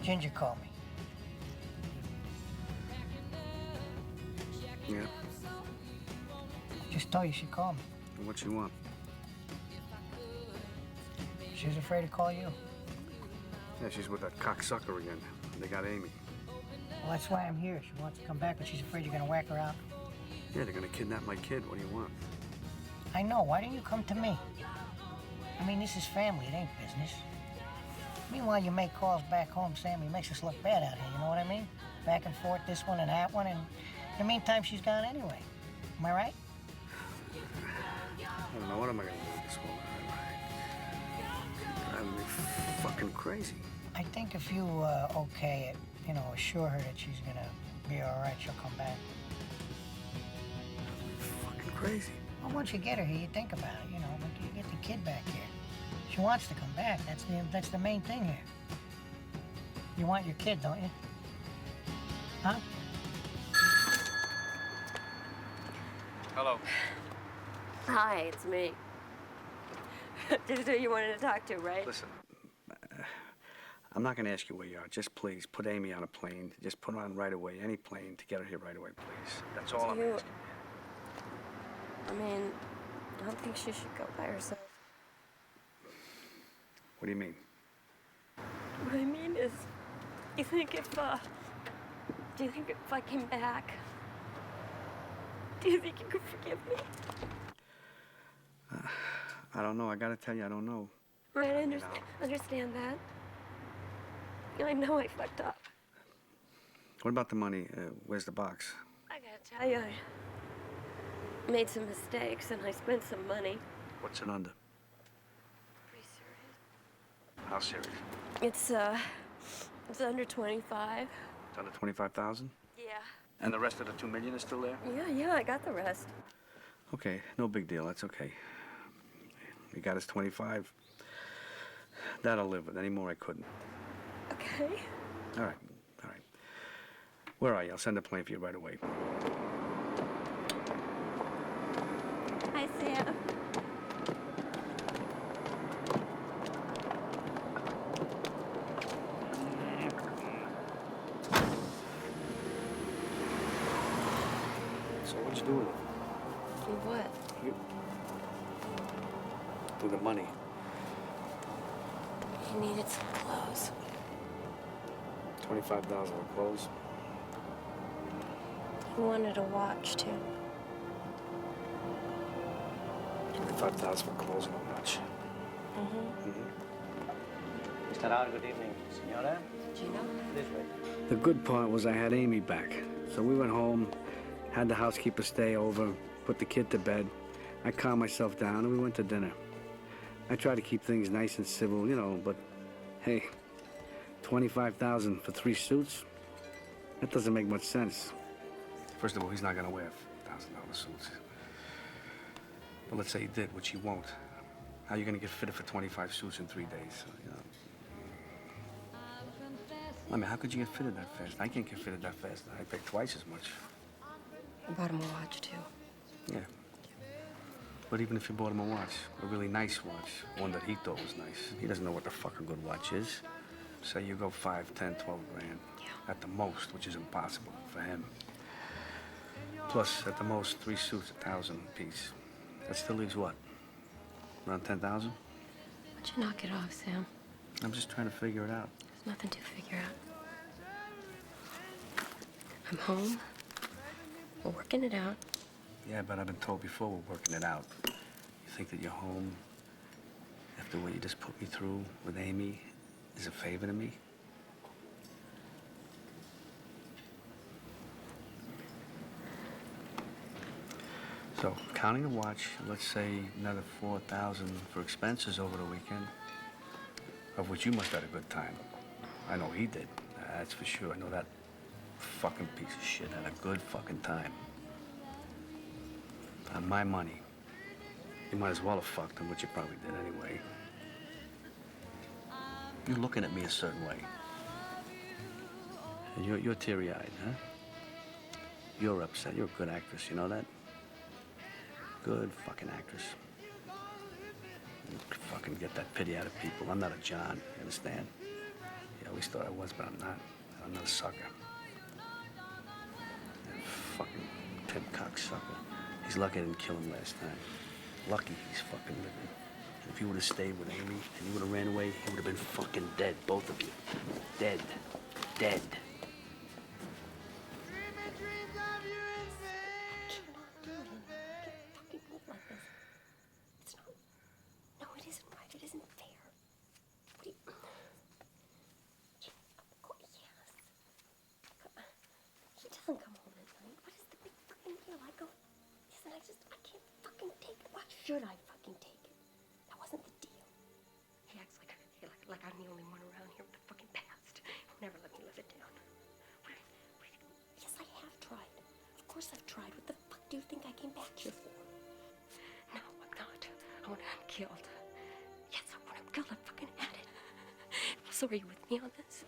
Ginger called me. Yeah. Just told you she called me. What you want? She was afraid to call you. Yeah, she's with that cocksucker again. They got Amy. Well, that's why I'm here. She wants to come back, but she's afraid you're gonna whack her out. Yeah, they're gonna kidnap my kid. What do you want? I know. Why didn't you come to me? I mean, this is family. It ain't business. Meanwhile, you make calls back home, Sammy. Makes us look bad out here, you know what I mean? Back and forth, this one and that one, and in the meantime, she's gone anyway. Am I right? I don't know. What am I gonna do with this woman? Driving me fucking crazy. I think if you, okay it, you know, assure her that she's gonna be all right, she'll come back. Fucking crazy. Well, once you get her here, you think about it, you know, but you get the kid back here. She wants to come back. That's the main thing here. You want your kid, don't you? Huh? Hello. Hi, it's me. This is who you wanted to talk to, right? Listen, I'm not going to ask you where you are. Just please put Amy on a plane. Just put her on right away, any plane, to get her here right away, please. That's all I'm asking. I mean, I don't think she should go by herself. What do you mean? What I mean is, do you think if I came back, do you think you could forgive me? I don't know. I got to tell you, I don't know. Right, I understand that. I know I fucked up. What about the money? Where's the box? I gotta tell you, I made some mistakes and I spent some money. What's it under? Pretty serious. How serious? It's under 25. It's under 25,000? Yeah. And the rest of the 2 million is still there? Yeah, I got the rest. Okay, no big deal. That's okay. He got his 25. That'll live with. Any more I couldn't. Okay. All right. Where are you? I'll send a plane for you right away. Hi, Sam. So what'd you do with it? What? With the money. He needed some clothes. 25,000 for clothes. He wanted a watch, too. 25,000 for clothes and a watch. Mr. Rao, good evening. Senora? Gino? This way. The good part was I had Amy back. So we went home, had the housekeeper stay over, put the kid to bed. I calmed myself down and we went to dinner. I tried to keep things nice and civil, you know, but hey, 25,000 for 3 suits? That doesn't make much sense. First of all, he's not gonna wear $1,000 suits. But let's say he did, which he won't. How are you gonna get fitted for 25 suits in 3 days? You know? I mean, how could you get fitted that fast? I can't get fitted that fast. I pay twice as much. I bought him a watch, too. Yeah. But even if you bought him a watch, a really nice watch, one that he thought was nice, he doesn't know what the fuck a good watch is. Say you go 5, 10, 12 grand. Yeah. At the most, which is impossible for him. Plus, at the most, 3 suits, 1,000 a piece. That still leaves what? Around 10,000? Why don't you knock it off, Sam? I'm just trying to figure it out. There's nothing to figure out. I'm home. We're working it out. Yeah, but I've been told before we're working it out. You think that you're home after what you just put me through with Amy is a favor to me? So, counting the watch, let's say another 4,000 for expenses over the weekend, of which you must have had a good time. I know he did. That's for sure. I know that fucking piece of shit had a good fucking time. On my money, you might as well have fucked him, which you probably did anyway. You're looking at me a certain way. And you're teary-eyed, huh? You're upset. You're a good actress, you know that? Good fucking actress. You could fucking get that pity out of people. I'm not a John, you understand? You always thought I was, but I'm not. I'm not a sucker. That fucking Tim cocksucker. He's lucky I didn't kill him last time. Lucky he's fucking living. If you would have stayed with Amy and you would have ran away, he would have been fucking dead, both of you. Dead. Dead. Doesn't come home at night. What is the big fucking deal? I go, listen, I can't fucking take it. Why should I fucking take it? That wasn't the deal. He acts like I'm the only one around here with the fucking past. He'll never let me live it down. Yes, I have tried. Of course I've tried. What the fuck do you think I came back here for? want him killed. Yes, I want him killed. I fucking had it. So are you with me on this?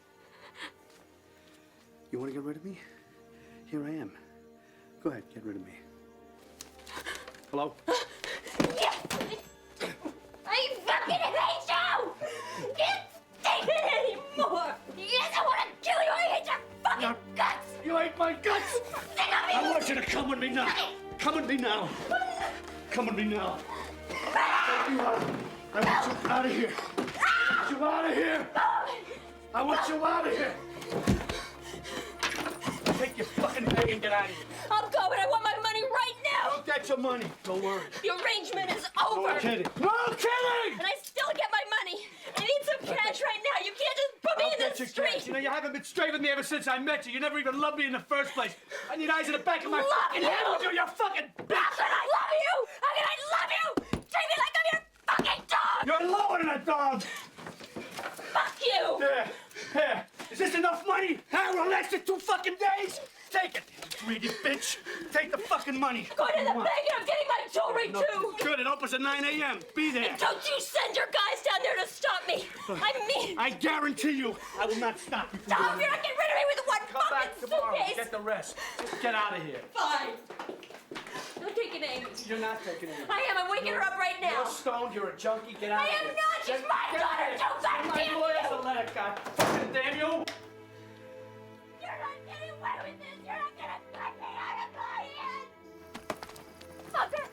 You want to get rid of me? Here I am. Go ahead, get rid of me. Hello? Yes! I fucking hate you! Can't take it anymore! Yes, I want to kill you! I hate your fucking guts! You hate my guts? I want you to come with me now. Come with me now. Come with me now. Take you out. I want you out of here. I want you out of here. I want you out of here. Take your fucking bag and get out of here. I'll go, but I want my money right now! Don't get your money. Don't worry. The arrangement is over! No kidding. No kidding! And I still get my money! I need some cash right now! You can't just put me I'll in get the you street! cash. You know, you haven't been straight with me ever since I met you. You never even loved me in the first place. I need eyes in the back of my Love fucking you. head with you, you fucking bitch! How can I love you? How can I love you? Treat me like I'm your fucking dog! You're lower than a dog! Fuck you! Here. Is this enough money? Huh? Will last you 2 fucking days? Take it, greedy bitch. Take the fucking money. Go to the bank and I'm getting my jewelry too! Good, it opens at 9 a.m. Be there. And don't you send your guys down there to stop me! I mean... I guarantee you, I will not stop you. Stop! You're not getting rid of me with one Come back fucking tomorrow. suitcase! Get the rest. Just get out of here. Fine. I'm taking Amy. You're not taking it. I am. I'm waking her up right now. You're stoned. You're a junkie. Get out I of am here. not. She's my daughter. Don't goddamn My lawyer's a letter, God fucking damn you. You're not getting away with this. You're not gonna cut me out of my hands. Okay.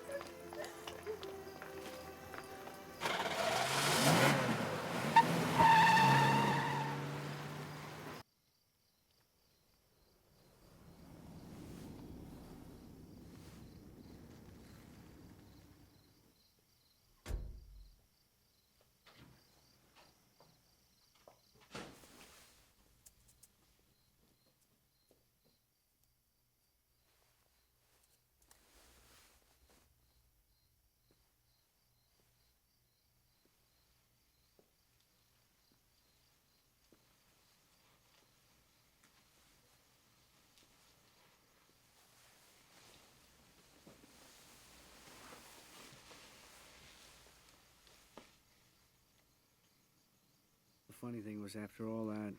The funny thing was, after all that,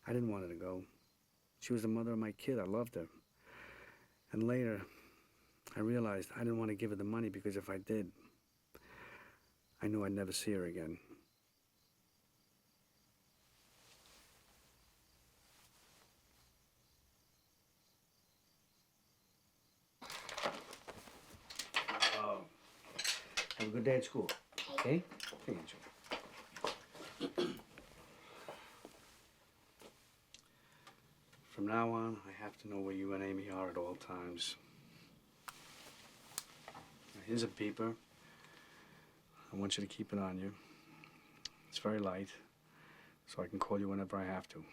I didn't want her to go. She was the mother of my kid. I loved her. And later, I realized I didn't want to give her the money because if I did, I knew I'd never see her again. Have a good day at school, okay? Okay, Angel. From now on, I have to know where you and Amy are at all times. Now, here's a beeper. I want you to keep it on you. It's very light, so I can call you whenever I have to.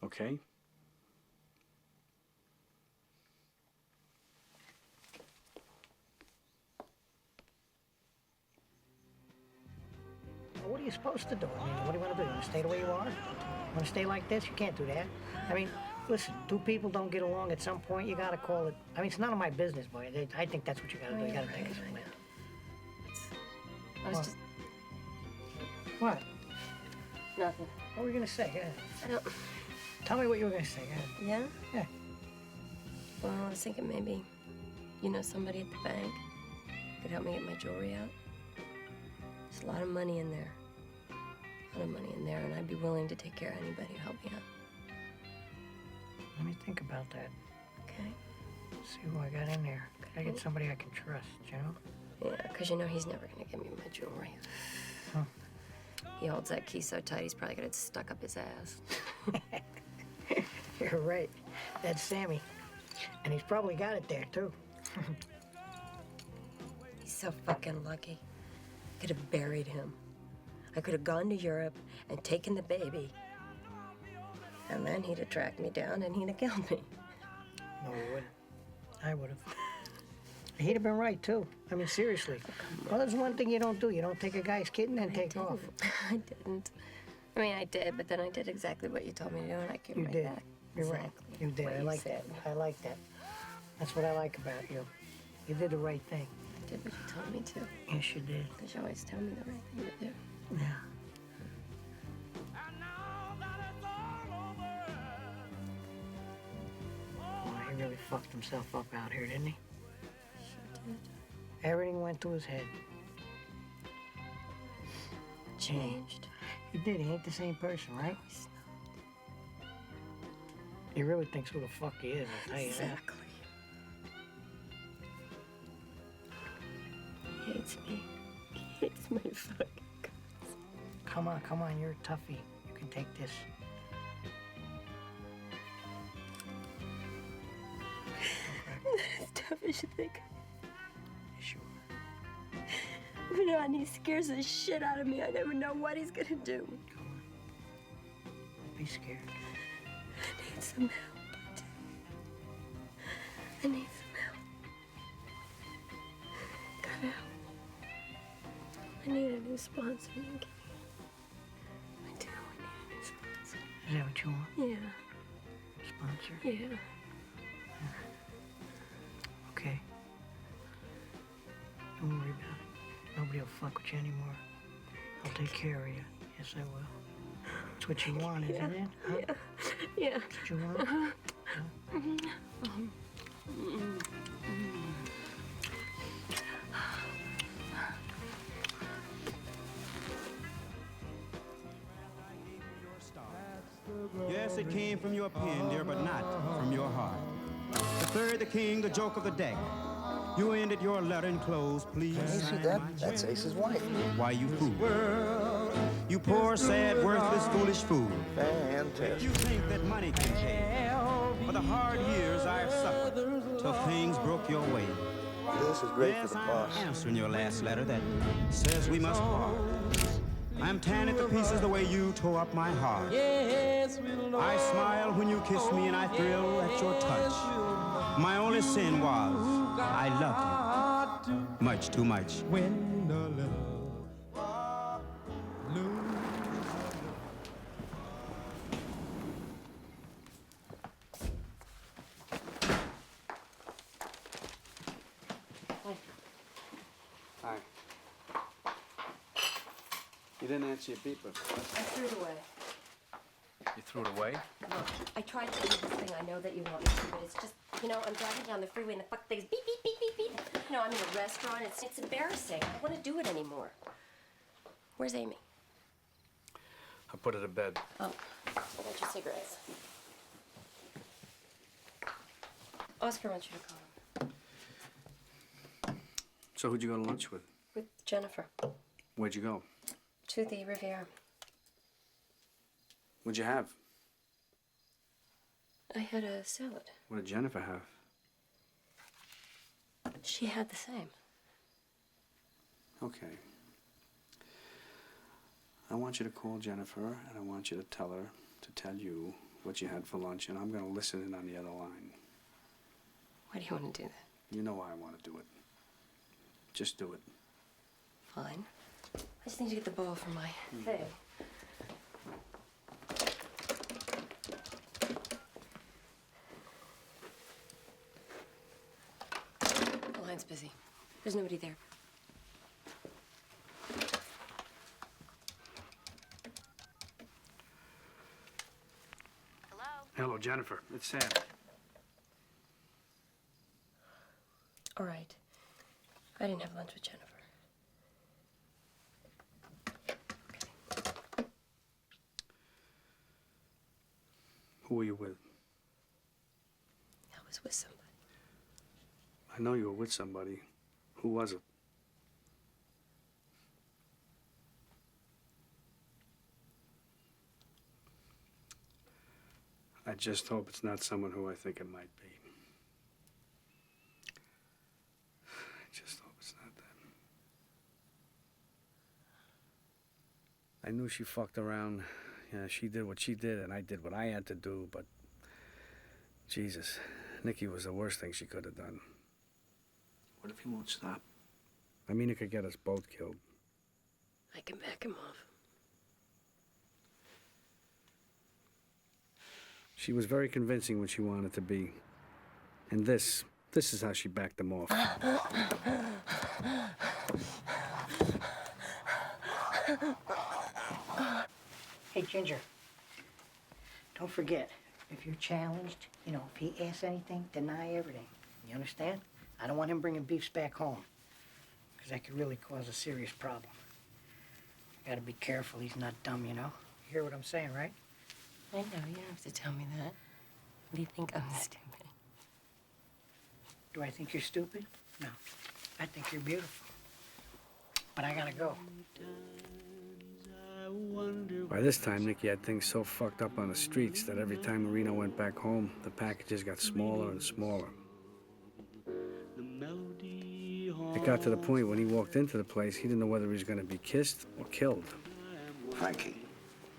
Okay? What are you supposed to do? I mean, what do you want to do? You want to stay the way you are? You want to stay like this? You can't do that. I mean, listen, 2 people don't get along at some point, you got to call it. I mean, it's none of my business, boy. I think that's what you got to do. You got to take it from there. I was just... What? Nothing. What were you going to say? Go ahead. I don't... Tell me what you were going to say. Go ahead. Yeah? Yeah. Well, I was thinking maybe, you know, somebody at the bank could help me get my jewelry out. There's a lot of money in there. A lot of money in there, and I'd be willing to take care of anybody who helped me out. Let me think about that. Okay? See who I got in there. Could I get somebody I can trust, you know? Yeah, because you know he's never going to give me my jewelry. Huh. He holds that key so tight, he's probably got it stuck up his ass. You're right. That's Sammy. And he's probably got it there, too. He's so fucking lucky. I could have buried him. I could have gone to Europe and taken the baby. And then he'd have tracked me down and he'd have killed me. No, he wouldn't. I would have. He'd have been right, too. I mean, seriously. Well, there's one thing you don't do. You don't take a guy's kid and then take off. I didn't. I mean, I did, but then I did exactly what you told me to do, and I came You right did. back. You're exactly right. You did. what I you like said. that. I like that. That's what I like about you. You did the right thing. I did what you told me to. Yes, you did. Because you always tell me the right thing to do. Yeah. Oh, he really fucked himself up out here, didn't he? Sure did. Everything went to his head. Changed. He did. He ain't the same person, right? He really thinks who the fuck he is, I'll tell you that. Exactly. He hates me. He hates my fucking guts. Come on, you're a toughie. You can take this. As tough as you think. Sure. But on, he scares the shit out of me. I never know what he's gonna do. Don't be scared. I need some help. I need some help. God help. I need a new sponsor, Nicky. I do. I need a new sponsor. Is that what you want? Yeah. Sponsor? Yeah. Okay. Don't worry about it. Nobody will fuck with you anymore. I'll take care of you. Yes, I will. That's what you want, isn't it? Huh? Yeah. Yeah. That's what you want? Uh-huh. Huh? Yes, it came from your pen, dear, but not from your heart. The third, the king, the joke of the deck. You ended your letter in close, please. Can you see that? That's Ace's wife. Why, you fool. You poor, sad, worthless, foolish fool. Fantastic. You think that money can pay for the hard years I've suffered till things broke your way. This is great Yes, for the I'm boss. answering your last letter that says we must part. I'm tearing it to pieces the way you tore up my heart. I smile when you kiss me and I thrill at your touch. My only sin was I loved you much too much. When the love Hi. You didn't answer your beeper. I threw it away. You threw it away? Look, I tried to do this thing I know that you want me to, but it's just, you know, I'm driving down the freeway and the fuck thing's beep, beep, beep, beep, beep. You know, I'm in a restaurant. It's embarrassing. I don't want to do it anymore. Where's Amy? I put her to bed. Oh, I got your cigarettes. Oscar wants you to call him. So who'd you go to lunch with? With Jennifer. Where'd you go? To the Riviera. What'd you have? I had a salad. What did Jennifer have? She had the same. Okay. I want you to call Jennifer, and I want you to tell her to tell you what you had for lunch, and I'm going to listen in on the other line. Why do you want to do that? You know why I want to do it. Just do it. Fine. I just need to get the bowl from my thing. The line's busy. There's nobody there. Hello, Jennifer. It's Sam. All right. I didn't have lunch with Jennifer. Who were you with? I was with somebody. I know you were with somebody. Who was it? I just hope it's not someone who I think it might be. I just hope it's not them. I knew she fucked around. Yeah, she did what she did, and I did what I had to do, but Jesus, Nicky was the worst thing she could have done. What if he won't stop? I mean, it could get us both killed. I can back him off. She was very convincing when she wanted to be. And this This is how she backed them off. Hey, Ginger. Don't forget, if you're challenged, if he asks anything, deny everything. You understand? I don't want him bringing beefs back home, because that could really cause a serious problem. Gotta be careful he's not dumb, You hear what I'm saying, right? I know, you don't have to tell me that. What do you think I'm stupid? Do I think you're stupid? No. I think you're beautiful. But I gotta go. By this time, Nicky had things so fucked up on the streets that every time Marino went back home, the packages got smaller and smaller. It got to the point when he walked into the place, he didn't know whether he was going to be kissed or killed. Frankie,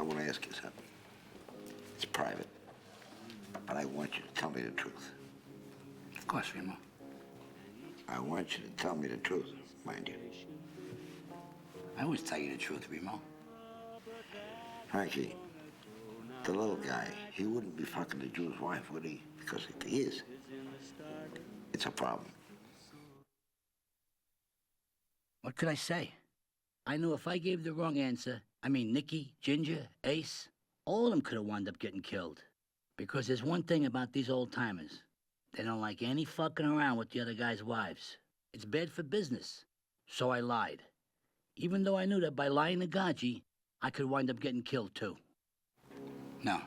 I want to ask you something. It's private, but I want you to tell me the truth. Of course, Remo. I want you to tell me the truth, mind you. I always tell you the truth, Remo. Frankie, the little guy, he wouldn't be fucking the Jew's wife, would he? Because if he is, it's a problem. What could I say? I knew if I gave the wrong answer, Nicky, Ginger, Ace, all of them could have wound up getting killed. Because there's one thing about these old-timers. They don't like any fucking around with the other guy's wives. It's bad for business. So I lied. Even though I knew that by lying to Gaji, I could wind up getting killed, too. No.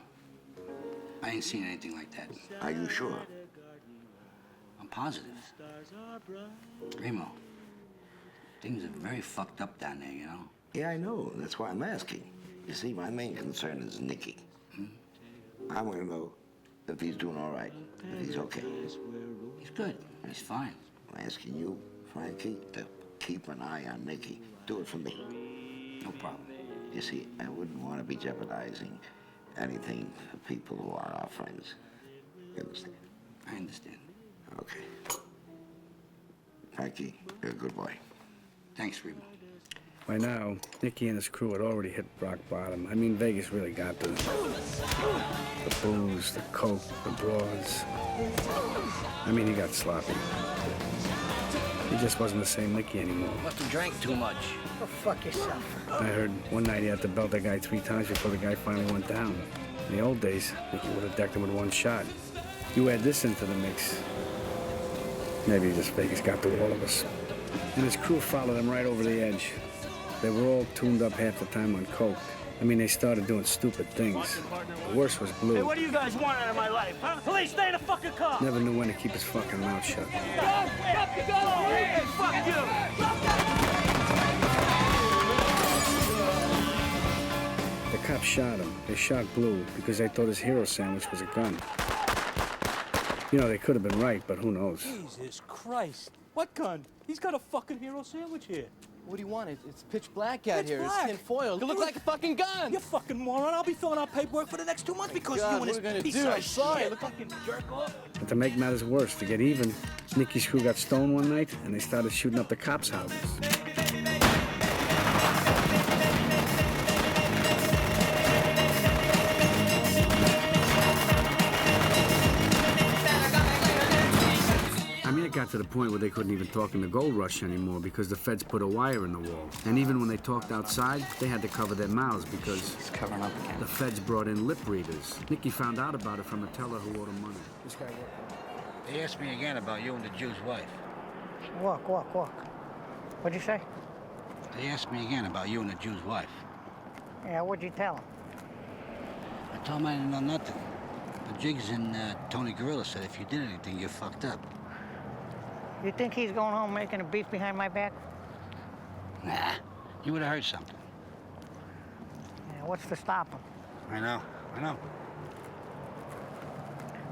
I ain't seen anything like that. Are you sure? I'm positive. Remo, things are very fucked up down there, Yeah, I know. That's why I'm asking. You see, my main concern is Nicky. I want to know if he's doing all right, if he's okay. He's good. He's fine. I'm asking you, Frankie, to keep an eye on Nicky. Do it for me. No problem. You see, I wouldn't want to be jeopardizing anything for people who are our friends. You understand? I understand. Okay. Frankie, you're a good boy. Thanks, Remo. By now, Nicky and his crew had already hit rock bottom. Vegas really got the booze, the coke, the broads. He got sloppy. He just wasn't the same Nicky anymore. Must have drank too much. Go fuck yourself. I heard one night he had to belt a guy 3 times before the guy finally went down. In the old days, Nicky would have decked him with one shot. You add this into the mix, maybe just Vegas got to all of us. And his crew followed him right over the edge. They were all tuned up half the time on coke. They started doing stupid things. The worst was Blue. Hey, what do you guys want out of my life, huh? Police, stay in the fucking car! Never knew when to keep his fucking mouth shut. Go! Hey, fuck you! The cops shot him. They shot Blue because they thought his hero sandwich was a gun. They could have been right, but who knows? Jesus Christ. What gun? He's got a fucking hero sandwich here. What do you want? It's pitch black out here. Black. It's tin foil. You look like a fucking gun. You fucking moron. I'll be filling out paperwork for the next 2 months because God, you and this what are we gonna piece do? of I'm sorry. shit. Look like Fucking jerk off. But to make matters worse, to get even, Nicky's crew got stoned one night, and they started shooting up the cops' houses. It got to the point where they couldn't even talk in the gold rush anymore because the feds put a wire in the wall. And even when they talked outside, they had to cover their mouths because He's covering up again. the feds brought in lip readers. Nicky found out about it from a teller who owed him money. This guy worked. They asked me again about you and the Jew's wife. Walk. What'd you say? They asked me again about you and the Jew's wife. Yeah, what'd you tell him? I told him I didn't know nothing. The Jigs and Tony Gorilla said if you did anything, you're fucked up. You think he's going home making a beef behind my back? Nah, you would have heard something. Yeah, what's to stop him? I know.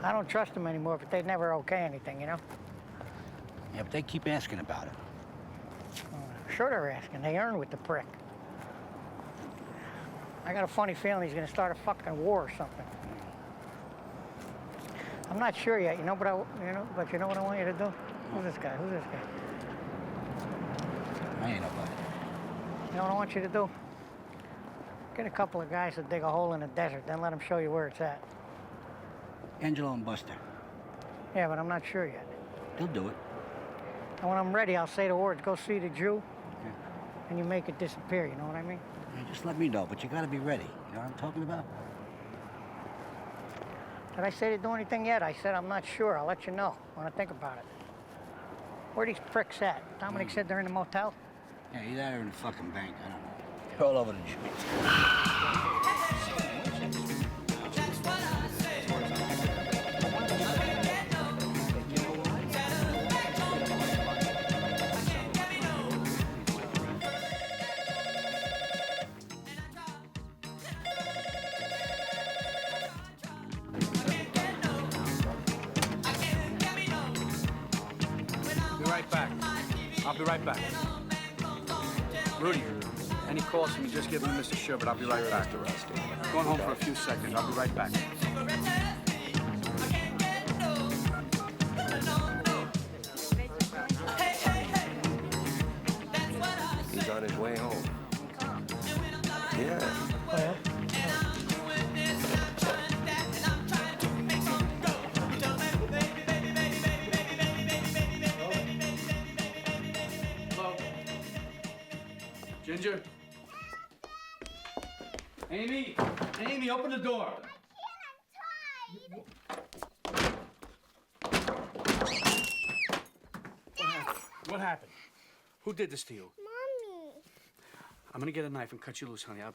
I don't trust him anymore, but they'd never okay anything, Yeah, but they keep asking about it. Sure they're asking. They earn with the prick. I got a funny feeling he's gonna start a fucking war or something. I'm not sure yet, but you know what I want you to do? Who's this guy? I ain't nobody. You know what I want you to do? Get a couple of guys to dig a hole in the desert, then let them show you where it's at. Angelo and Buster. Yeah, but I'm not sure yet. He'll do it. And when I'm ready, I'll say the words, go see the Jew, and you make it disappear, you know what I mean? Yeah, just let me know, but you gotta be ready. You know what I'm talking about? Did I say to do anything yet? I said I'm not sure. I'll let you know when I think about it. Where are these pricks at? Dominic said they're in the motel? Yeah, either that or in the fucking bank. I don't know. They're all over the joint. I'll be right back. Rudy, any calls from me, just give them to Mr. Sherbert. I'll be right back. Going home for a few seconds. I'll be right back. He's on his way home. Yeah. Oh, yeah? Ginger? Amy! Amy, open the door! What happened? Who did this to you? Mommy. I'm gonna get a knife and cut you loose, honey. No,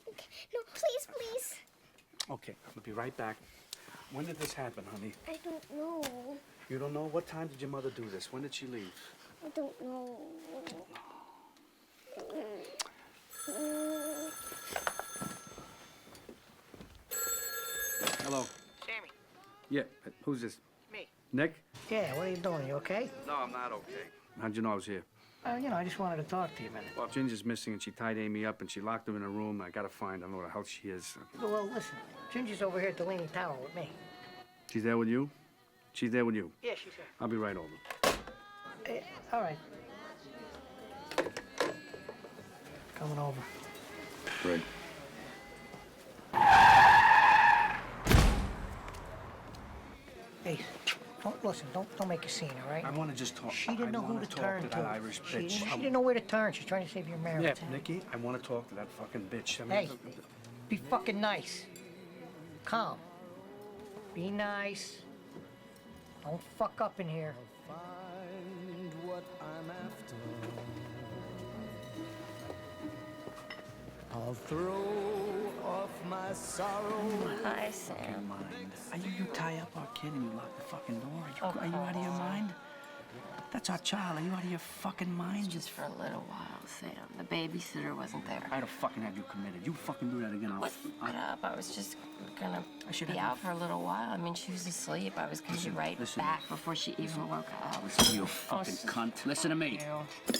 please, please. Okay, I'm gonna be right back. When did this happen, honey? I don't know. You don't know? What time did your mother do this? When did she leave? I don't know. Hello. Sammy. Yeah, who's this? Me. Nick? Yeah, what are you doing? You okay? No, I'm not okay. How'd you know I was here? I just wanted to talk to you a minute. Well, Ginger's missing, and she tied Amy up, and she locked her in a room. I gotta find her. I don't know where the hell she is. Well, listen. Ginger's over here at the Leaning Tower with me. She's there with you? She's there with you? Yeah, she's here. I'll be right over. All right. Coming over. Great. Hey, don't make a scene, all right? I want to just talk. She didn't know who to turn to. That Irish She bitch. didn't know where to turn. She's trying to save your marriage. Yeah, Nicky, I want to talk to that fucking bitch. I mean, Hey, be fucking nice. Calm. Be nice. Don't fuck up in here. Find what I'm after. I'll throw off my sorrow. Hi, Sam. Are you tie up our kid and you lock the fucking door? Are you out of your mind? That's our child. Are you out of your fucking mind? Just for a little while, Sam. The babysitter wasn't there. I'd have fucking had you committed. You fucking do that again. Shut up. I was just gonna be out for a little while. I mean, she was asleep. I was gonna be right back before she even woke up. Listen, you fucking cunt. Listen to me.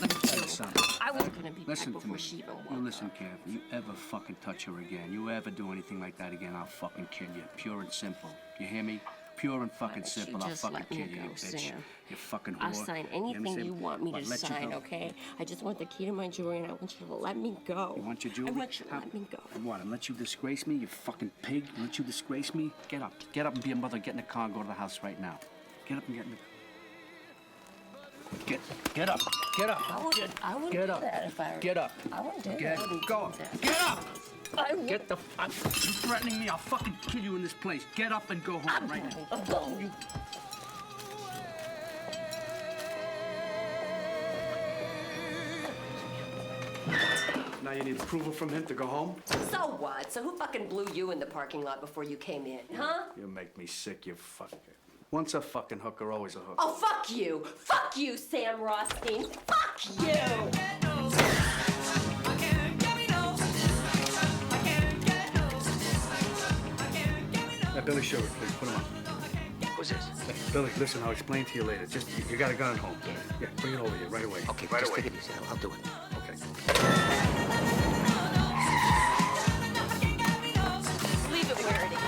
Let me tell you something. I was gonna be Listen back to before me. she even woke You up. listen, Kev. You ever fucking touch her again, you ever do anything like that again, I'll fucking kill you. Pure and simple. You hear me? Pure and fucking simple. I'll just fucking let me kill you, go, you bitch. Sam. You fucking whore. I'll sign anything understand? you want me But to let you sign, go. okay? I just want the key to my jewelry, and I want you to let me go. You want your jewelry? I want you to let me go. And what, and let you disgrace me, you fucking pig? And let you disgrace me? Get up. Get up and be a mother. Get in the car and go to the house right now. Get up and get in the... Get up. Get up. I wouldn't Get do up. that if I were... Get up. I wouldn't do Get, that. I wouldn't go. do that. Get up. I would... Get the... you threatening me, I'll fucking kill you in this place. Get up and go home right now. I'm going. You... Now you need approval from him to go home? So what? So who fucking blew you in the parking lot before you came in, huh? You make me sick, you fucker. Once a fucking hooker, always a hooker. Oh, fuck you! Fuck you, Sam Rothstein! Fuck you! Billy Sherbert, please, put him on. Who's this? Billy, listen, I'll explain to you later. Just, you got a gun at home. Yeah, bring it over here right away. Okay, right just away. take it easy. I'll do it. Okay. Leave it where it is.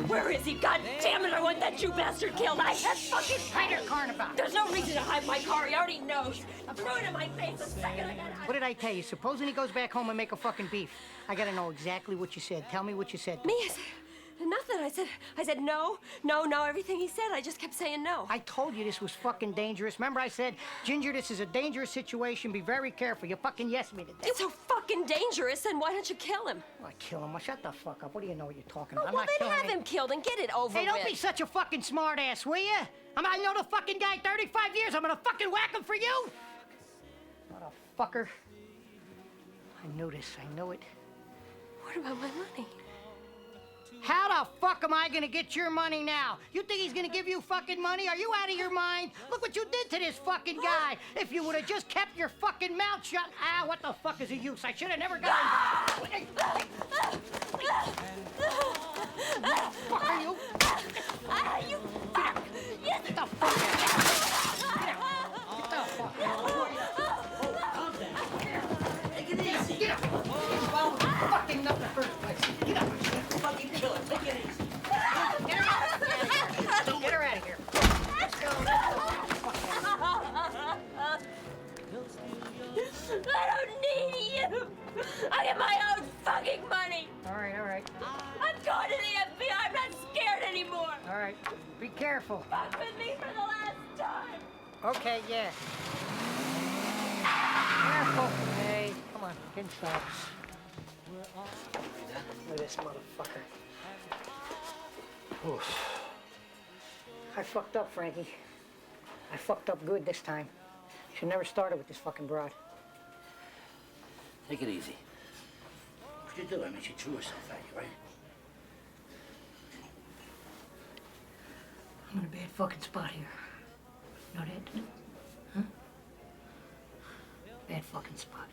Where is he? God damn it, I want that Jew bastard killed. I have fucking... Hide your car in the back. There's no reason to hide my car. He already knows. I threw it in my face the second I got out. What did I tell you? Supposing he goes back home and make a fucking beef. I gotta know exactly what you said. Tell me what you said. Me? Nothing. I said no, everything he said, I just kept saying no. I told you this was fucking dangerous. Remember I said, Ginger, this is a dangerous situation. Be very careful. You fucking yes me to death. It's so fucking dangerous, then why don't you kill him? Well, kill him? Well, shut the fuck up. What do you know what you're talking Oh, about? well, I'm not then killing have him killed and get it over Hey, with. don't be such a fucking smart ass, will you? I know the fucking guy 35 years. I'm gonna fucking whack him for you. Motherfucker. I knew this. I knew it. What about my money? How the fuck am I gonna get your money now? You think he's gonna give you fucking money? Are you out of your mind? Look what you did to this fucking guy. If you would have just kept your fucking mouth shut. Ah, what the fuck is the use? I should have never got involved. What the fuck are you? You Get the fuck out. Get the fuck out. Take it easy. Get up. Fucking up the first place. Get up. Fucking kill it. Take it easy. Get her out of here. Get her out of here. Let's go. I don't need you. I get my own fucking money. All right. I'm going to the FBI. I'm not scared anymore. All right. Be careful. Fuck with me for the last time. Okay, yeah. Careful. Hey, come on. Get inside. Look at this motherfucker. Oof. I fucked up, Frankie. I fucked up good this time. Should never started with this fucking broad. Take it easy. What'd you do? I mean, she threw herself at you, right? I'm in a bad fucking spot here. Know that? Huh? Bad fucking spot.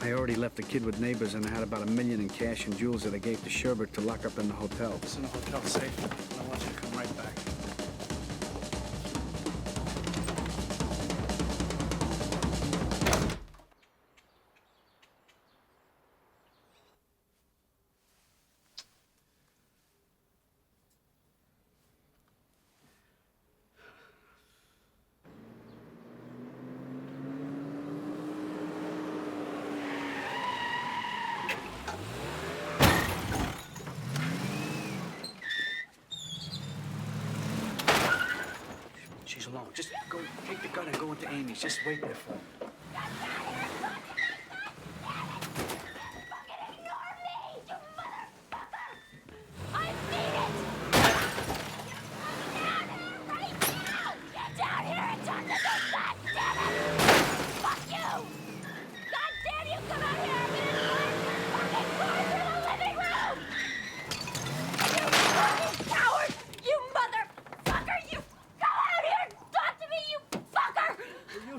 I already left the kid with neighbors, and I had about $1 million in cash and jewels that I gave to Sherbert to lock up in the hotel. It's in the hotel safe. I want you to come right back. She's alone. Just go take the gun and go into Amy's. Just wait there for her.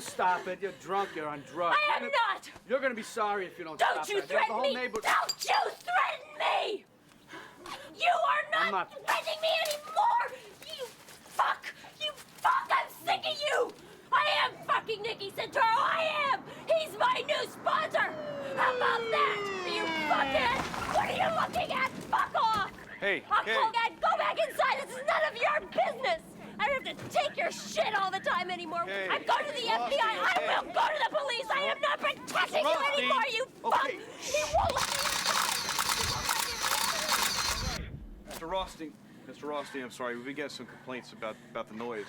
Stop it. You're drunk. You're on drugs. I am not. You're going to be sorry if you don't Don't stop you that. threaten me. Neighborhood... Don't you threaten me. You are not threatening me anymore. You fuck. You fuck. I'm sick of you. I am fucking Nicky Santoro. I am. He's my new sponsor. How about that? You fuckhead. What are you looking at? Fuck off. Hey, I'll call Dad. Go back inside. This is none of your business. I don't have to take your shit all the time anymore. Hey, I'm going to the FBI. I will go to the police. I am not protecting you anymore, you fuck. He won't let me inside. Mr. Rothstein, I'm sorry. We've been getting some complaints about the noise.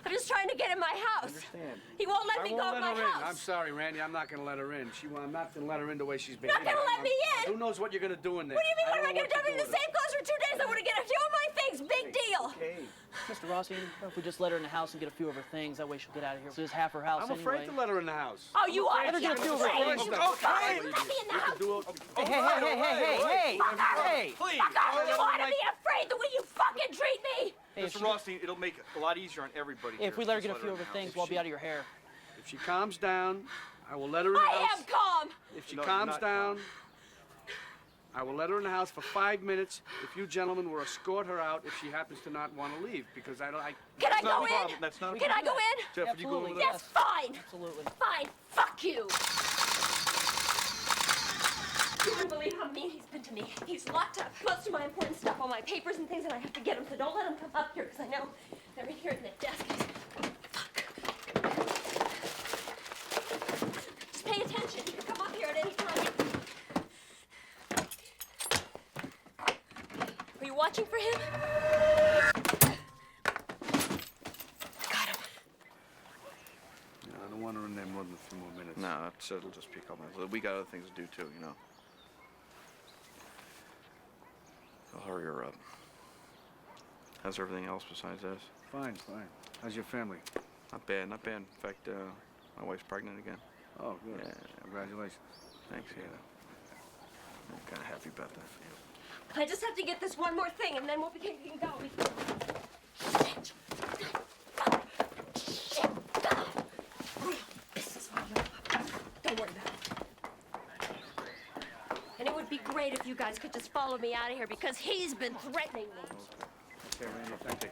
I'm just trying to get in my house. I understand. He won't let me go in my house. I'm sorry, Randy. I'm not going to let her in. I'm not going to let her in the way she's You're not behaving. going to let me in? Who knows what you're going to do in there? What do you mean, what am I don't going to do? I've been in the same clothes for 2 days. I want to get a few of my things. Big deal. Okay. Mr. Rothstein, if we just let her in the house and get a few of her things, that way she'll get out of here. So it's half her house I'm afraid anyway. to let her in the house. Oh, you are? Let her get a few of her things. Okay. Let me in the house. Hey. Please. Fuck off. You ought to be afraid the way you fucking treat me. Hey, Mr. Rothstein, it'll make it a lot easier on everybody. If we let her get a few of her things, we'll be out of your hair. If she calms down, I will let her in the house. I am calm. If she calms down, I will let her in the house for 5 minutes. If you gentlemen will escort her out if she happens to not want to leave, because I don't. Can I go in? That's not a Can I go in? Jeff, would you go over there? Yes, fine. Absolutely. Fine. Fuck you. believe how mean he's been to me. He's locked up most of my important stuff, all my papers and things, and I have to get them, so don't let him come up here, because I know they're in here in the desk. Fuck. Just pay attention. You can come up here at any time. Are you watching for him? Got him. Yeah, I don't want her in there more than a few more minutes. No, it'll just be a couple minutes. We got other things to do too, you know. I'll hurry her up. How's everything else besides this? Fine, fine. How's your family? Not bad, not bad. In fact, my wife's pregnant again. Oh, good. Yeah. Congratulations. Thanks, yeah. I'm kind of happy about that for you. I just have to get this one more thing, and then we can go. Shit. Shit. God. This is what you're about. Don't worry about it. And it would be great if you guys could just follow me out of here, because he's been threatening me. Okay, Randy, thank you.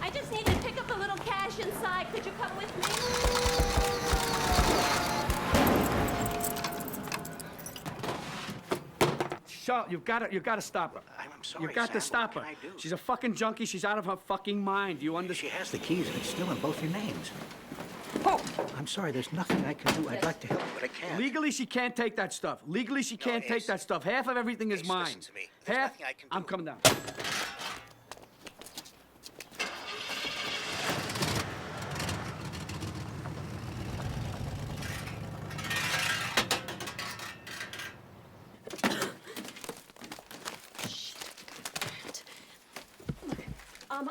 I just need to pick up a little cash inside. Could you come with me? Shut! You gotta stop her. I'm sorry, You got to Sam. stop her. What can I do? She's a fucking junkie. She's out of her fucking mind. You understand? She has the keys, and it's still in both your names. Oh! I'm sorry, there's nothing I can do. I'd like to help, but I can't. Legally, she can't take that stuff. Legally, she can't take that stuff. Half of everything is mine. Listen to me. There's Half. nothing I can do. I'm coming down.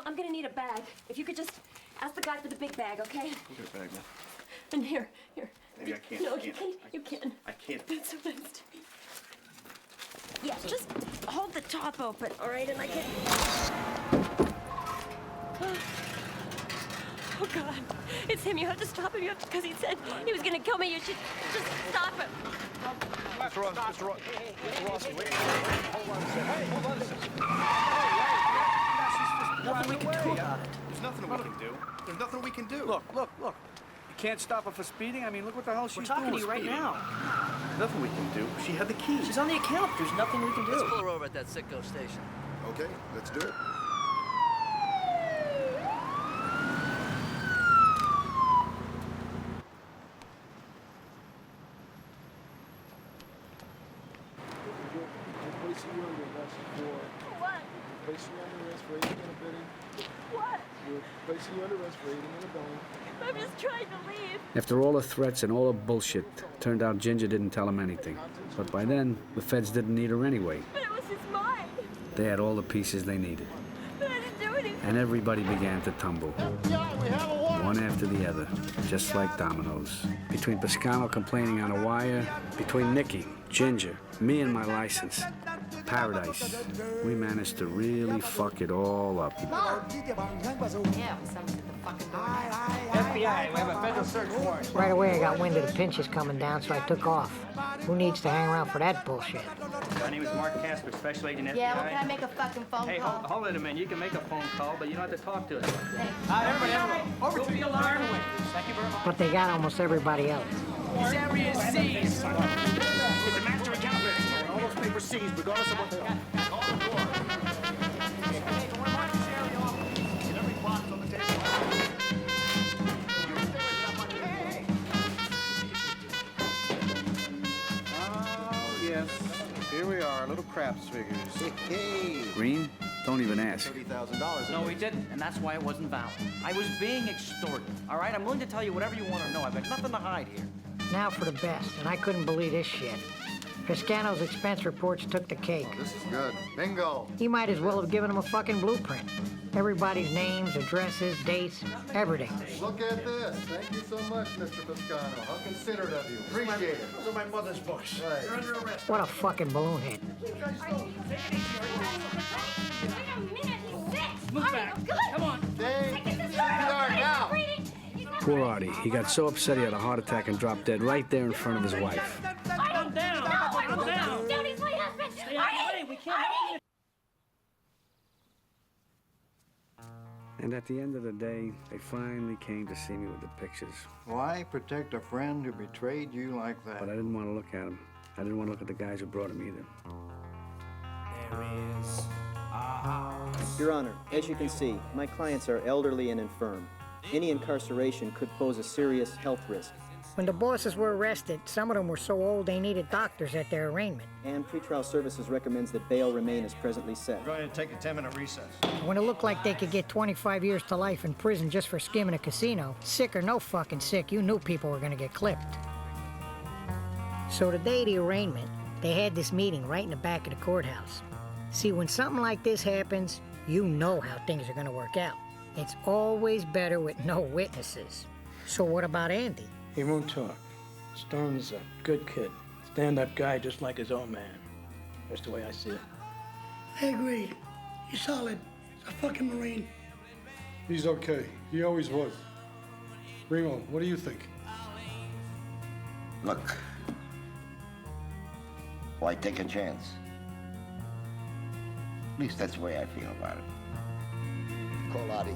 I'm gonna need a bag. If you could just ask the guy for the big bag, okay? Look at the bag, man. And here. Maybe I can't. No, I you can't. can. You can. I can't. That's so nice to me. Yeah, just hold the top open, all right? And I can. Oh God, it's him. You have to stop him. You have to, because he said he was gonna kill me. You should just stop him. Mr. Rossi, wait. Hold on a second. Hey, hold on a second. Nothing we can do about it. There's nothing we can do. There's nothing we can do. Look. You can't stop her for speeding? I mean, look what the hell she's We're doing. talking to you right speeding. now. Nothing we can do. She had the keys. She's on the account. There's nothing we can do. Let's pull her over at that Sitco station. Okay, let's do it. Placing you under arrest for What? placing you under arrest for aiding and abetting. What? We're placing you under arrest for aiding and abetting. I'm just trying to leave. After all the threats and all the bullshit, turned out Ginger didn't tell him anything. But by then, the feds didn't need her anyway. But it was his mind. They had all the pieces they needed. But I didn't do anything. And everybody began to tumble. One after the other, just like dominoes. Between Piscano complaining on a wire, between Nicky, Ginger, me and my license. Paradise. We managed to really fuck it all up. Yeah, someone's at the fucking door. FBI, we have a federal search warrant. Right away, I got wind of the pinches coming down, so I took off. Who needs to hang around for that bullshit? My name is Mark Casper, Special Agent FBI. Yeah, well, can I make a fucking phone Hey, call? hold it a minute. You can make a phone call, but you don't have to talk to us. Hey. Over to the alarm. Thank you very much. But they got almost everybody else. This area is seized. It's a master account list. All those papers seized, regardless of what they are. Here we are, little craps figures. Hey. Green? Don't even ask. $30,000. No, we didn't, and that's why it wasn't valid. I was being extorted, all right? I'm willing to tell you whatever you want to know. I've got nothing to hide here. Now for the best, and I couldn't believe this shit. Piscano's expense reports took the cake. Oh, this is good. Bingo. He might as well have given him a fucking blueprint. Everybody's names, addresses, dates, everything. Look at this. Thank you so much, Mr. Piscano. How considerate of you. Appreciate it. Those are my mother's books. Right. You're under arrest. What a fucking balloon head. Move back. Come on. Now. Poor Artie. He got so upset he had a heart attack and dropped dead right there in front of his wife. Calm down. Calm down. He's my husband. Stay out of the way. We can't help you. And at the end of the day, they finally came to see me with the pictures. Why protect a friend who betrayed you like that? But I didn't want to look at them. I didn't want to look at the guys who brought him either. Your Honor, as you can see, my clients are elderly and infirm. Any incarceration could pose a serious health risk. When the bosses were arrested, some of them were so old they needed doctors at their arraignment. And pretrial services recommends that bail remain as presently set. Go ahead and take a 10-minute recess. When it looked like they could get 25 years to life in prison just for skimming a casino, sick or no fucking sick, you knew people were gonna get clipped. So the day of the arraignment, they had this meeting right in the back of the courthouse. See, when something like this happens, you know how things are gonna work out. It's always better with no witnesses. So what about Andy? He won't talk. Stone's a good kid. Stand-up guy just like his own man. That's the way I see it. I agree. He's solid. He's a fucking Marine. He's okay. He always was. Remo, what do you think? Look, why take a chance? At least that's the way I feel about it. Call Artie.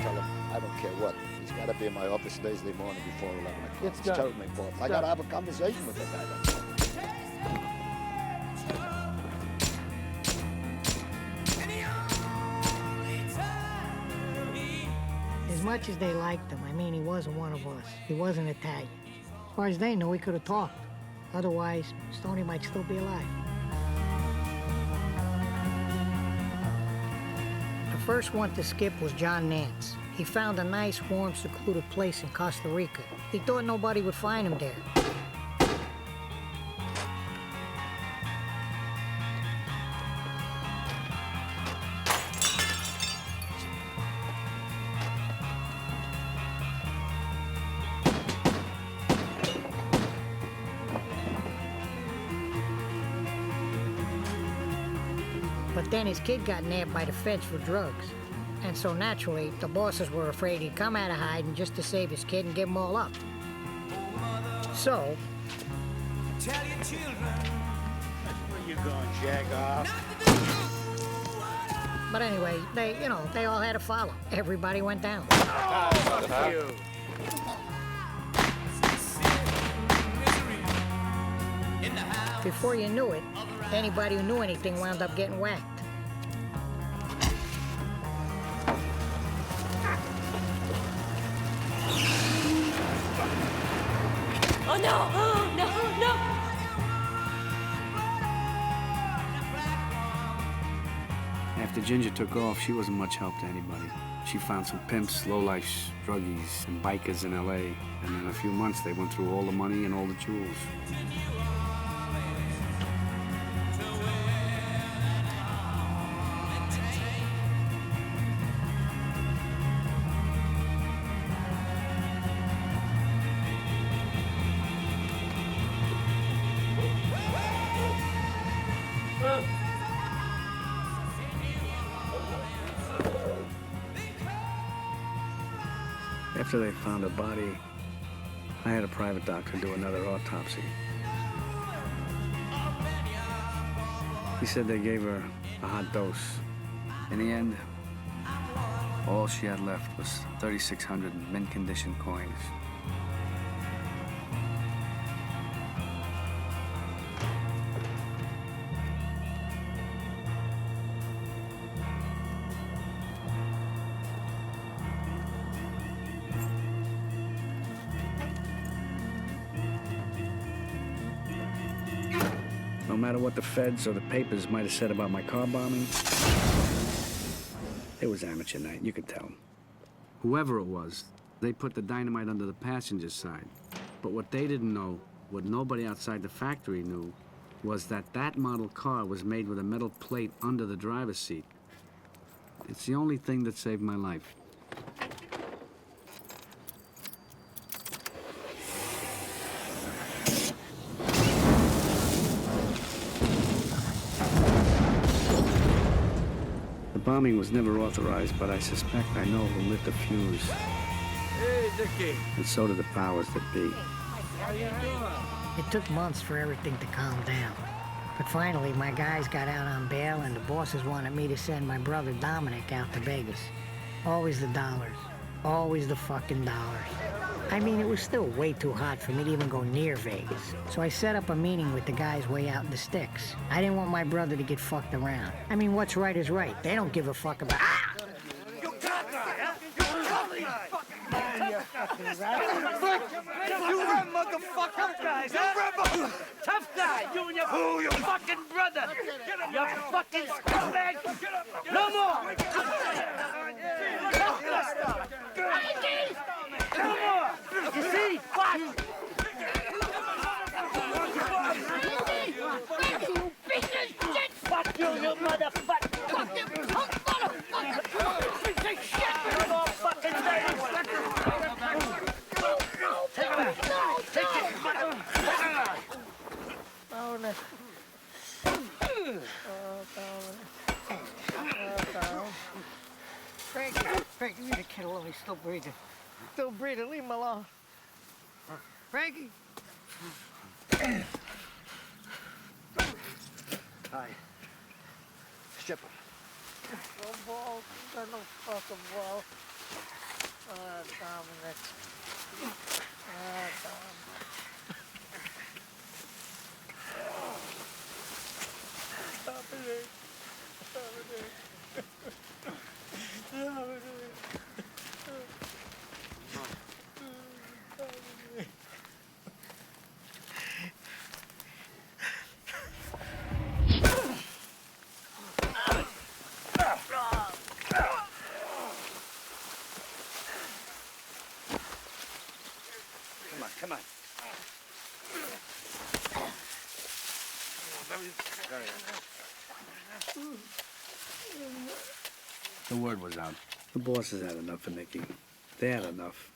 Tell him I don't care what. He's got to be in my office Thursday morning before 11 o'clock. It's It's done. terribly important. I got to have a conversation with the guy. As much as they liked him, I mean, he wasn't one of us. He wasn't Italian. As far as they know, he could have talked. Otherwise, Stoney might still be alive. The first one to skip was John Nance. He found a nice, warm, secluded place in Costa Rica. He thought nobody would find him there. But then his kid got nabbed by the feds for drugs. And so naturally, the bosses were afraid he'd come out of hiding just to save his kid and give them all up. So... Tell your children. Where you going, jag off? But anyway, they all had to follow. Everybody went down. Fuck you. Before you knew it, anybody who knew anything wound up getting whacked. Oh no! Oh, no! No! After Ginger took off, she wasn't much help to anybody. She found some pimps, lowlifes, druggies, and bikers in L.A. And in a few months, they went through all the money and all the jewels. After they found her body, I had a private doctor do another autopsy. He said they gave her a hot dose. In the end, all she had left was 3,600 mint-condition coins. No matter what the feds or the papers might have said about my car bombing, it was amateur night, you could tell. Whoever it was, they put the dynamite under the passenger's side. But what they didn't know What nobody outside the factory knew was that that model car was made with a metal plate under the driver's seat. It's the only thing that saved my life. The bombing was never authorized, but I suspect I know who lit the fuse. Hey, Dickie. And so did the powers that be. How you doing? It took months for everything to calm down. But finally, my guys got out on bail, and the bosses wanted me to send my brother Dominic out to Vegas. Always the dollars. Always the fucking dollars. I mean, it was still way too hot for me to even go near Vegas. So I set up a meeting with the guys way out in the sticks. I didn't want my brother to get fucked around. I mean, what's right is right. They don't give a fuck about... Ah! You got me, huh? You totally fucking man, you fucking rat. You run, motherfucker. Tough guys, huh? Tough guy. You and your fucking brother. You fucking scumbag. No more. No more. You see? Watch. You piece of shit. Fuck you, you motherfucker. Fuck you, motherfucker. Piece of shit. You're all fucking dirty. Take him out. Take it, motherfucker. Oh, no. Frankie, leave the kid alone. He's still breathing. Still breathing. Leave him alone. Frankie. Hi. Strip him. No ball. Got no fucking ball. Dominic. Dominic. Come on. Very nice. The word was out. The bosses had enough of Nicky. They had enough.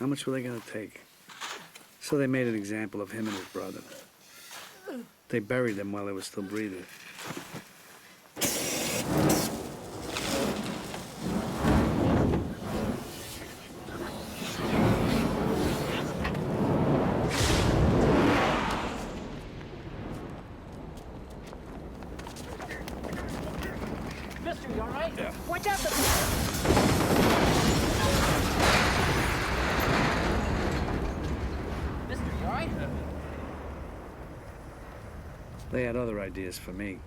How much were they gonna take? So they made an example of him and his brother. They buried him while they were still breathing. Mister, you all right? Yeah. Watch out! Mister, you all right? They had other ideas for me.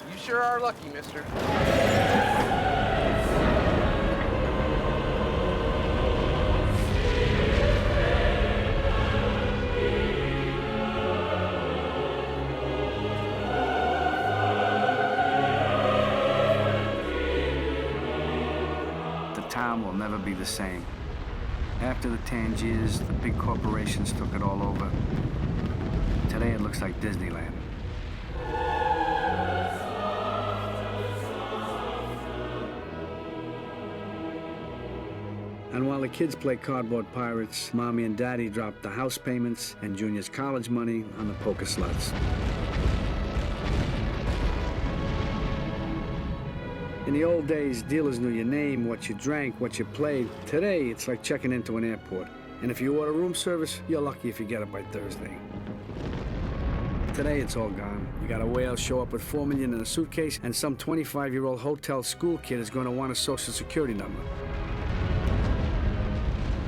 You sure are lucky, mister. The town will never be the same. After the Tangiers, the big corporations took it all over. Today it looks like Disneyland. And while the kids play cardboard pirates, Mommy and Daddy drop the house payments and Junior's college money on the poker slots. In the old days, dealers knew your name, what you drank, what you played. Today, it's like checking into an airport. And if you order room service, you're lucky if you get it by Thursday. Today, it's all gone. You got a whale show up with $4 million in a suitcase, and some 25-year-old hotel school kid is going to want a social security number.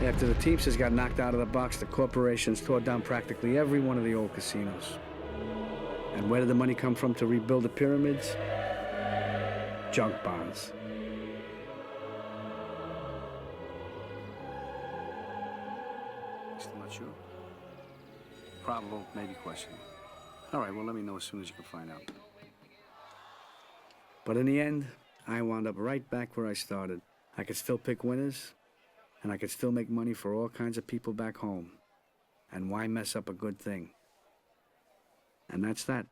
After the Teamsters got knocked out of the box, the corporations tore down practically every one of the old casinos. And where did the money come from to rebuild the pyramids? Junk bonds. Still not sure? Probable, maybe questionable. All right, well, let me know as soon as you can find out. But in the end, I wound up right back where I started. I could still pick winners, and I could still make money for all kinds of people back home. And why mess up a good thing? And that's that.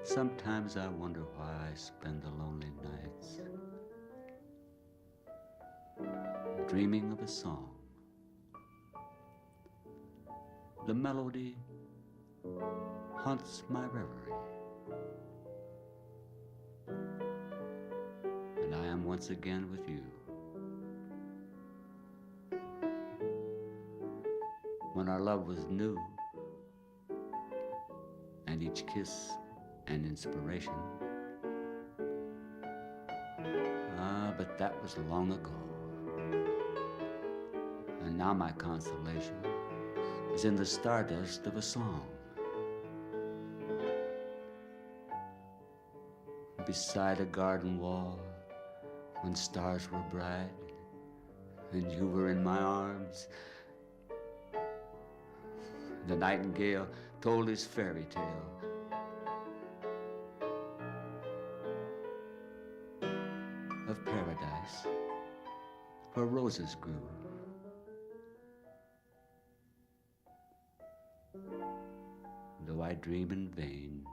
Sometimes I wonder why I spend the lonely nights dreaming of a song. The melody haunts my reverie, and I am once again with you. When our love was new, and each kiss an inspiration. But that was long ago. And now my consolation is in the stardust of a song. Beside a garden wall, when stars were bright, and you were in my arms, the nightingale told his fairy tale. Of paradise, where roses grew. Though I dream in vain,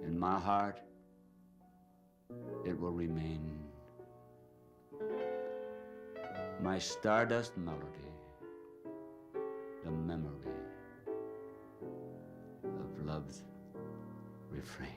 in my heart it will remain. My stardust melody, the memory of love's refrain.